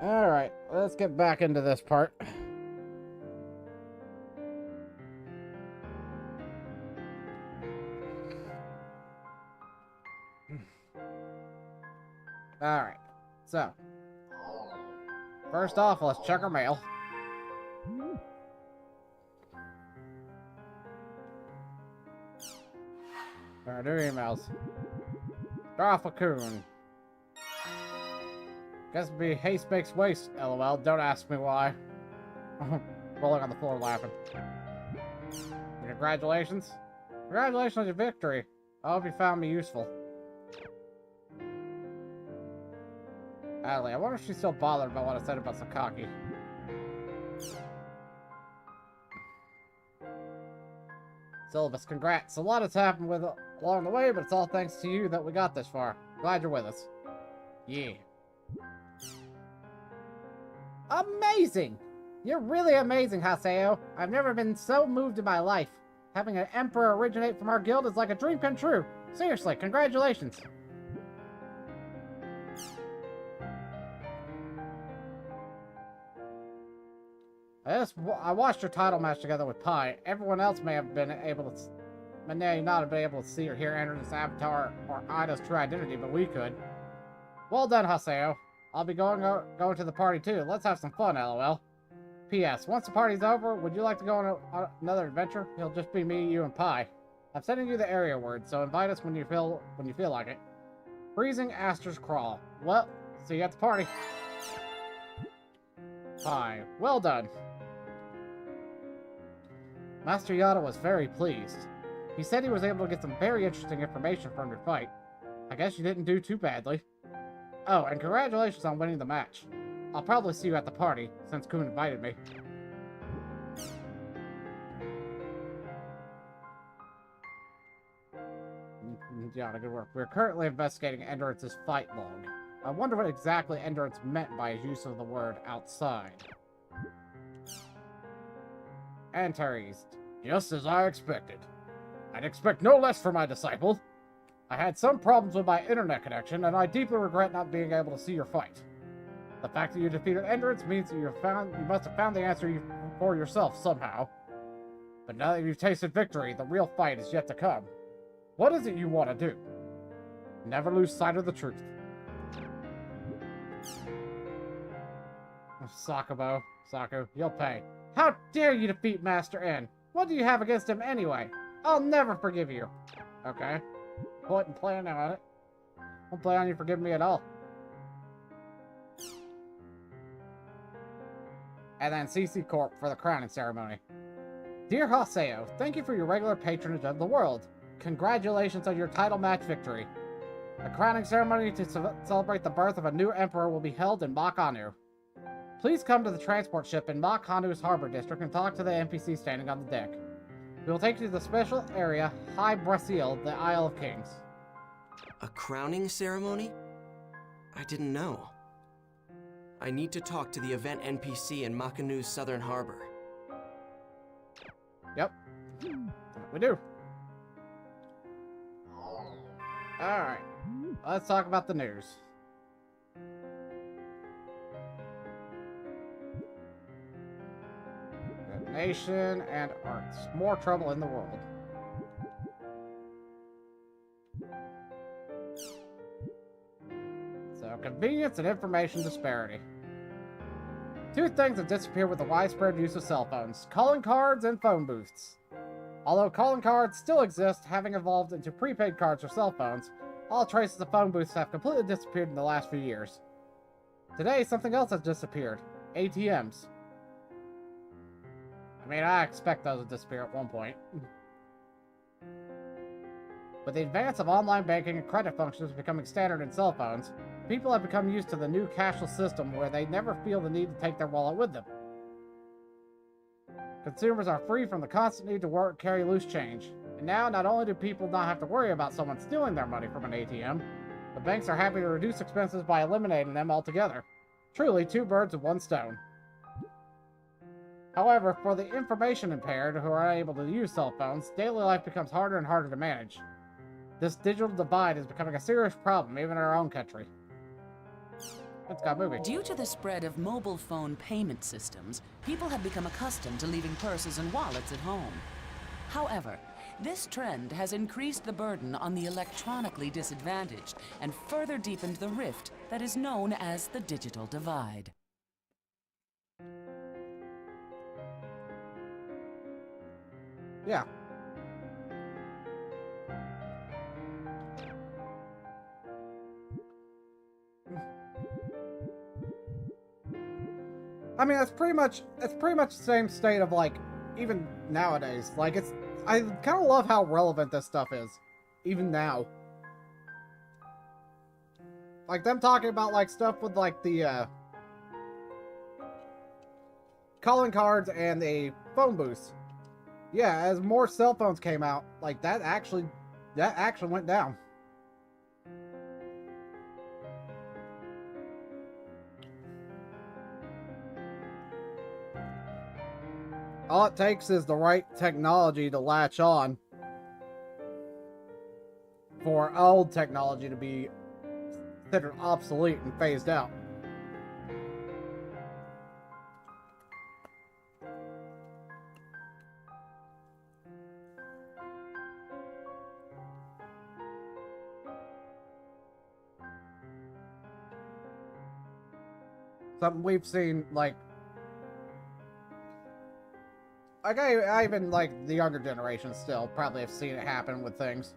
Alright, let's get back into this part. Alright, so. First off, let's check our mail. Alright, new emails. Coon. Guess it'd be haste makes waste, lol. Don't ask me why. Rolling on the floor laughing. Congratulations. Congratulations on your victory. I hope you found me useful. Adley, I wonder if she's still bothered about what I said about Sakaki. Syllabus, congrats. A lot has happened along the way, but it's all thanks to you that we got this far. Glad you're with us. Yeah. Amazing! You're really amazing, Haseo. I've never been so moved in my life. Having an emperor originate from our guild is like a dream come true. Seriously, congratulations. I watched your title match together with Pi. Everyone else may have been able to, may not have been able to see or hear Andron's avatar or Ida's true identity, but we could. Well done, Haseo. I'll be going to the party too. Let's have some fun, lol. P.S. Once the party's over, would you like to go on another adventure? It'll just be me, you, and Pi. I'm sending you the area word, so invite us when you feel like it. Freezing Aster's Crawl. Well, see you at the party. Pi. Well done. Master Yada was very pleased. He said he was able to get some very interesting information from your fight. I guess you didn't do too badly. Oh, and congratulations on winning the match. I'll probably see you at the party, since Kun invited me. Yada, good work. We're currently investigating Endurance's fight log. I wonder what exactly Endurance meant by his use of the word outside. Antares, just as I expected. I'd expect no less from my disciple. I had some problems with my internet connection, and I deeply regret not being able to see your fight. The fact that you defeated Endurance means that you must have found the answer for yourself somehow. But now that you've tasted victory, the real fight is yet to come. What is it you want to do? Never lose sight of the truth. Sakubo, Saku, you'll pay. How dare you defeat Master N? What do you have against him anyway? I'll never forgive you. Okay. Wasn't planning on it. Won't plan on you forgiving me at all. And then CC Corp for the crowning ceremony. Dear Haseo, thank you for your regular patronage of the world. Congratulations on your title match victory. The crowning ceremony to celebrate the birth of a new emperor will be held in Makanu. Please come to the transport ship in Makanu's harbor district and talk to the NPC standing on the deck. We will take you to the special area, High Brazil, the Isle of Kings. A crowning ceremony? I didn't know. I need to talk to the event NPC in Makanu's southern harbor. Yep. We do. Alright. Let's talk about the news. Nation and arts. More trouble in the world. So, convenience and information disparity. Two things have disappeared with the widespread use of cell phones. Calling cards and phone booths. Although calling cards still exist, having evolved into prepaid cards for cell phones, all traces of phone booths have completely disappeared in the last few years. Today, something else has disappeared. ATMs. I mean, I expect those to disappear at one point. With the advance of online banking and credit functions becoming standard in cell phones, people have become used to the new cashless system where they never feel the need to take their wallet with them. Consumers are free from the constant need to carry loose change. And now, not only do people not have to worry about someone stealing their money from an ATM, but banks are happy to reduce expenses by eliminating them altogether. Truly, two birds with one stone. However, for the information impaired who are unable to use cell phones, daily life becomes harder and harder to manage. This digital divide is becoming a serious problem, even in our own country. It's got a movie. Due to the spread of mobile phone payment systems, people have become accustomed to leaving purses and wallets at home. However, this trend has increased the burden on the electronically disadvantaged and further deepened the rift that is known as the digital divide. Yeah. I mean, it's pretty much the same state of, like, even nowadays. Like, I kind of love how relevant this stuff is, even now. Like, them talking about, like, stuff with, like, the, calling cards and the phone booths. Yeah, as more cell phones came out, like, that actually went down. All it takes is the right technology to latch on for old technology to be considered obsolete and phased out. Something we've seen, like I even, like, the younger generation still probably have seen it happen with things.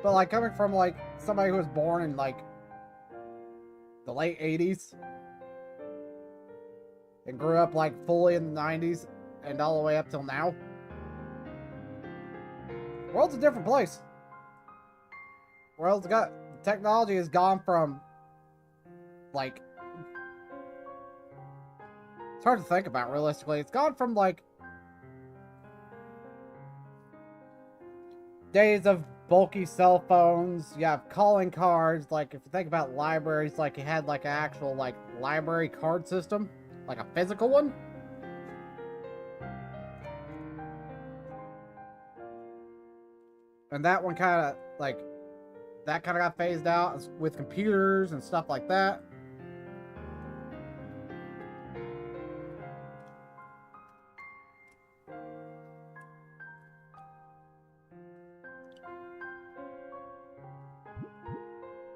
But, like, coming from, like, somebody who was born in, like, the late 80s and grew up, like, fully in the 90s and all the way up till now, the world's a different place. Technology has gone from, like, it's hard to think about realistically. It's gone from, like, days of bulky cell phones. You have calling cards. Like, if you think about libraries, like, you had, like, an actual, like, library card system, like a physical one. And that one kind of, like, that kind of got phased out with computers and stuff like that.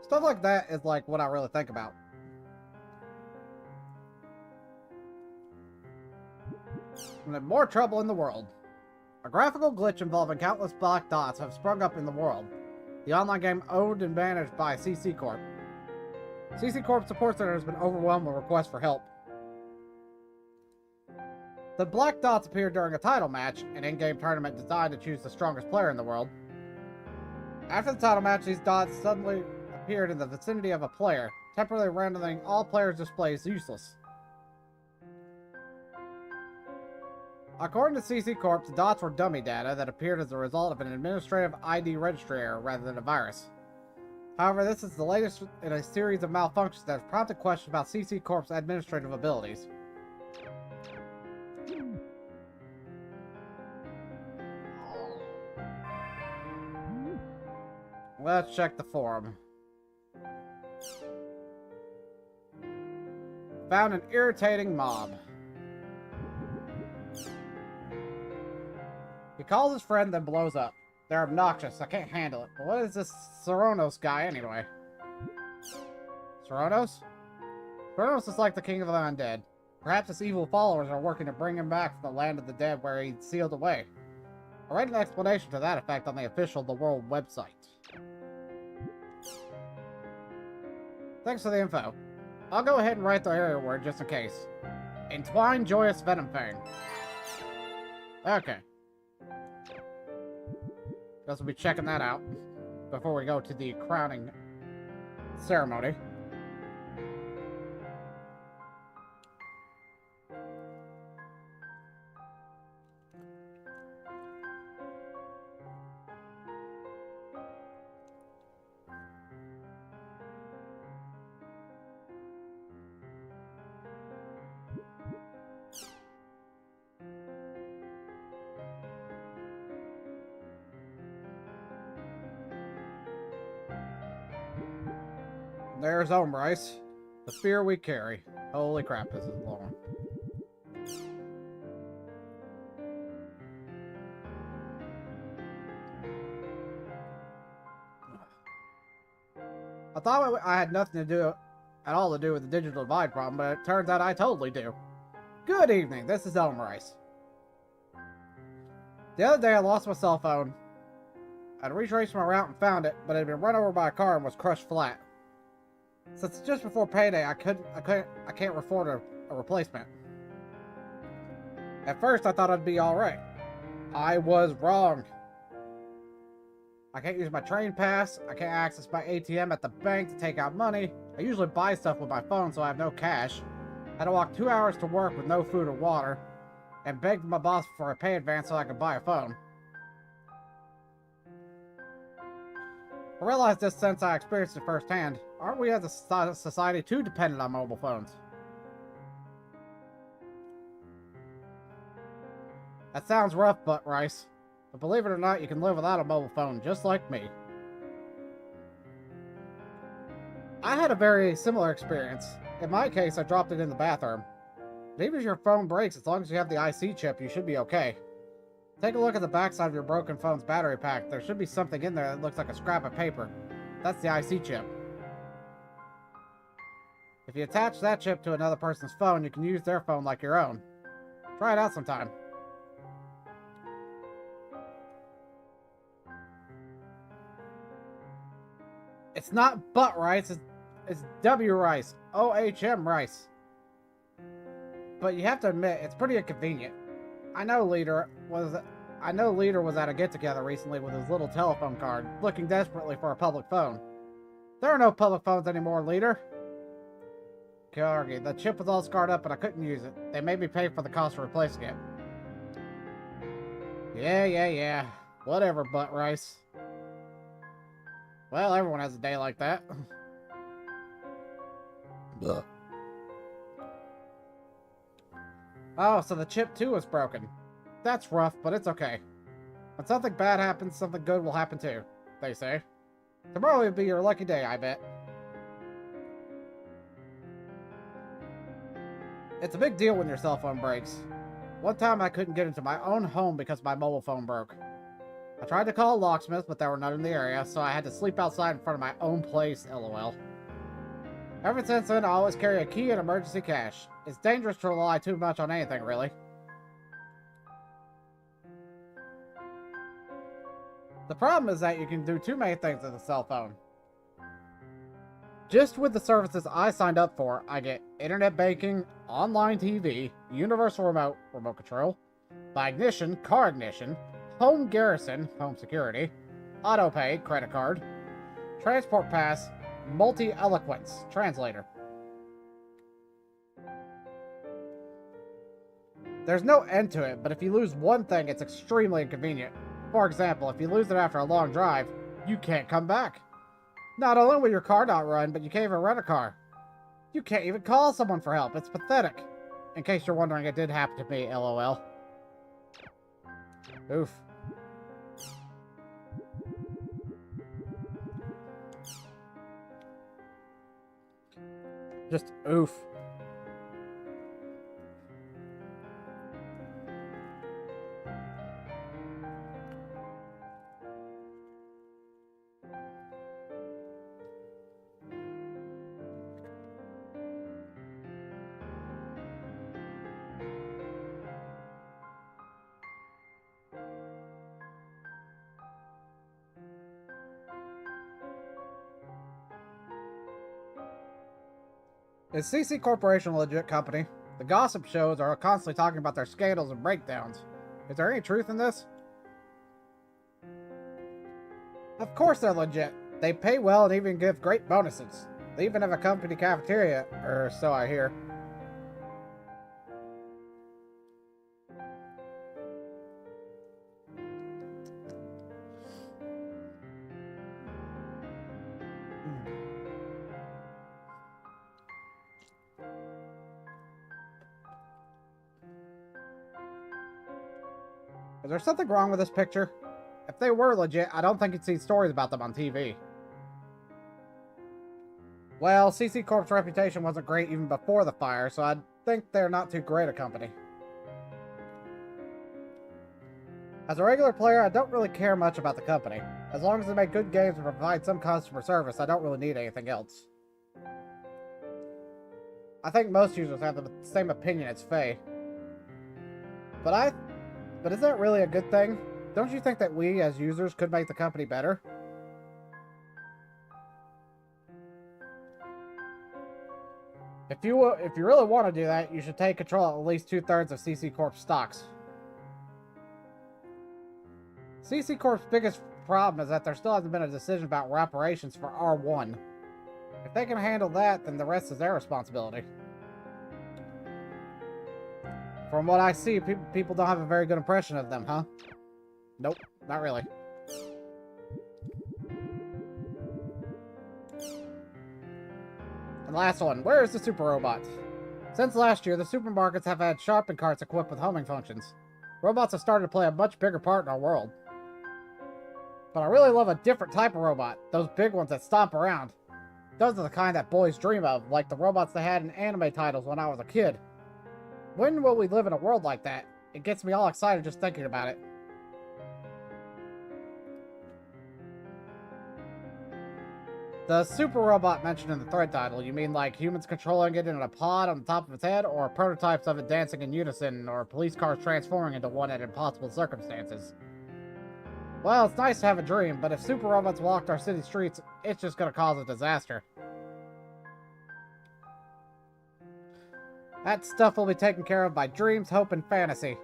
Stuff like that is, like, what I really think about. And more trouble in the world. A graphical glitch involving countless black dots have sprung up in the world. The online game owned and managed by CC Corp. CC Corp support center has been overwhelmed with requests for help. The black dots appeared during a title match, an in-game tournament designed to choose the strongest player in the world. After the title match, these dots suddenly appeared in the vicinity of a player, temporarily rendering all players' displays useless. According to CC Corp, the dots were dummy data that appeared as a result of an administrative ID registry error rather than a virus. However, this is the latest in a series of malfunctions that have prompted questions about CC Corp's administrative abilities. Let's check the forum. Found an irritating mob. He calls his friend, then blows up. They're obnoxious. I can't handle it. But what is this Coronos guy, anyway? Coronos? Coronos is like the king of the undead. Perhaps his evil followers are working to bring him back from the land of the dead where he's sealed away. I read an explanation to that effect on the official The World website. Thanks for the info. I'll go ahead and write the area word just in case. Entwine Joyous Venom Fang. Okay. Guess we'll be checking that out before we go to the crowning ceremony. There's Rice. The fear we carry. Holy crap, this is long. I thought I had nothing to do at all to do with the digital divide problem, but it turns out I totally do. Good evening, this is Rice. The other day I lost my cell phone. I'd retraced my route and found it, but it had been run over by a car and was crushed flat. Since just before payday, I can't afford a replacement. At first, I thought I'd be alright. I was wrong. I can't use my train pass, I can't access my ATM at the bank to take out money. I usually buy stuff with my phone, so I have no cash. I had to walk 2 hours to work with no food or water, and begged my boss for a pay advance so I could buy a phone. I realized this since I experienced it firsthand. Aren't we as a society too dependent on mobile phones? That sounds rough, Butt Rice. But believe it or not, you can live without a mobile phone, just like me. I had a very similar experience. In my case, I dropped it in the bathroom. But even if your phone breaks, as long as you have the IC chip, you should be okay. Take a look at the backside of your broken phone's battery pack. There should be something in there that looks like a scrap of paper. That's the IC chip. If you attach that chip to another person's phone, you can use their phone like your own. Try it out sometime. It's not Butt Rice, it's W Rice. OHM Rice. But you have to admit, it's pretty inconvenient. I know Leader was at a get-together recently with his little telephone card, looking desperately for a public phone. There are no public phones anymore, Leader. Kargi, the chip was all scarred up and I couldn't use it. They made me pay for the cost of replacing it. Yeah. Whatever, Butt Rice. Well, everyone has a day like that. Ugh. Oh, so the chip too is broken. That's rough, but it's okay. When something bad happens, something good will happen too, they say. Tomorrow will be your lucky day, I bet. It's a big deal when your cell phone breaks. One time I couldn't get into my own home because my mobile phone broke. I tried to call a locksmith, but there were none in the area, so I had to sleep outside in front of my own place, lol. Ever since then, I always carry a key and emergency cash. It's dangerous to rely too much on anything, really. The problem is that you can do too many things with a cell phone. Just with the services I signed up for, I get internet banking, online TV, universal remote control, my ignition, car ignition, home garrison, home security, auto pay, credit card, transport pass, multi-eloquence, translator. There's no end to it, but if you lose one thing, it's extremely inconvenient. For example, if you lose it after a long drive, you can't come back. Not only will your car not run, but you can't even rent a car. You can't even call someone for help. It's pathetic. In case you're wondering, it did happen to me, lol. Oof. Just oof. Is CC Corporation a legit company? The gossip shows are constantly talking about their scandals and breakdowns. Is there any truth in this? Of course they're legit. They pay well and even give great bonuses. They even have a company cafeteria, or so I hear. Is there something wrong with this picture? If they were legit, I don't think you'd see stories about them on TV. Well, CC Corp's reputation wasn't great even before the fire, so I think they're not too great a company. As a regular player, I don't really care much about the company. As long as they make good games and provide some customer service, I don't really need anything else. I think most users have the same opinion as Faye. But is that really a good thing? Don't you think that we, as users, could make the company better? If you really want to do that, you should take control of at least 2/3 of CC Corp's stocks. CC Corp's biggest problem is that there still hasn't been a decision about reparations for R1. If they can handle that, then the rest is their responsibility. From what I see, people don't have a very good impression of them, huh? Nope, not really. And last one, where is the super robot? Since last year, the supermarkets have had shopping carts equipped with homing functions. Robots have started to play a much bigger part in our world. But I really love a different type of robot, those big ones that stomp around. Those are the kind that boys dream of, like the robots they had in anime titles when I was a kid. When will we live in a world like that? It gets me all excited just thinking about it. The super robot mentioned in the thread title, you mean like humans controlling it in a pod on the top of its head, or prototypes of it dancing in unison, or police cars transforming into one at impossible circumstances? Well, it's nice to have a dream, but if super robots walked our city streets, it's just gonna cause a disaster. That stuff will be taken care of by dreams, hope, and fantasy.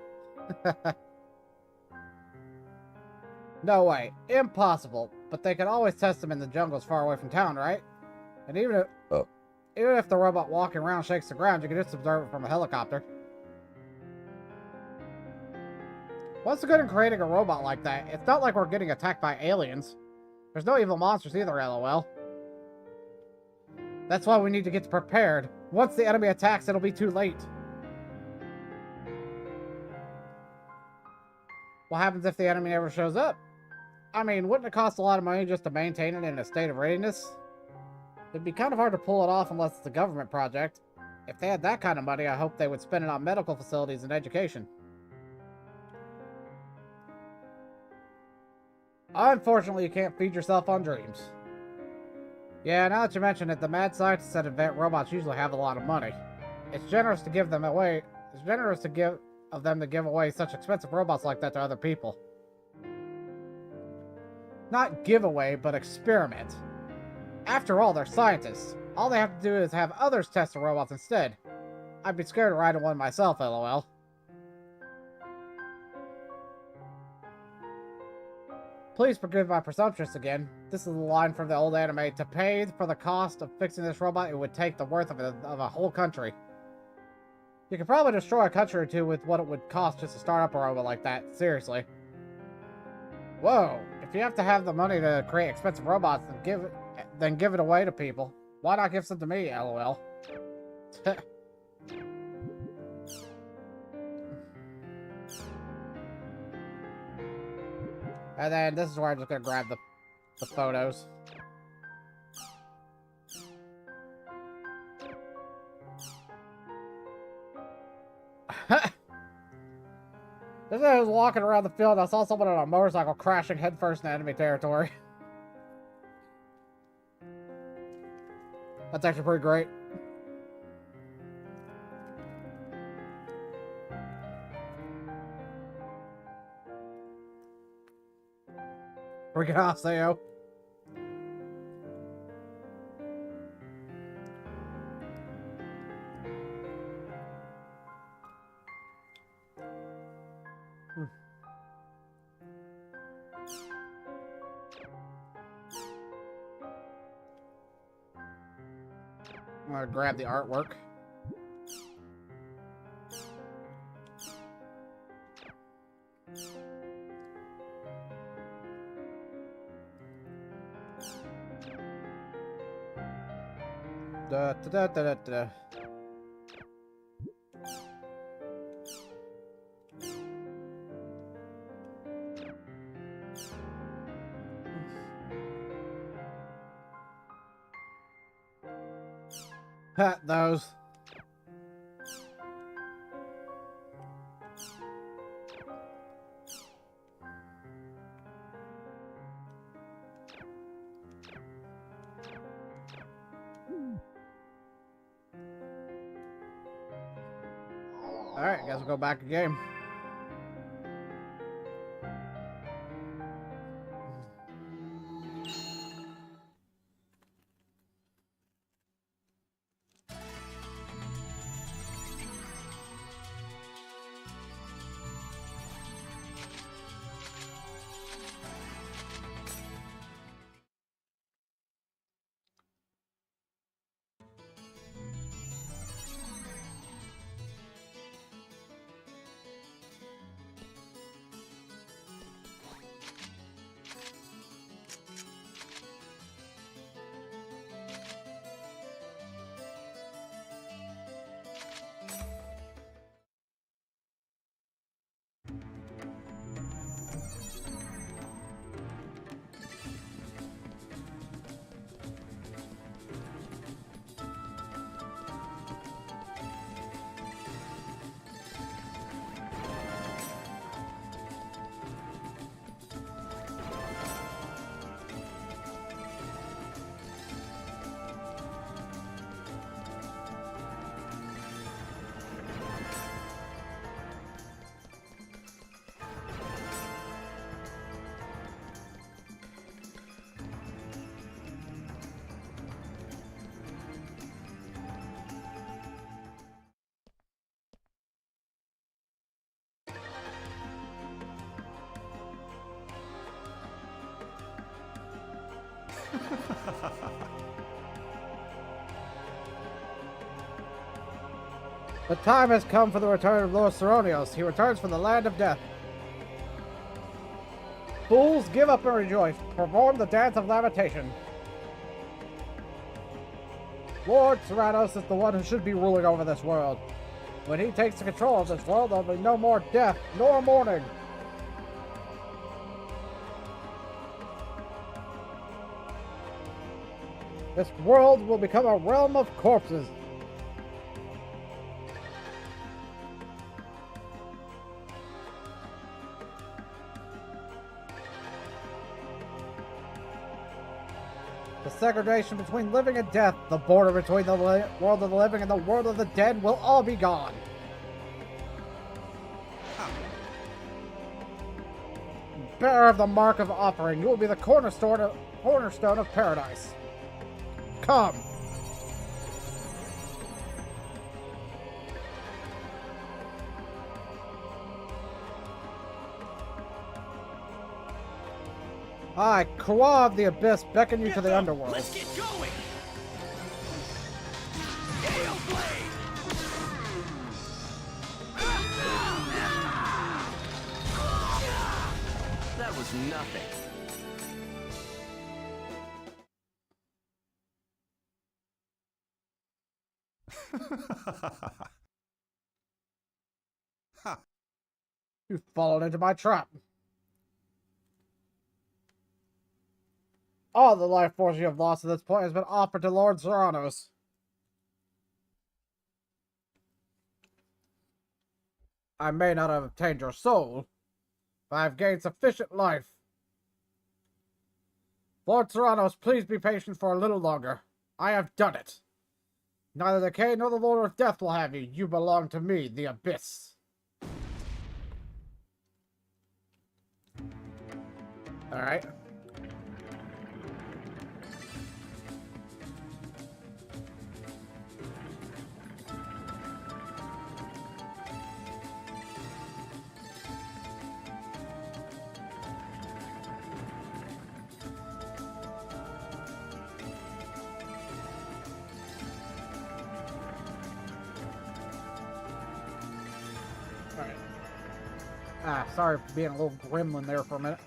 No way. Impossible. But they can always test them in the jungles far away from town, right? And even if the robot walking around shakes the ground, you can just observe it from a helicopter. What's the good in creating a robot like that? It's not like we're getting attacked by aliens. There's no evil monsters either, lol. That's why we need to get prepared. Once the enemy attacks, it'll be too late. What happens if the enemy never shows up? I mean, wouldn't it cost a lot of money just to maintain it in a state of readiness? It'd be kind of hard to pull it off unless it's a government project. If they had that kind of money, I hope they would spend it on medical facilities and education. Unfortunately, you can't feed yourself on dreams. Yeah, now that you mention it, the mad scientists at Invent Robots usually have a lot of money. It's generous to give them away. It's generous to give away such expensive robots like that to other people. Not giveaway, but experiment. After all, they're scientists. All they have to do is have others test the robots instead. I'd be scared to ride in one myself, lol. Please forgive my presumptuous again. This is a line from the old anime. To pay for the cost of fixing this robot, it would take the worth of a whole country. You could probably destroy a country or two with what it would cost just to start up a robot like that. Seriously. Whoa. If you have to have the money to create expensive robots, then give it away to people. Why not give some to me, lol? And then this is where I'm just gonna grab the photos. Just as I was walking around the field, I saw someone on a motorcycle crashing headfirst in enemy territory. That's actually pretty great. Freaking Haseo. I'm gonna grab the artwork. Da da da da da da. Those. Alright, guess we'll go back again. The time has come for the return of Lord Seronios. He returns from the land of death. Fools, give up and rejoice. Perform the dance of lamentation. Lord Serranos is the one who should be ruling over this world. When he takes control of this world, there will be no more death, nor mourning. This world will become a realm of corpses. The segregation between living and death, the border between the world of the living and the world of the dead will all be gone. Bearer of the mark of offering, you will be the cornerstone of paradise. Come. I, Kua of the Abyss, beckon you to the underworld. Let's get going! Gale Blade! That was nothing. You've fallen into my trap. All the life force you have lost at this point has been offered to Lord Serranos. I may not have obtained your soul, but I have gained sufficient life. Lord Serranos, please be patient for a little longer. I have done it. Neither the Decay nor the Lord of Death will have you. You belong to me, the Abyss. Alright. Sorry for being a little gremlin there for a minute.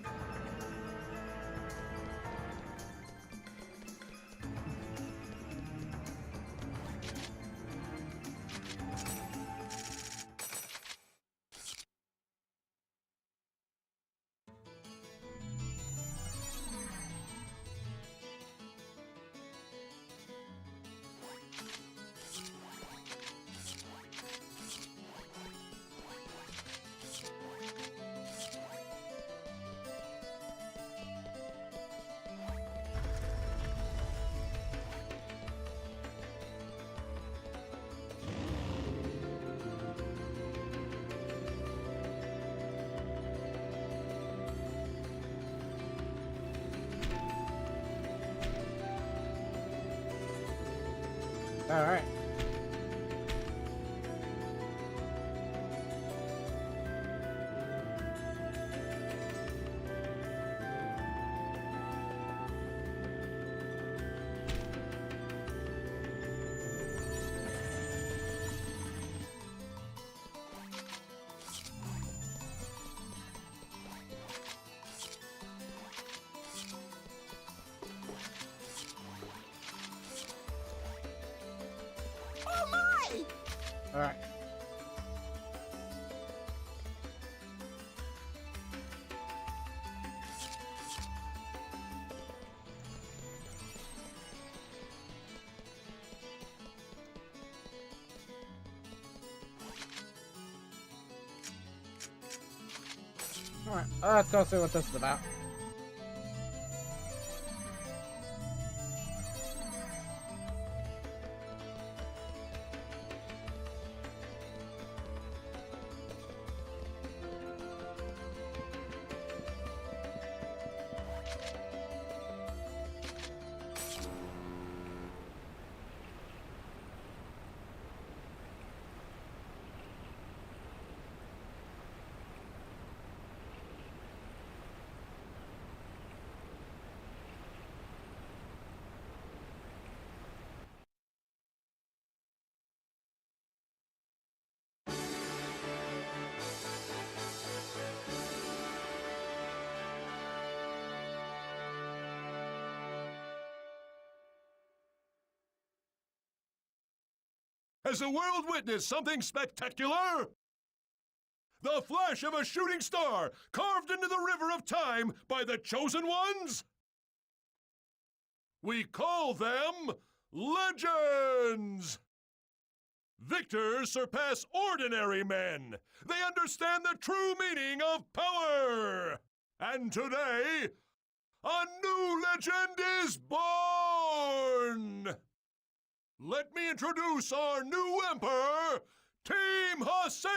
Alright. Alright. Alright, let's go see what this is about. Has the world witnessed something spectacular? The flash of a shooting star carved into the river of time by the chosen ones? We call them legends! Victors surpass ordinary men. They understand the true meaning of power. And today, a new legend is born! Let me introduce our new emperor, Team Haseo!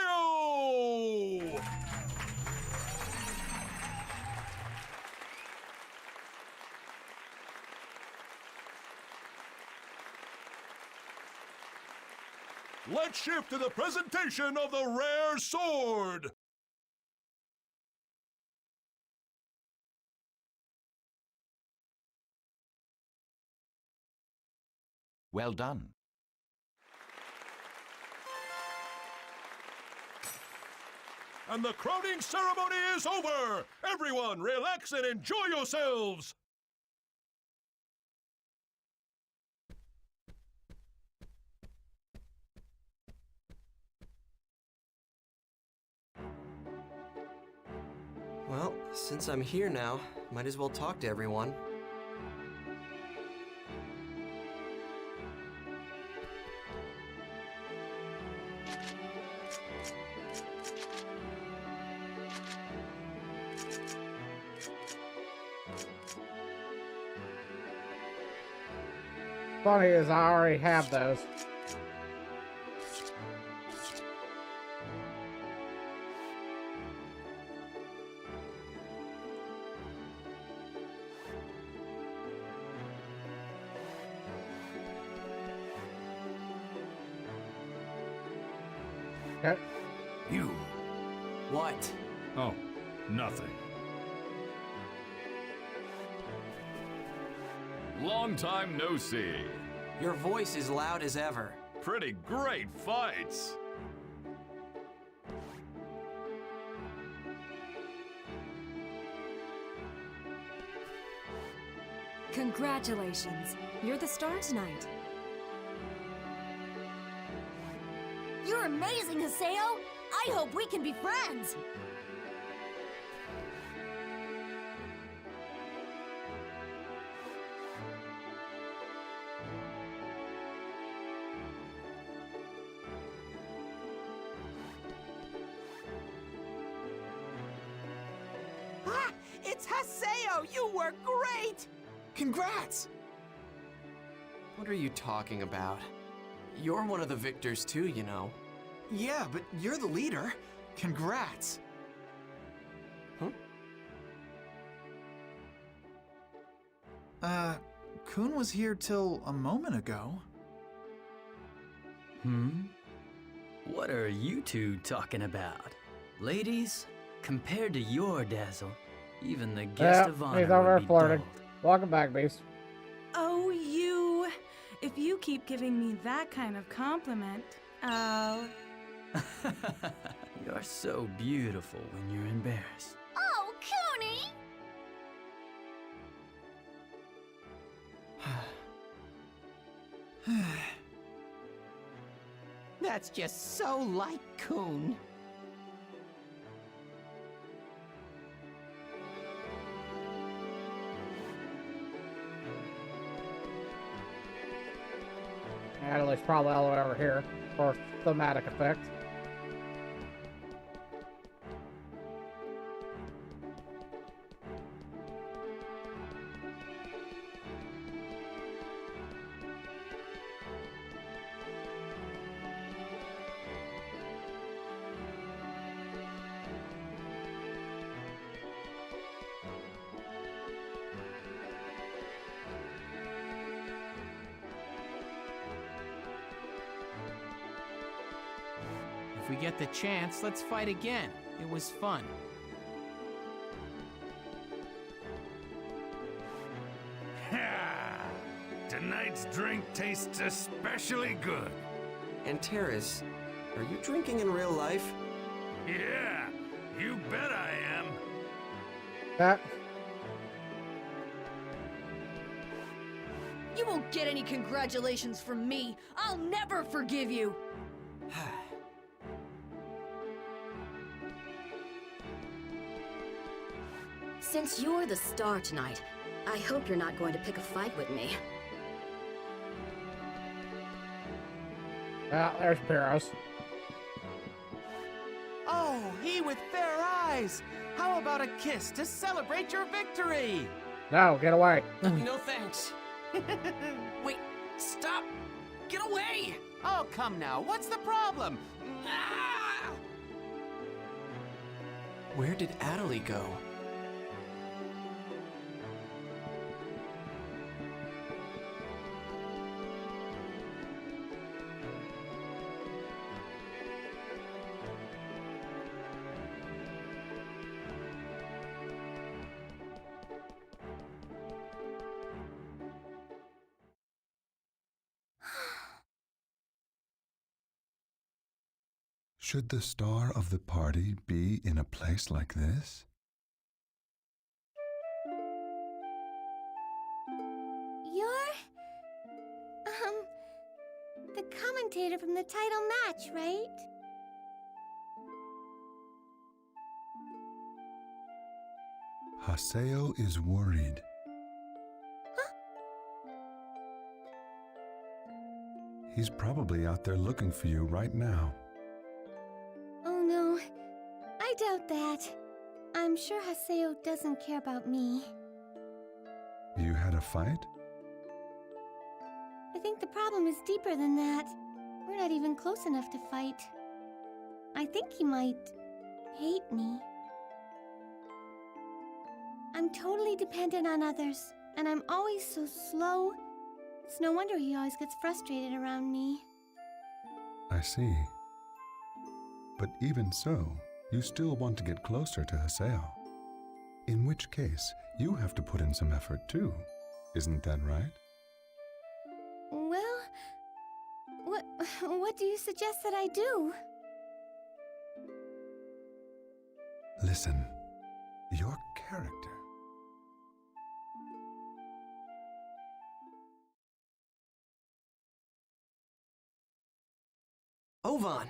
Let's shift to the presentation of the rare sword! Well done. And the crowning ceremony is over! Everyone, relax and enjoy yourselves! Well, since I'm here now, might as well talk to everyone. Funny is I already have those. Okay. You. What? Oh, nothing. Long time no see. Your voice is loud as ever. Pretty great fights. Congratulations. You're the star tonight. You're amazing, Haseo! I hope we can be friends! Ah! It's Haseo! You were great! Congrats! What are you talking about? You're one of the victors too, you know. Yeah, but you're the leader. Congrats. Huh? Kun was here till a moment ago. What are you two talking about? Ladies, compared to your dazzle, even the guest of honor he's over would be flirting. dulled. Welcome back, Beast. Oh, you. If you keep giving me that kind of compliment, I'll... You're so beautiful when you're embarrassed. Oh, Cooney! That's just so like Coon. Natalie's probably all the way over here for thematic effect. If we get the chance, let's fight again. It was fun. Tonight's drink tastes especially good. And Terrace, are you drinking in real life? Yeah, you bet I am. That. You won't get any congratulations from me. I'll never forgive you. Since you're the star tonight, I hope you're not going to pick a fight with me. There's Piros. Oh, he with fair eyes! How about a kiss to celebrate your victory? No, get away. No thanks. Wait, stop! Get away! Oh, come now, what's the problem? Ah! Where did Adelie go? Should the star of the party be in a place like this? You're... the commentator from the title match, right? Haseo is worried. He's probably out there looking for you right now. Oh no, I doubt that. I'm sure Haseo doesn't care about me. You had a fight? I think the problem is deeper than that. We're not even close enough to fight. I think he might hate me. I'm totally dependent on others, and I'm always so slow. It's no wonder he always gets frustrated around me. I see. But even so, you still want to get closer to Haseo. In which case, you have to put in some effort too. Isn't that right? Well, what do you suggest that I do? Listen, your character. Ovan!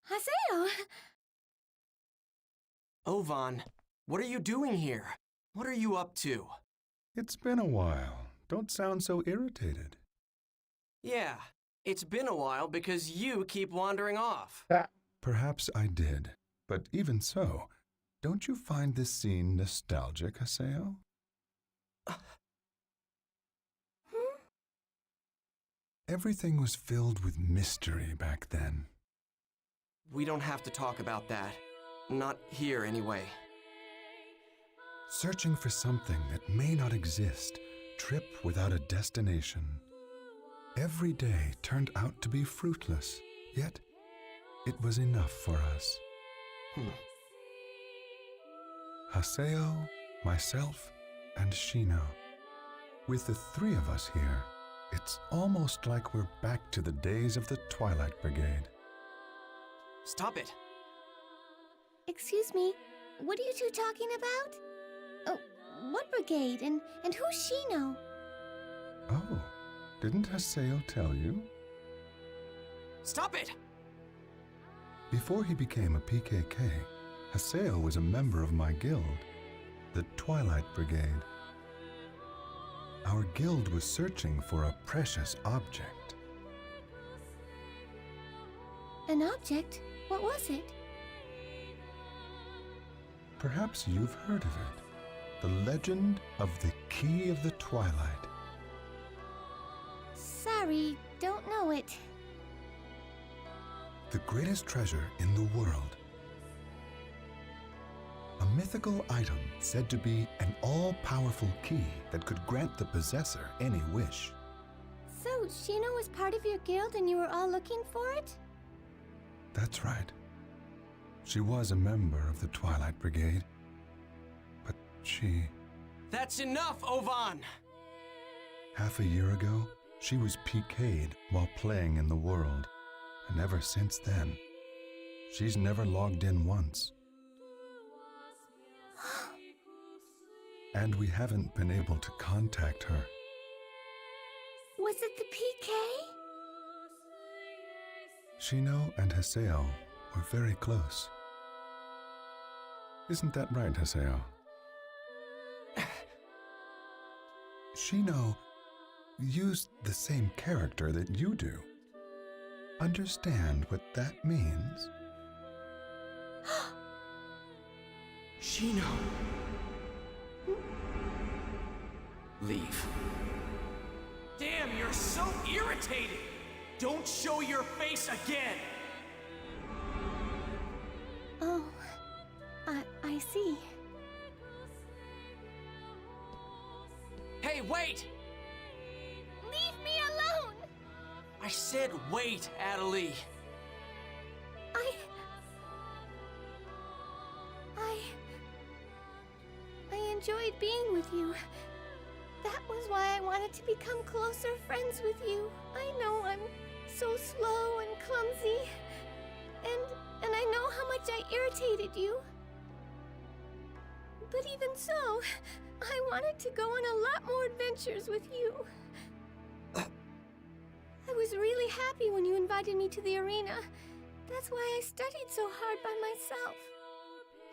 Haseo! Ovan, what are you doing here? What are you up to? It's been a while. Don't sound so irritated. Yeah, it's been a while because you keep wandering off. Perhaps I did, but even so, don't you find this scene nostalgic, Haseo? Everything was filled with mystery back then. We don't have to talk about that. Not here, anyway. Searching for something that may not exist, trip without a destination. Every day turned out to be fruitless, yet it was enough for us. Haseo, myself, and Shino. With the three of us here, it's almost like we're back to the days of the Twilight Brigade. Stop it! Excuse me, what are you two talking about? Oh, what brigade and who's Shino? Oh, didn't Haseo tell you? Stop it! Before he became a PKK, Haseo was a member of my guild, the Twilight Brigade. Our guild was searching for a precious object. An object? What was it? Perhaps you've heard of it. The legend of the Key of the Twilight. Sorry, don't know it. The greatest treasure in the world. A mythical item said to be an all-powerful key that could grant the possessor any wish. So, Shino was part of your guild and you were all looking for it? That's right. She was a member of the Twilight Brigade, but she... That's enough, Ovan! Half a year ago, she was PK'd while playing in the world, and ever since then, she's never logged in once. And we haven't been able to contact her. Was it the PK? Shino and Haseo were very close. Isn't that right, Haseo? Shino used the same character that you do. Understand what that means? Shino. Leave. Damn, you're so irritating! Don't show your face again! Oh, I see. Hey, wait! Leave me alone! I said wait, Adelie. I enjoyed being with you. That was why I wanted to become closer friends with you. I know I'm so slow and clumsy, and I know how much I irritated you. But even so, I wanted to go on a lot more adventures with you. I was really happy when you invited me to the arena. That's why I studied so hard by myself.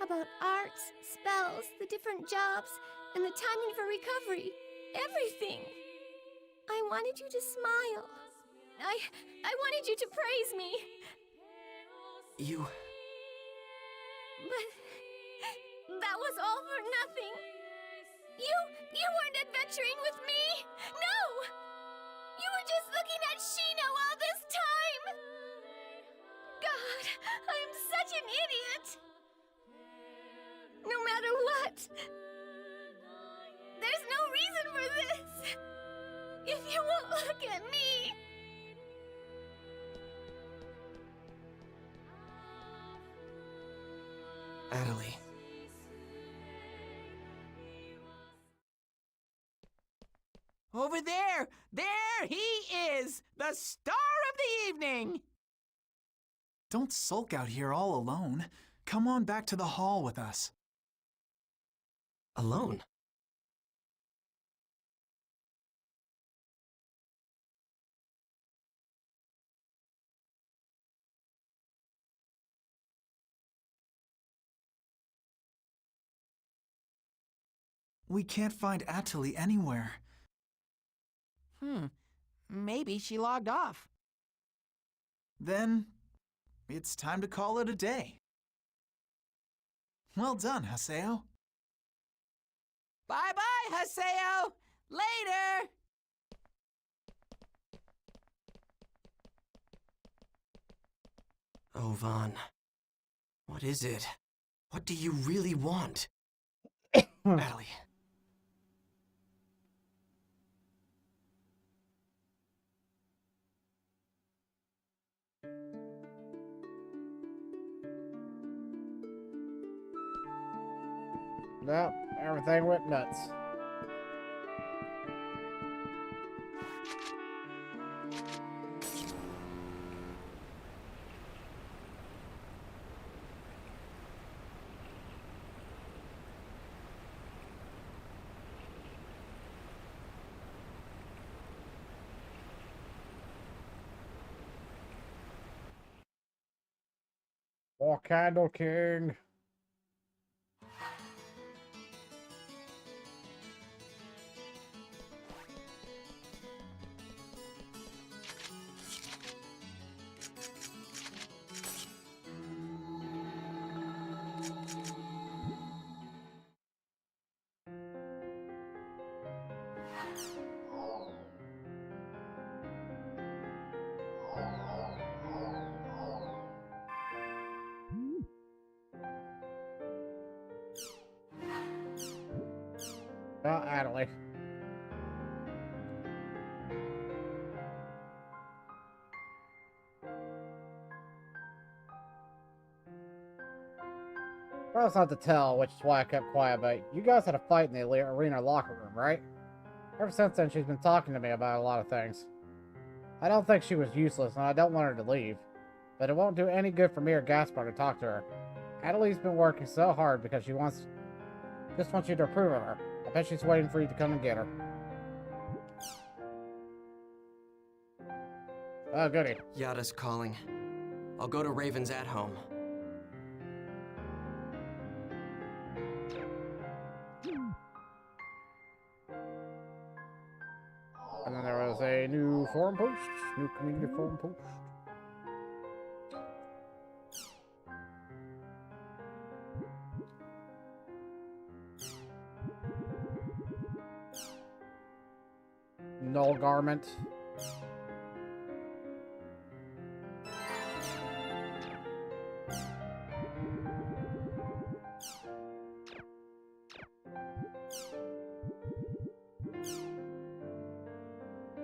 About arts, spells, the different jobs, and the timing for recovery. Everything. I wanted you to smile. I wanted you to praise me. You... But that was all for nothing. You weren't adventuring with me. No! You were just looking at Shino all this time. God, I'm such an idiot. No matter what. There's no reason for this. If you won't look at me. Adelie. Over there! There he is! The star of the evening! Don't sulk out here all alone. Come on back to the hall with us. Alone? We can't find Atali anywhere. Maybe she logged off. Then, it's time to call it a day. Well done, Haseo. Bye-bye, Haseo! Later! Ovan. What is it? What do you really want? Adelie. Yep, everything went nuts. More Candle King. Adelaide. Well, it's not to tell, which is why I kept quiet, but you guys had a fight in the arena locker room, right? Ever since then, she's been talking to me about a lot of things. I don't think she was useless, and I don't want her to leave. But it won't do any good for me or Gaspar to talk to her. Adelaide's been working so hard because she just wants you to approve of her. I bet she's waiting for you to come and get her. Oh, goody. Yada's calling. I'll go to Raven's at home. And then there was a new forum post. New community forum post. Null garment.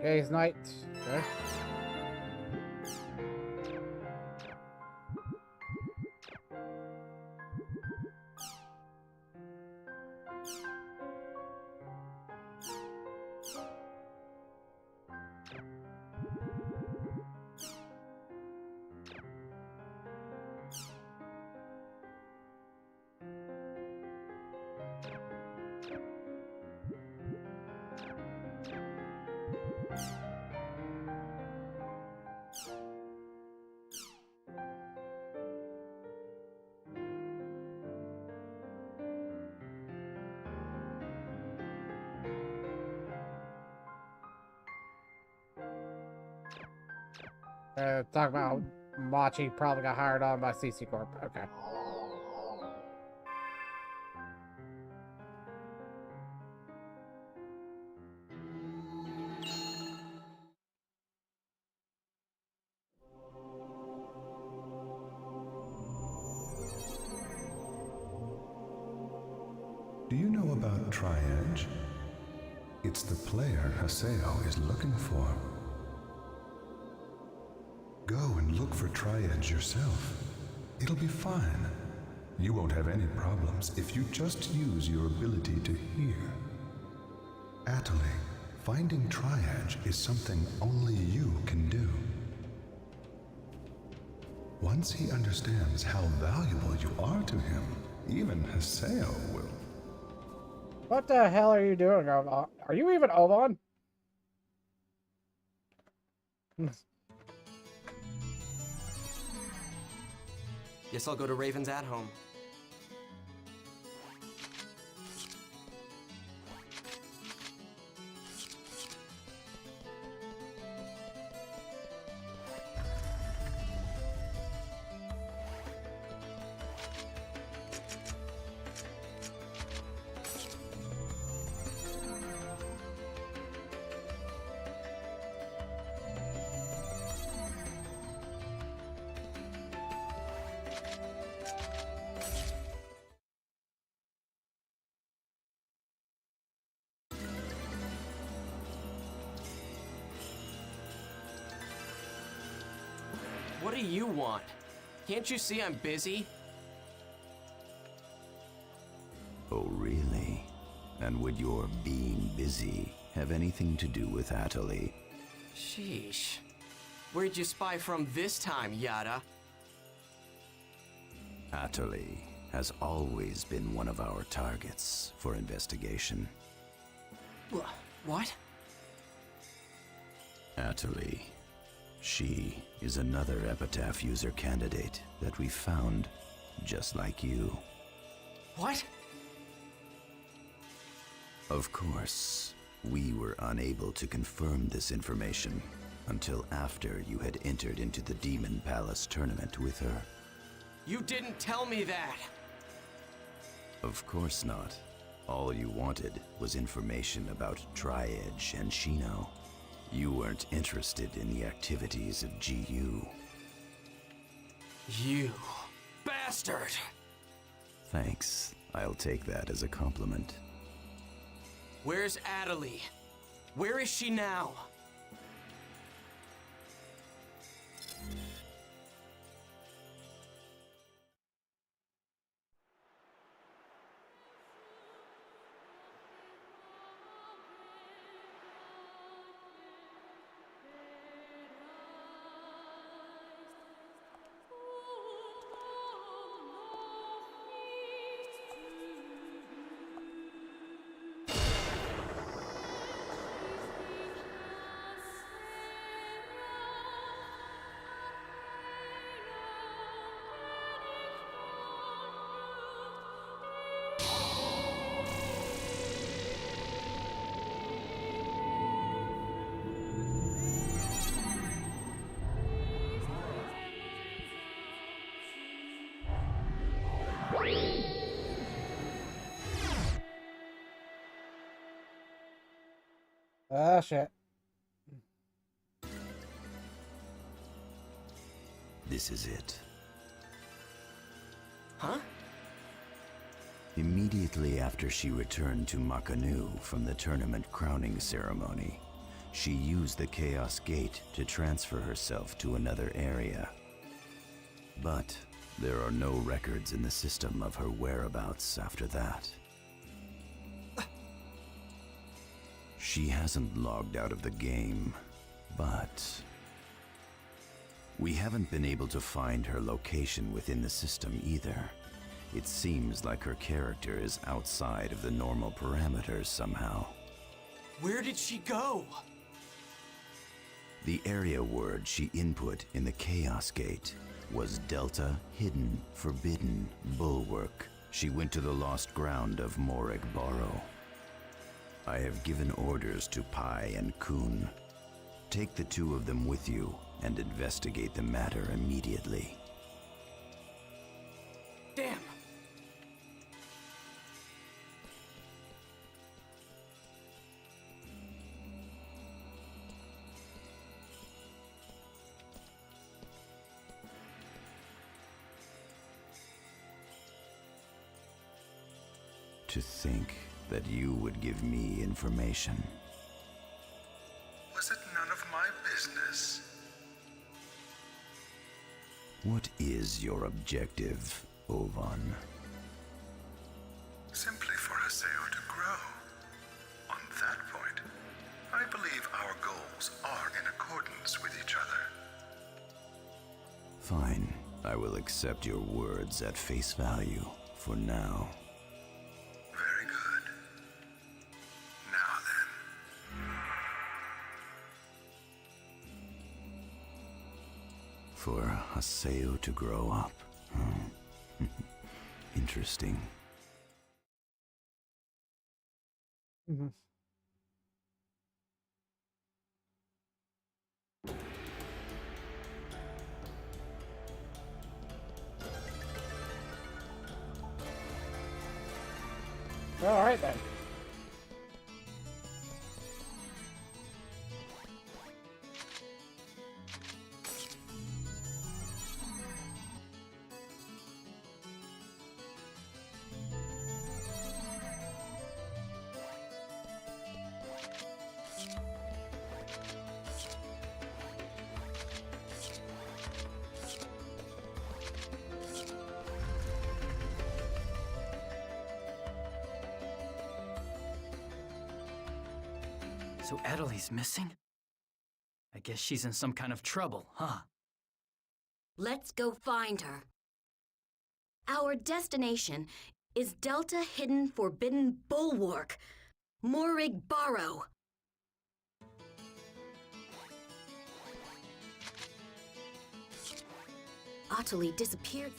Gaze Knight. Okay. Talk about Machi probably got hired on by CC Corp. Okay. Do you know about Tri-Edge? It's the player Haseo is looking for. Go and look for Tri-Edge yourself. It'll be fine. You won't have any problems if you just use your ability to hear. Atali, finding Tri-Edge is something only you can do. Once he understands how valuable you are to him, even Haseo will. What the hell are you doing, Ovan? Are you even Ovan? Guess I'll go to Raven's at home. What do you want? Can't you see I'm busy? Oh, really? And would your being busy have anything to do with Atali? Sheesh. Where'd you spy from this time, Yada? Atali has always been one of our targets for investigation. What? Atali. She is another Epitaph user candidate that we found, just like you. What? Of course, we were unable to confirm this information until after you had entered into the Demon Palace tournament with her. You didn't tell me that! Of course not. All you wanted was information about Tri-Edge and Shino. You weren't interested in the activities of GU. You bastard! Thanks. I'll take that as a compliment. Where's Atali? Where is she now? Ah, shit. This is it. Huh? Immediately after she returned to Makanu from the tournament crowning ceremony, she used the Chaos Gate to transfer herself to another area. But there are no records in the system of her whereabouts after that. She hasn't logged out of the game, but we haven't been able to find her location within the system either. It seems like her character is outside of the normal parameters somehow. Where did she go? The area word she input in the Chaos Gate was Delta Hidden Forbidden Bulwark. She went to the lost ground of Morag Barrow. I have given orders to Pai and Kun. Take the two of them with you and investigate the matter immediately. Damn! To think that you would give me information. Was it none of my business? What is your objective, Ovan? Simply for Haseo to grow. On that point, I believe our goals are in accordance with each other. Fine. I will accept your words at face value for now. Very good. Now then. For Haseo to grow up. Interesting. Mm-hmm. All right then. So Adeli's missing? I guess she's in some kind of trouble, huh? Let's go find her. Our destination is Delta Hidden Forbidden Bulwark, Morig Barrow. Ottilie disappeared.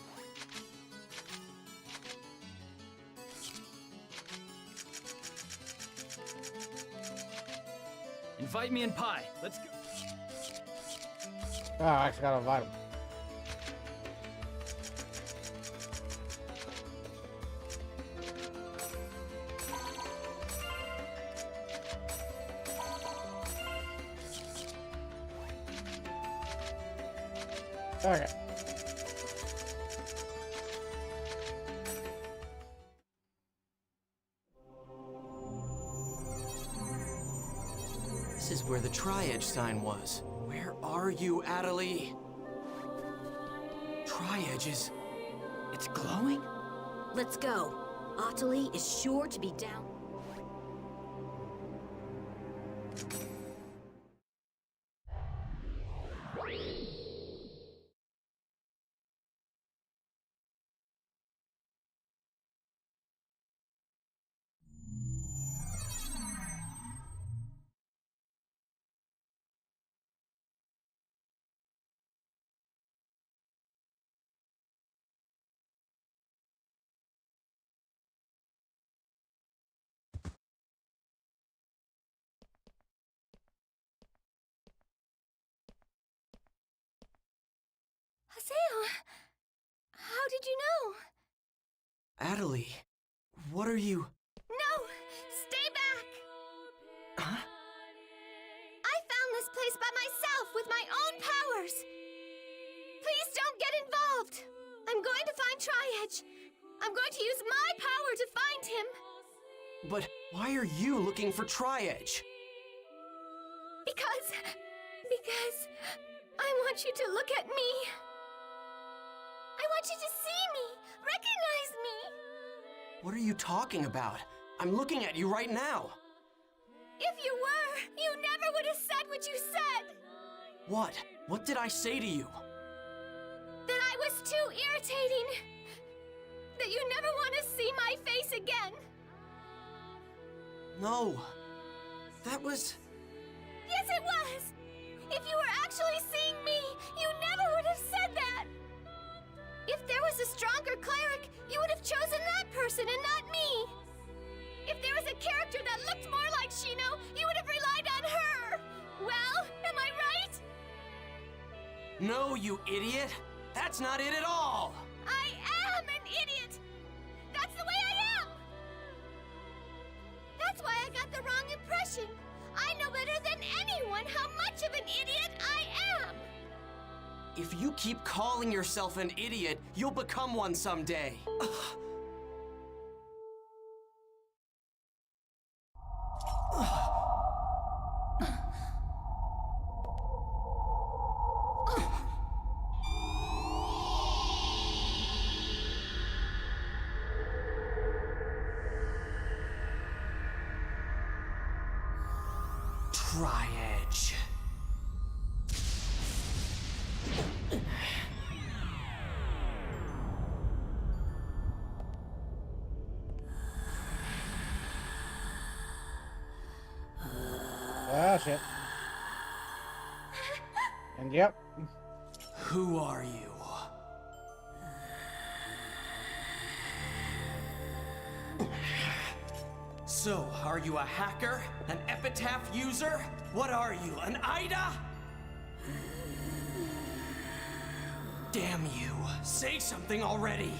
Invite me and Pi. Let's go. Oh, I actually gotta invite him. Okay. This is where the Tri-Edge sign was. Where are you, Adelie? Tri-Edge is... it's glowing? Let's go. Ottilie is sure to be down. Haseo, how did you know? Adelie, what are you... No! Stay back! Huh? I found this place by myself with my own powers! Please don't get involved! I'm going to find Tri-Edge. I'm going to use my power to find him! But why are you looking for Tri-Edge? Because I want you to look at me. I want you to see me, recognize me. What are you talking about? I'm looking at you right now. If you were, you never would have said what you said. What? What did I say to you? That I was too irritating. That you never want to see my face again. No. That was... Yes, it was. If you were actually seeing me, you never would have said that. If there was a stronger cleric, you would have chosen that person and not me. If there was a character that looked more like Shino, you would have relied on her. Well, am I right? No, you idiot! That's not it at all! I am an idiot! That's the way I am! That's why I got the wrong impression. I know better than anyone how much of an idiot I am! If you keep calling yourself an idiot, you'll become one someday. Tri-Edge. Ah, shit. And yep. Who are you? So, are you a hacker? An epitaph user? What are you, an Ida? Damn you. Say something already.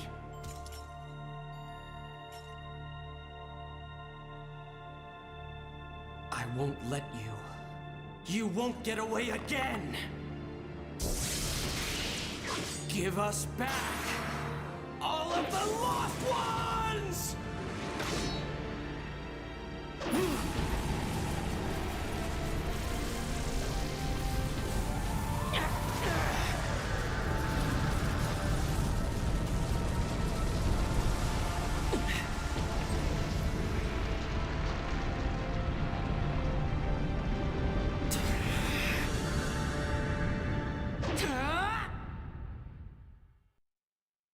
I won't let you. You won't get away again! Give us back all of the lost ones!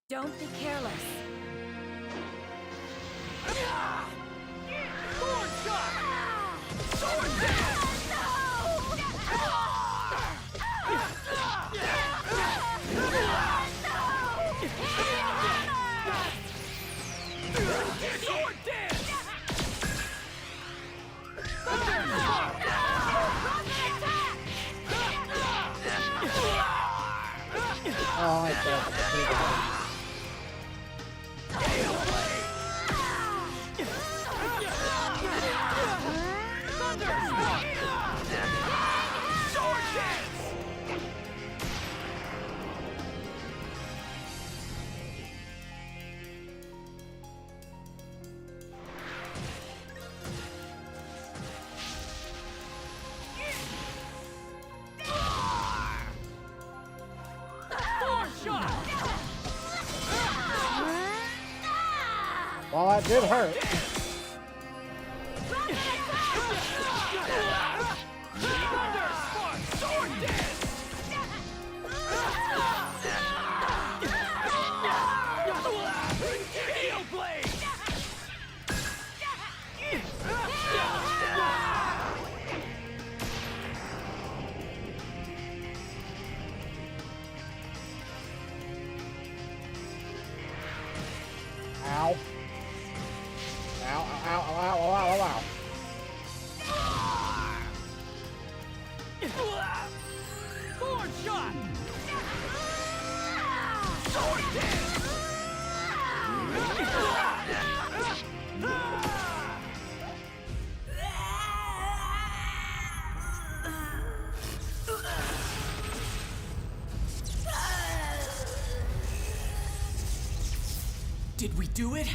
Don't be careless. Sword shot! Sword dance! Sword dance! Oh, I can't. Sword dance! Well, that did hurt. Ow. Ow, ow, ow, ow, ow, ow, ow. Sword shot! Sword dance! Did we do it?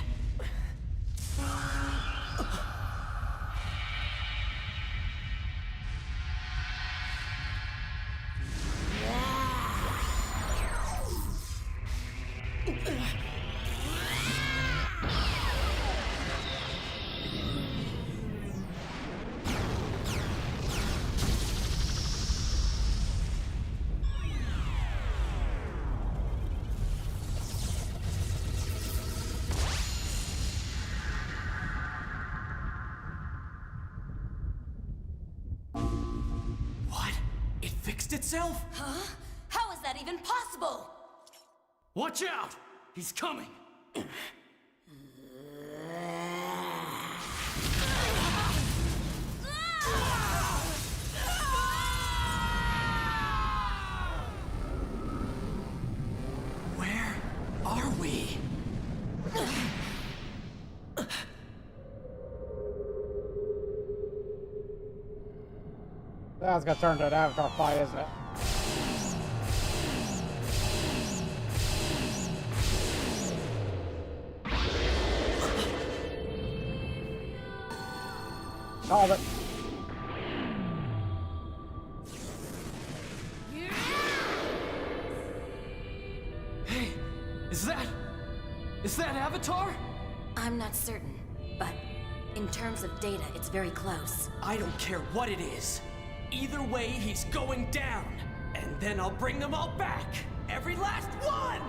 What? It fixed itself? Huh? How is that even possible? Watch out! He's coming! Where are we? That's gonna turn to an Avatar fight, isn't it? Called it. Hey, is that Avatar? I'm not certain, but in terms of data, it's very close. I don't care what it is. Either way, he's going down. And then I'll bring them all back. Every last one!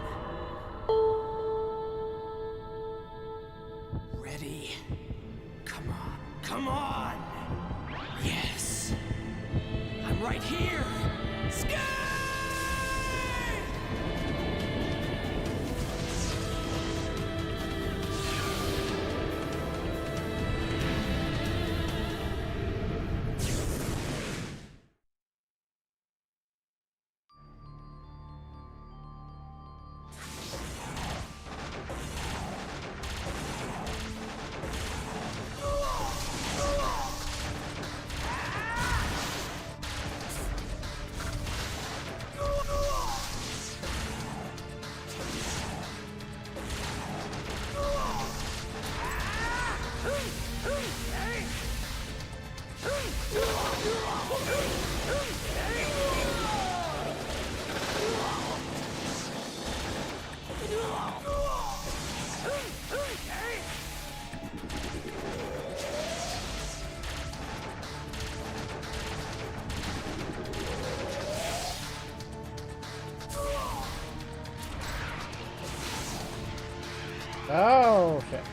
Ready? Come on. Come on! Yes! I'm right here! Skate! Oh shit.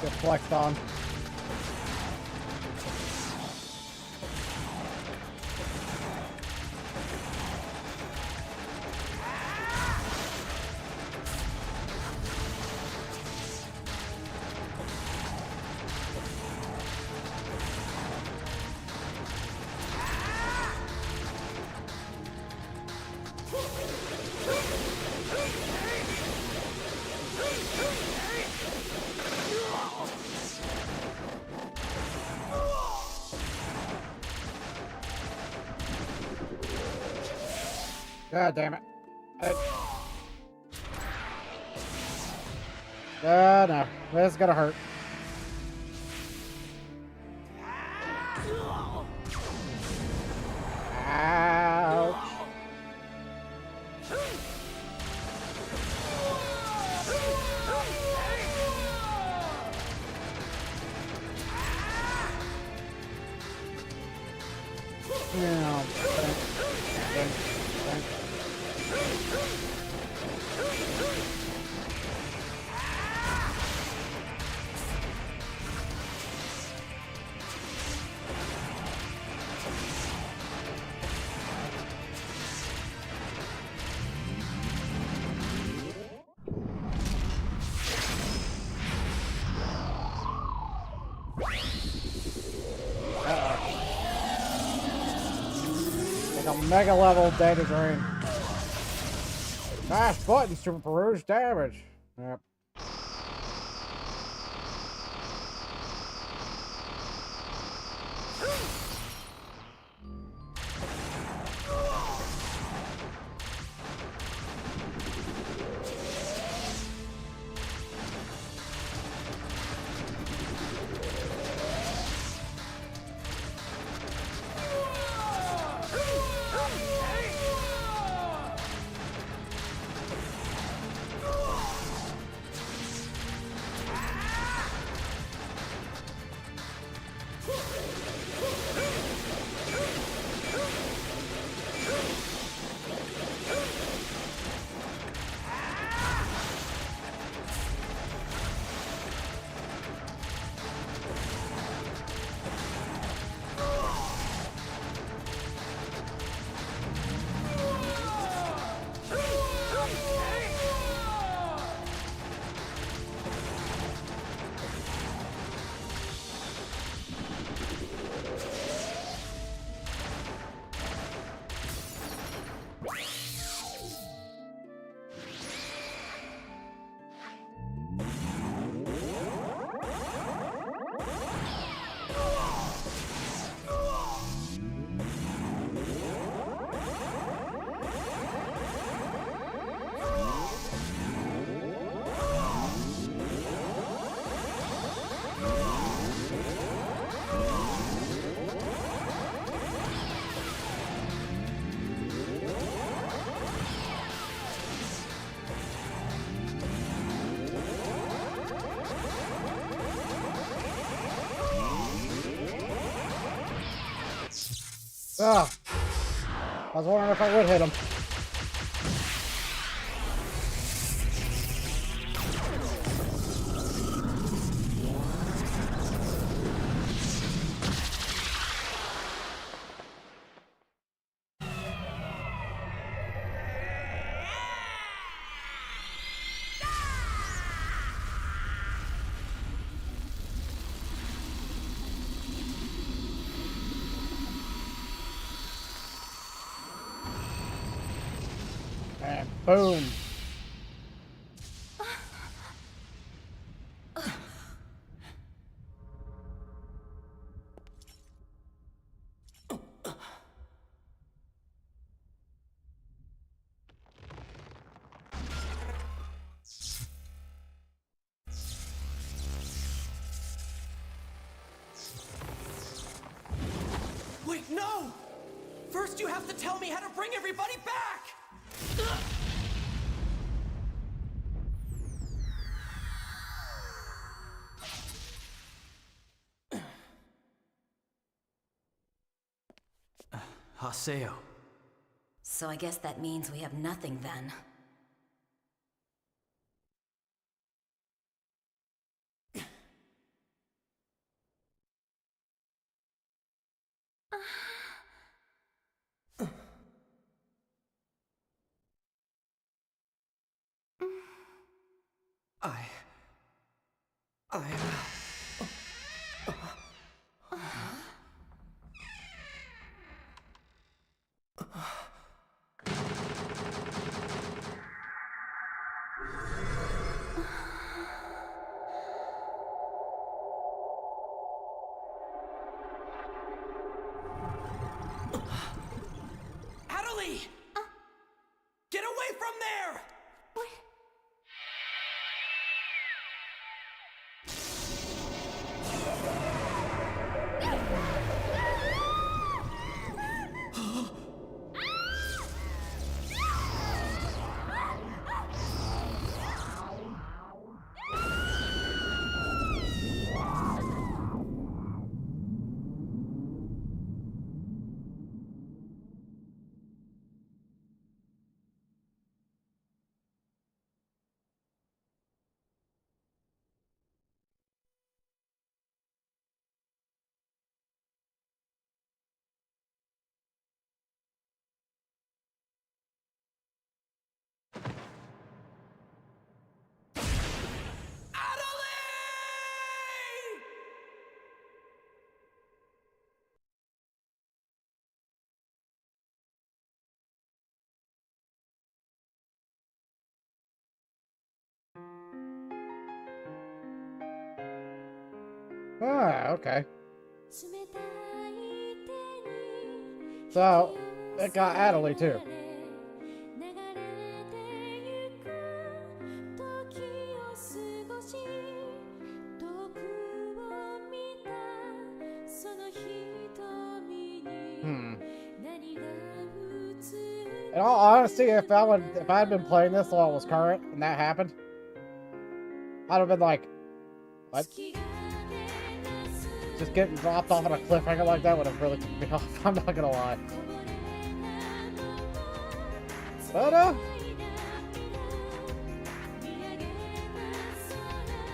Get flexed on. God damn it. No. This is gonna hurt. Ouch. Yeah. Like a mega level data drain. Mash buttons to peruse damage. Yep. Ah. I was wondering if I would hit him. And boom. Wait, no! First you have to tell me how to bring everybody back! Haseo. So I guess that means we have nothing then. Adelie! Get away from there! Ah, okay. So, it got Adelie too. In all honesty, if I had been playing this while it was current and that happened, I'd have been like, what? Just getting dropped off on a cliffhanger like that would have really ticked me off, I'm not gonna lie. But, at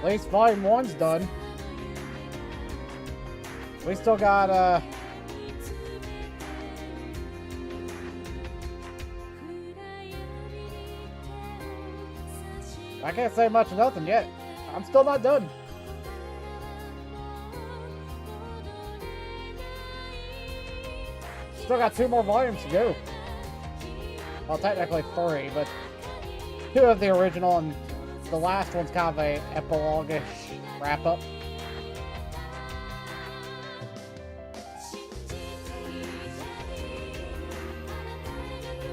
least Volume 1's done. We still got, I can't say much of nothing yet. I'm still not done. Still got 2 more volumes to go. Well, technically 3, but 2 of the original, and the last one's kind of a epilogue-ish wrap-up.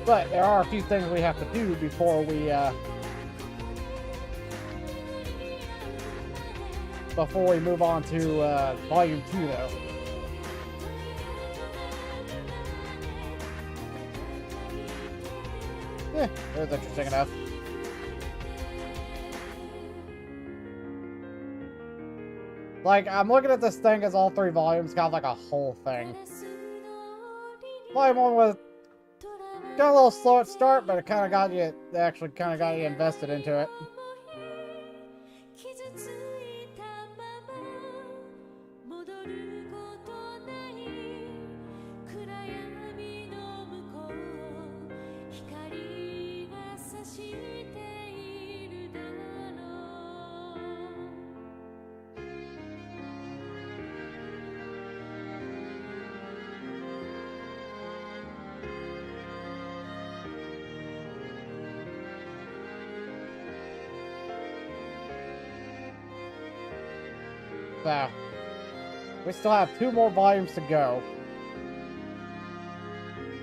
But there are a few things we have to do before we, move on to, Volume 2, though. Yeah, it was interesting enough. Like, I'm looking at this thing as all 3 volumes, kind of like a whole thing. Volume 1 was got a little slow at start, but it kind of got you, actually kind of got you invested into it. So, we still have 2 more volumes to go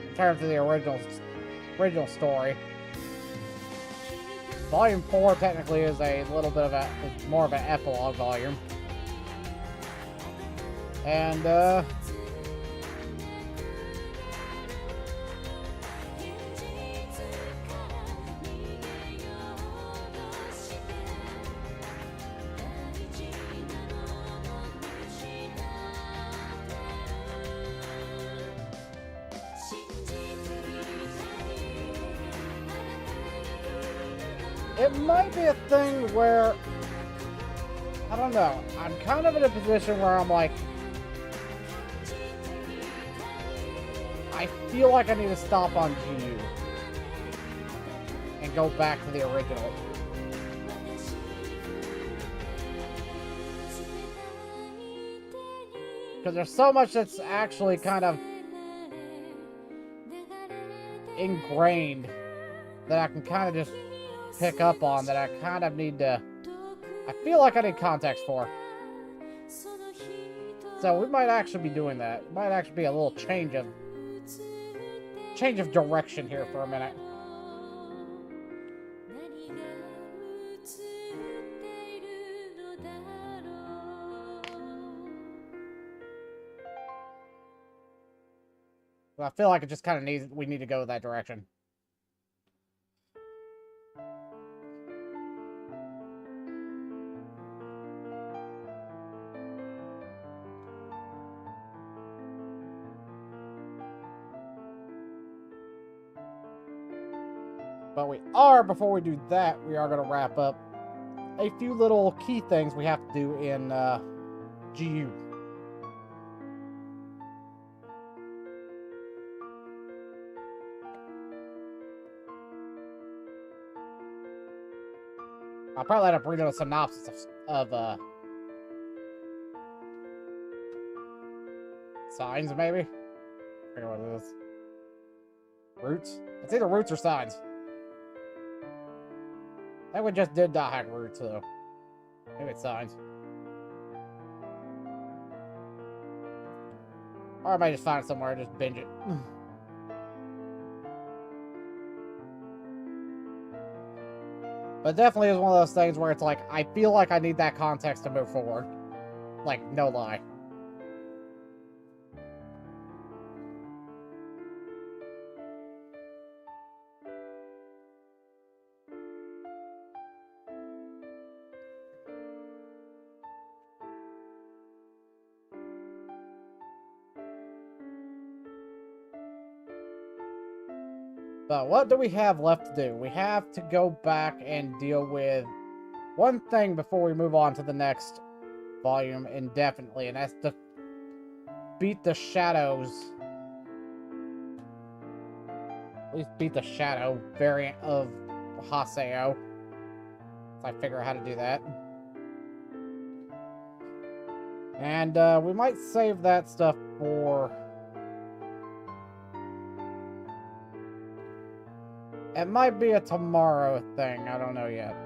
in terms of the original story. Volume 4 technically is a little bit of it's more of an epilogue volume. And, it might be a thing where, I don't know, I'm kind of in a position where I'm like, I feel like I need to stop on GU and go back to the original. Because there's so much that's actually kind of ingrained that I can kind of just pick up on, that I kind of need to, I feel like I need context for. So we might actually be doing that. It might actually be a little change of direction here for a minute. But I feel like it just kind of we need to go that direction. But before we do that, we are going to wrap up a few little key things we have to do in GU. I'll probably end up reading a synopsis of signs, maybe? I forget what it is. Roots? It's either roots or signs. I think we just did not hack roots, though. Maybe it's signs. Or I might just find it somewhere and just binge it. But definitely is one of those things where it's like, I feel like I need that context to move forward. Like, no lie. But what do we have left to do? We have to go back and deal with one thing before we move on to the next volume indefinitely, and that's to beat the shadows. At least beat the shadow variant of Haseo. If I figure out how to do that. And we might save that stuff for... It might be a tomorrow thing, I don't know yet.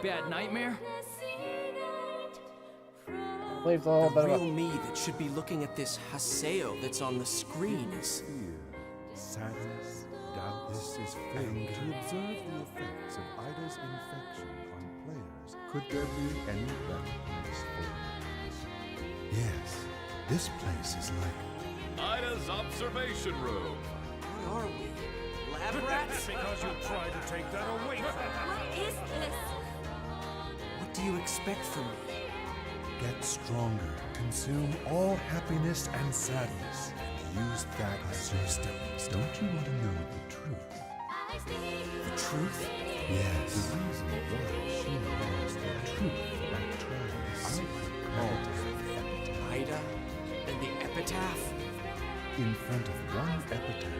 bad nightmare? Leaves a little The bit real of a... me that should be looking at this Haseo that's on the screen is... Sadness, doubt. This is fate. To observe the effects of Ida's infection on players, could there be any better place for you? Yes, this place is like Ida's observation room. Where are we? Lab rats? Because you tried to take that away from me. What is this? What do you expect from me? get stronger, consume all happiness and sadness, and use that as your stepping stone. Don't you want to know the truth? The truth? Yes. The reason why she knows the truth about trying the secret cult of Ida and the epitaph? In front of one epitaph,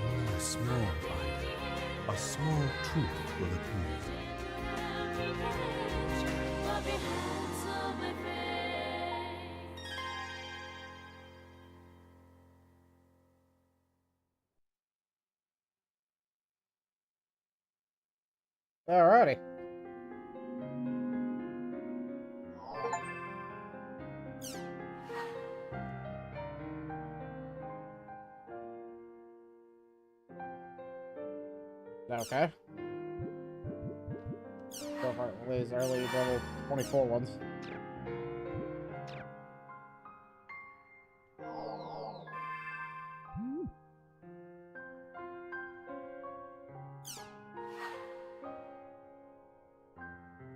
only a small Ida, a small truth will appear. Alrighty. Okay. Go for these early level 24 ones.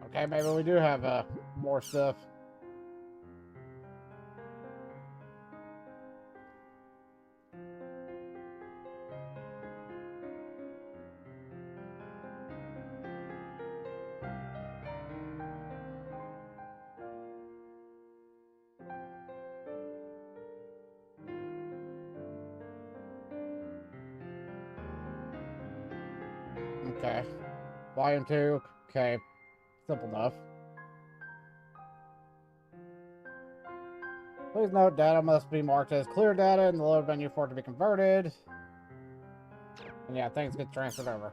Okay, maybe we do have more stuff. Okay. Volume 2. Okay. Simple enough. Please note data must be marked as clear data in the load menu for it to be converted. And yeah, things get transferred over.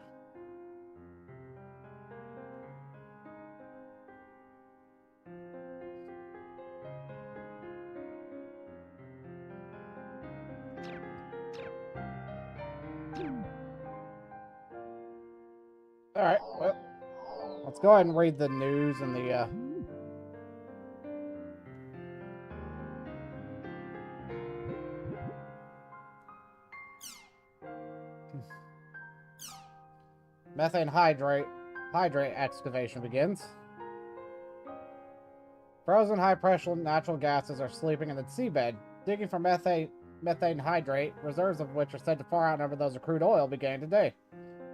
Alright, well, let's go ahead and read the news and the, methane hydrate excavation begins. Frozen high-pressure natural gases are sleeping in the seabed. Digging for methane hydrate, reserves of which are said to far outnumber those of crude oil, began today.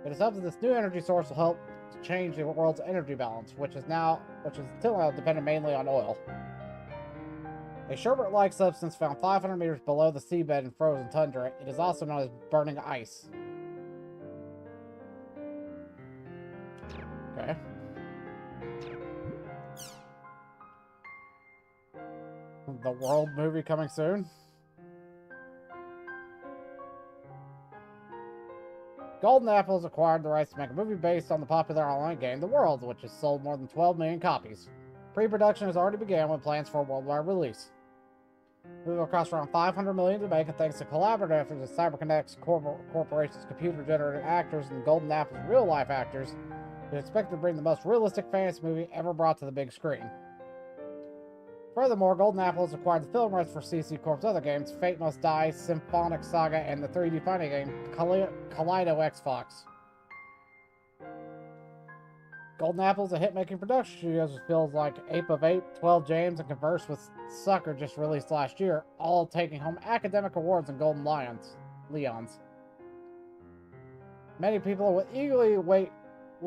It is hoped that this new energy source will help to change the world's energy balance, which is until now dependent mainly on oil. A sherbet-like substance found 500 meters below the seabed in frozen tundra. It is also known as burning ice. Okay. The World movie coming soon. Golden Apple has acquired the rights to make a movie based on the popular online game The World, which has sold more than 12 million copies. Pre-production has already begun with plans for a worldwide release. The movie will cost around $500 million to make, and thanks to collaborative efforts of CyberConnect's Corporation's computer-generated actors and Golden Apple's real-life actors, it is expected to bring the most realistic fantasy movie ever brought to the big screen. Furthermore, Golden Apple has acquired the film rights for CC Corp's other games, Fate Must Die, Symphonic Saga, and the 3D fighting game Kaleido X-Fox. Golden Apple is a hit-making production studio which feels like Ape of Ape, 12 James, and Converse with Sucker just released last year, all taking home academic awards and Golden Leons. Many people will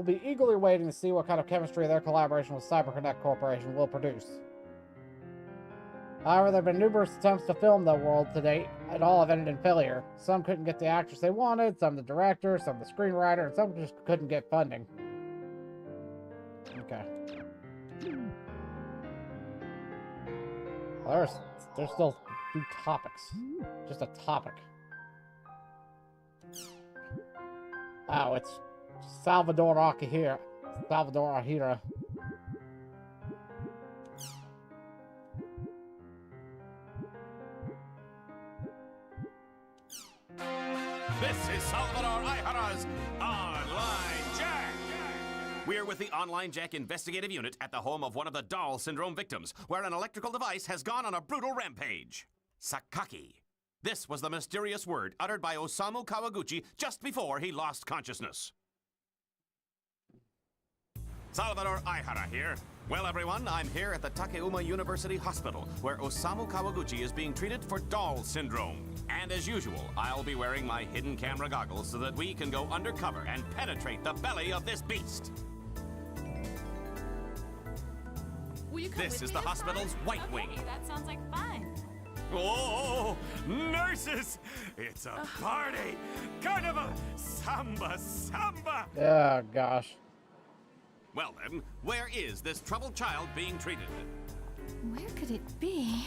be eagerly waiting to see what kind of chemistry their collaboration with CyberConnect Corporation will produce. However, there have been numerous attempts to film The World to date, and all have ended in failure. Some couldn't get the actress they wanted, some the director, some the screenwriter, and some just couldn't get funding. Okay. Well, there's still 2 topics. Just a topic. Oh, it's Salvador Salvador Ahira. This is Salvador Ihara's Online Jack! We're with the Online Jack Investigative Unit at the home of one of the doll syndrome victims, where an electrical device has gone on a brutal rampage. Sakaki. This was the mysterious word uttered by Osamu Kawaguchi just before he lost consciousness. Salvador Ihara here. Well, everyone, I'm here at the Takeuma University Hospital, where Osamu Kawaguchi is being treated for doll syndrome. And as usual, I'll be wearing my hidden camera goggles so that we can go undercover and penetrate the belly of this beast. This is the hospital's White Wing. That sounds like fun. Oh, nurses! It's a party! Carnival! Samba! Samba! Oh, gosh. Well then, where is this troubled child being treated? Where could it be?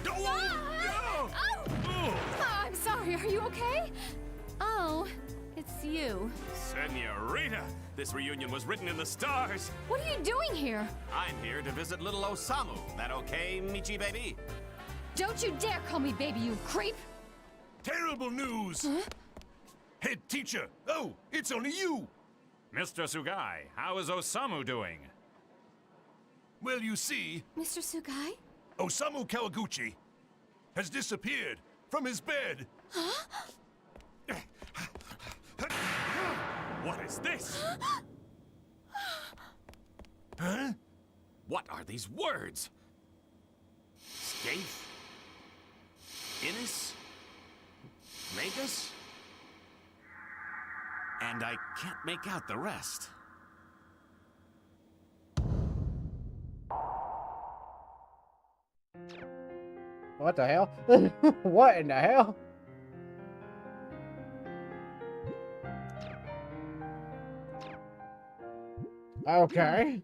Oh, Oh, I'm sorry, are you okay? Oh, it's you. Senorita! This reunion was written in the stars! What are you doing here? I'm here to visit little Osamu. That okay, Michi baby? Don't you dare call me baby, you creep! Terrible news! Huh? Head teacher! Oh, it's only you! Mr. Sugai, how is Osamu doing? Well, you see, Mr. Sugai? Osamu Kawaguchi has disappeared from his bed. Huh? What is this? Huh? What are these words? Skaith? Innis? Magus? And I can't make out the rest. What the hell? What in the hell? Okay.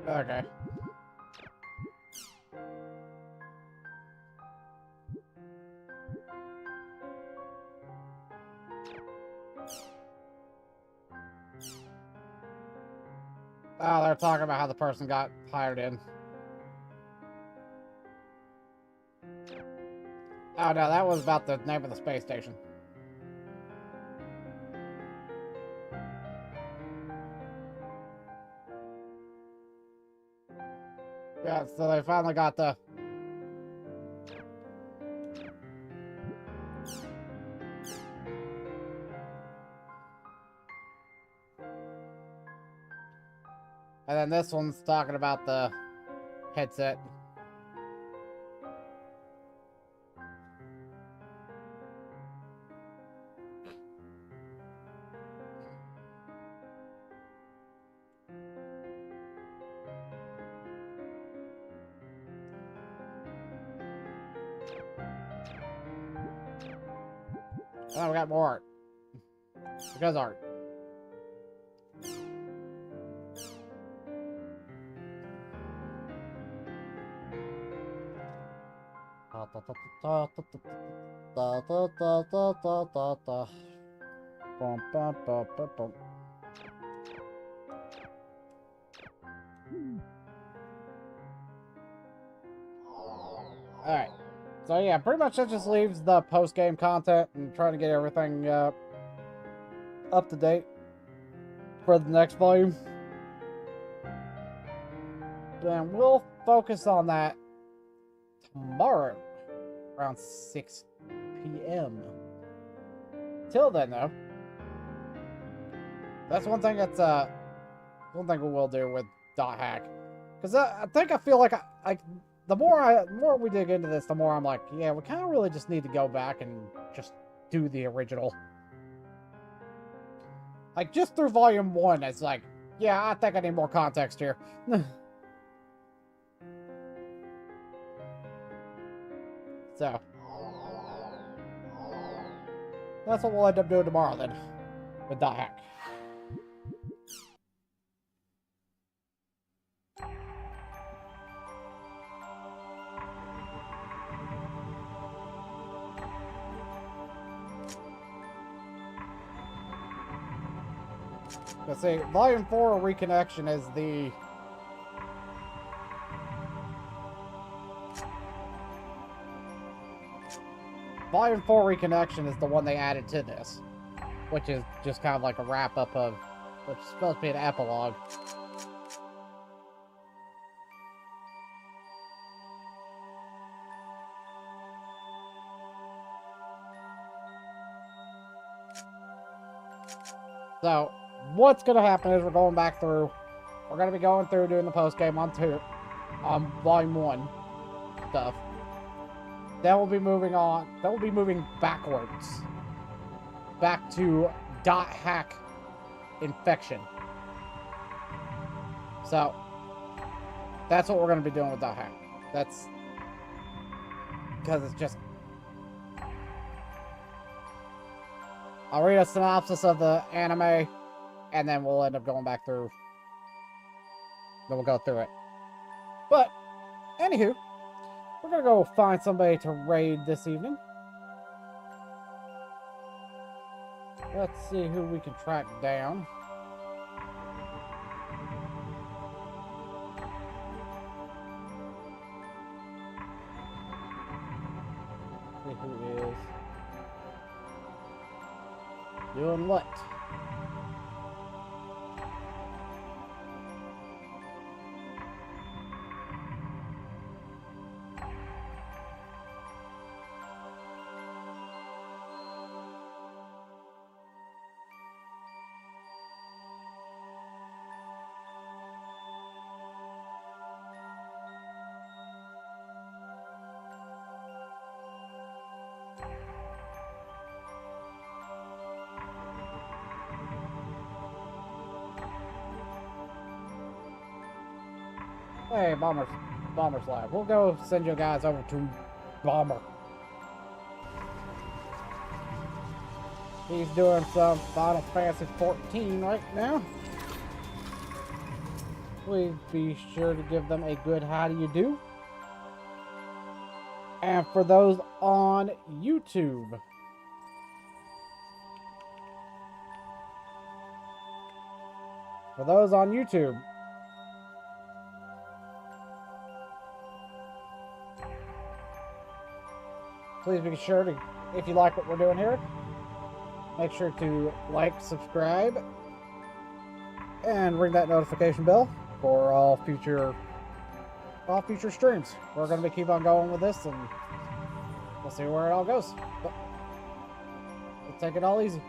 Okay. Oh, they're talking about how the person got hired in. Oh no, that was about the name of the space station. Yeah, so they finally got the... And then this one's talking about the headset. Oh, we got more art. Because art. Alright. So yeah, pretty much that just leaves the post-game content and trying to get everything up to date for the next volume. Then we'll focus on that tomorrow around 6 p.m. Till then, though, That's one thing that's one thing we will do with .hack, because I feel like the more we dig into this, the more I'm like, yeah, we kind of really just need to go back and just do the original. Like, just through Volume 1, it's like, yeah, I think I need more context here. So, that's what we'll end up doing tomorrow, then, with .hack. Let's see, Volume 4 Reconnection is the... Volume 4 Reconnection is the one they added to this, which is just kind of like a wrap-up of... which is supposed to be an epilogue. So, what's going to happen is we're going back through. We're going to be going through doing the post-game on Volume 1 stuff. Then we'll be moving on. Then we'll be moving backwards. Back to .hack Infection. So, that's what we're going to be doing with .hack. That's... because it's just... I'll read a synopsis of the anime, and then we'll end up going back through. Then we'll go through it. But, anywho, we're gonna go find somebody to raid this evening. Let's see who we can track down. See who is doing what? Hey, Bomber's Lab. We'll go send you guys over to Bomber. He's doing some Final Fantasy 14 right now. Please be sure to give them a good how do you do. And for those on YouTube, please be sure to, if you like what we're doing here, make sure to like, subscribe, and ring that notification bell for all future streams. We're going to keep on going with this, and we'll see where it all goes. But let's take it all easy.